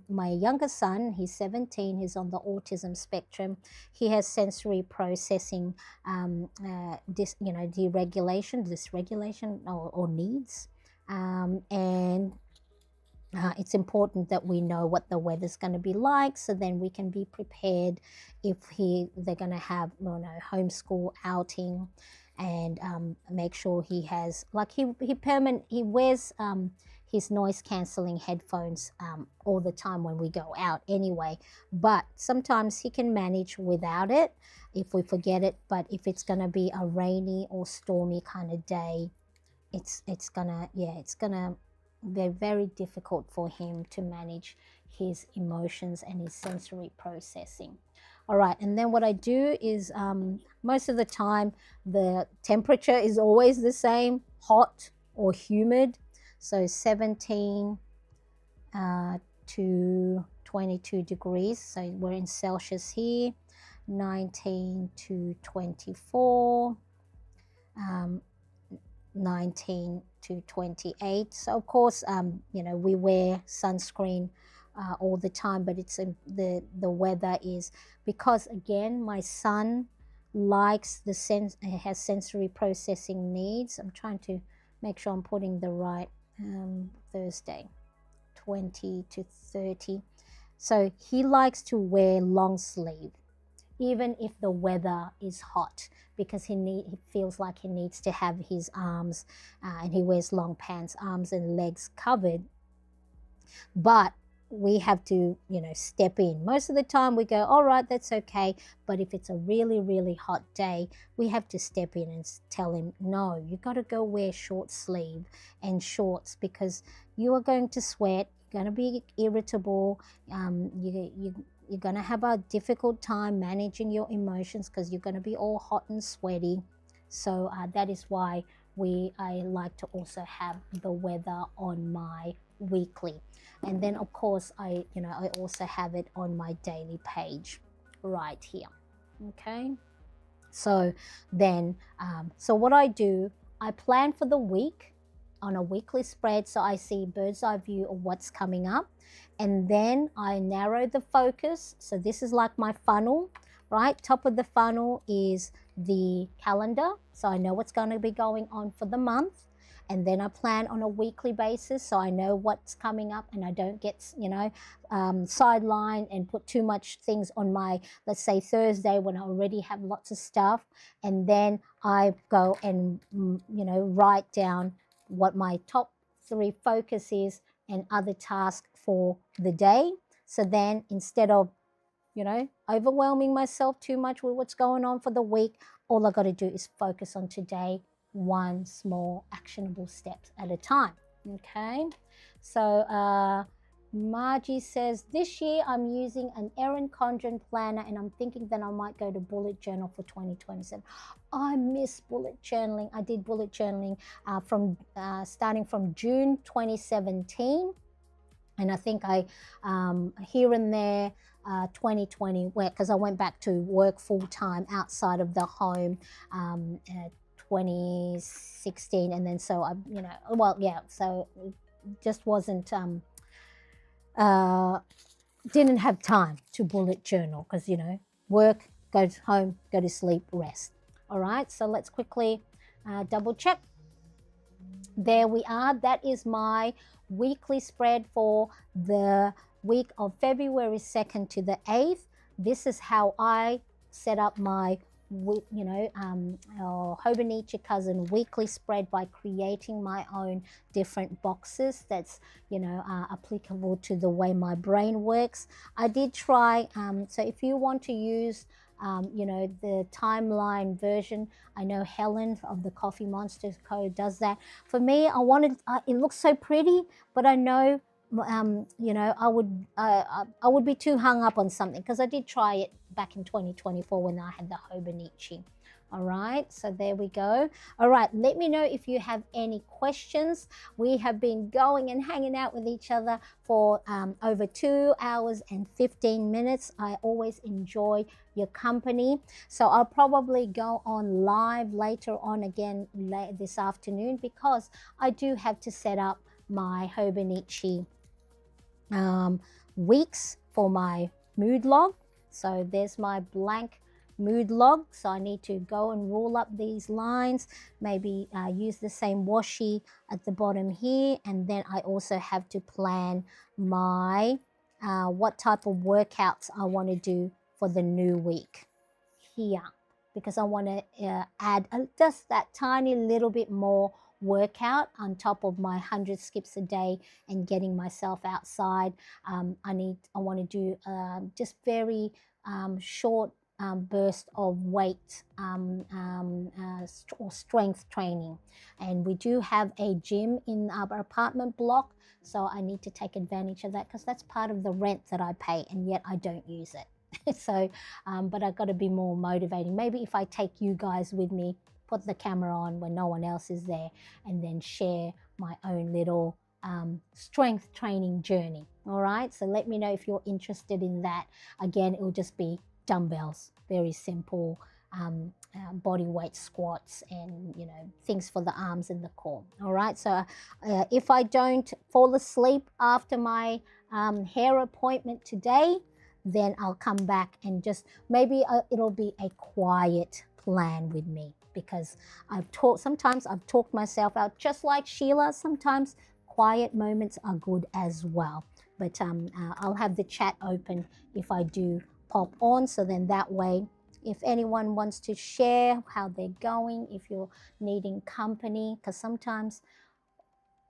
Speaker 1: my younger son, he's 17, he's on the autism spectrum. He has sensory processing, dysregulation or needs. And it's important that we know what the weather's going to be like, so then we can be prepared if they're going to have, you know, homeschool outing, and make sure he has, like, he wears his noise cancelling headphones all the time when we go out anyway, but sometimes he can manage without it if we forget it. But if it's going to be a rainy or stormy kind of day, it's gonna be very difficult for him to manage his emotions and his sensory processing. All right, and then what I do is most of the time the temperature is always the same, hot or humid. So 17 to 22 degrees. So we're in Celsius here. 19 to 24. 19 to 28. So of course, you know, we wear sunscreen all the time, but it's the weather is, because again, my son likes has sensory processing needs. I'm trying to make sure I'm putting the right Thursday, 20 to 30. So he likes to wear long sleeve, even if the weather is hot, because he feels like he needs to have his arms, and he wears long pants, arms and legs covered. But we have to, you know, step in. Most of the time we go, all right, that's okay. But if it's a really, really hot day, we have to step in and tell him, no, you got to go wear short sleeve and shorts, because you are going to sweat, you're going to be irritable, you're going to have a difficult time managing your emotions because you're going to be all hot and sweaty. So that is why I like to also have the weather on my weekly. And then of course I also have it on my daily page right here. Okay, so then so what I do, I plan for the week on a weekly spread, so I see bird's eye view of what's coming up, and then I narrow the focus. So this is like my funnel, right? Top of the funnel is the calendar, so I know what's going to be going on for the month. And then I plan on a weekly basis, so I know what's coming up, and I don't get, sidelined and put too much things on my, let's say, Thursday, when I already have lots of stuff. And then I go and, write down what my top 3 focus is and other tasks for the day. So then instead of, overwhelming myself too much with what's going on for the week, all I got to do is focus on today, one small actionable steps at a time. Okay, so Margie says, this year I'm using an Erin Condren planner, and I'm thinking that I might go to bullet journal for 2027. I miss bullet journaling. I did bullet journaling from starting from June 2017, and I think I here and there 2020, because I went back to work full-time outside of the home 2016, and then so so it just wasn't didn't have time to bullet journal because, work, go home, go to sleep, rest. All right, so let's quickly double check. There we are. That is my weekly spread for the week of February 2nd to the 8th. This is how I set up my Hobonichi Cousin weekly spread by creating my own different boxes that's applicable to the way my brain works. I did try, so if you want to use the timeline version, I know Helen of the Coffee Monsters Co does that. For me, I wanted it looks so pretty, but I know I would be too hung up on something because I did try it back in 2024 when I had the Hobonichi. All right, so there we go. All right, let me know if you have any questions. We have been going and hanging out with each other for over 2 hours and 15 minutes. I always enjoy your company. So I'll probably go on live later on again this afternoon because I do have to set up my Hobonichi weeks for my mood log. So there's my blank mood log. So I need to go and rule up these lines, maybe use the same washi at the bottom here. And then I also have to plan my what type of workouts I want to do for the new week here, because I want to add just that tiny little bit more workout on top of my 100 skips a day and getting myself outside. I want to do just very short burst of weight or strength training. And we do have a gym in our apartment block, so I need to take advantage of that because that's part of the rent that I pay, and yet I don't use it. So but I've got to be more motivating. Maybe if I take you guys with me, put the camera on when no one else is there, and then share my own little strength training journey. All right, so let me know if you're interested in that. Again, it will just be dumbbells, very simple body weight squats, and things for the arms and the core. All right, so if I don't fall asleep after my hair appointment today, then I'll come back and just maybe it'll be a quiet plan with me, because sometimes I've talked myself out, just like Sheila. Sometimes quiet moments are good as well. But I'll have the chat open if I do pop on, so then that way, if anyone wants to share how they're going, if you're needing company, because sometimes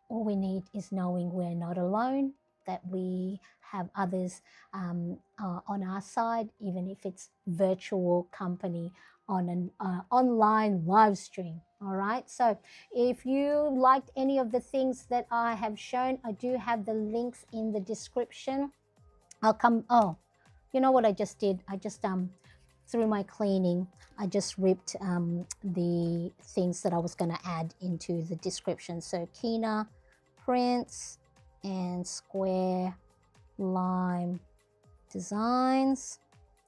Speaker 1: all we need is knowing we're not alone, that we have others on our side, even if it's virtual company on an online live stream. All right, so if you liked any of the things that I have shown, I do have the links in the description. Oh, you know what I just did? I just through my cleaning, I just ripped the things that I was going to add into the description. So Kina prints and square lime designs.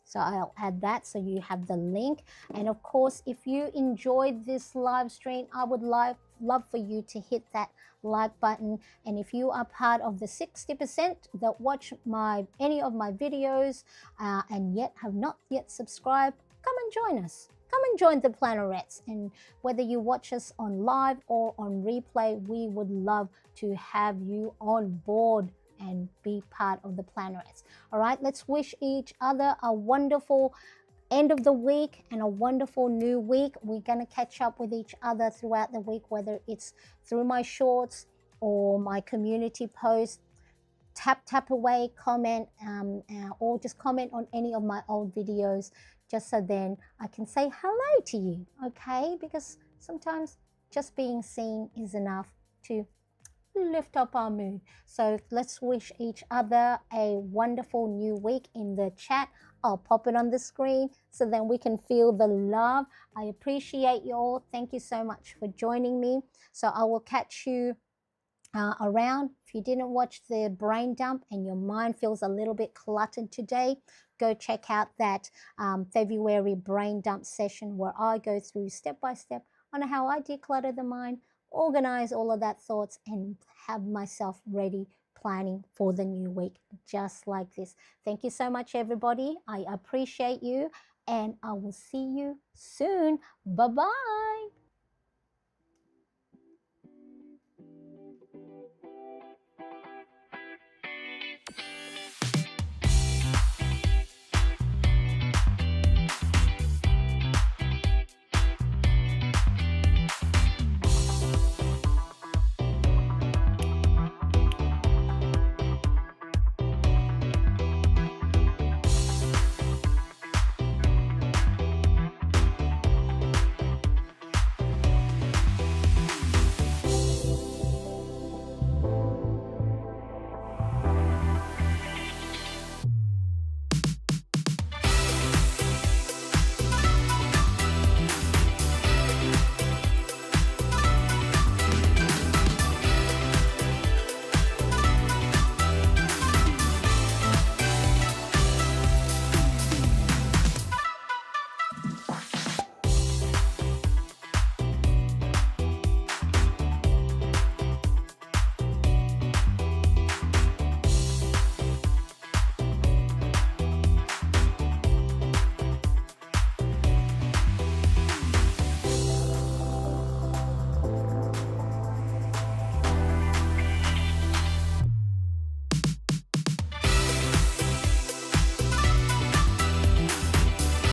Speaker 1: So I'll add that so you have the link. And of course, if you enjoyed this live stream, I would love for you to hit that like button. And if you are part of the 60% that watch any of my videos and yet have not yet subscribed, come and join us. Come and join the Plannerettes. And whether you watch us on live or on replay, we would love to have you on board and be part of the Plannerettes. All right, let's wish each other a wonderful end of the week and a wonderful new week. We're going to catch up with each other throughout the week, whether it's through my shorts or my community post. Tap away, comment, or just comment on any of my old videos, just so then I can say hello to you, okay? Because sometimes just being seen is enough to lift up our mood. So let's wish each other a wonderful new week in the chat. I'll pop it on the screen so then we can feel the love. I appreciate you all. Thank you so much for joining me. So I will catch you around. If you didn't watch the brain dump and your mind feels a little bit cluttered today, go check out that February brain dump session where I go through step by step on how I declutter the mind, organize all of that thoughts, and have myself ready, planning for the new week, just like this. Thank you so much, everybody. I appreciate you, and I will see you soon. Bye bye.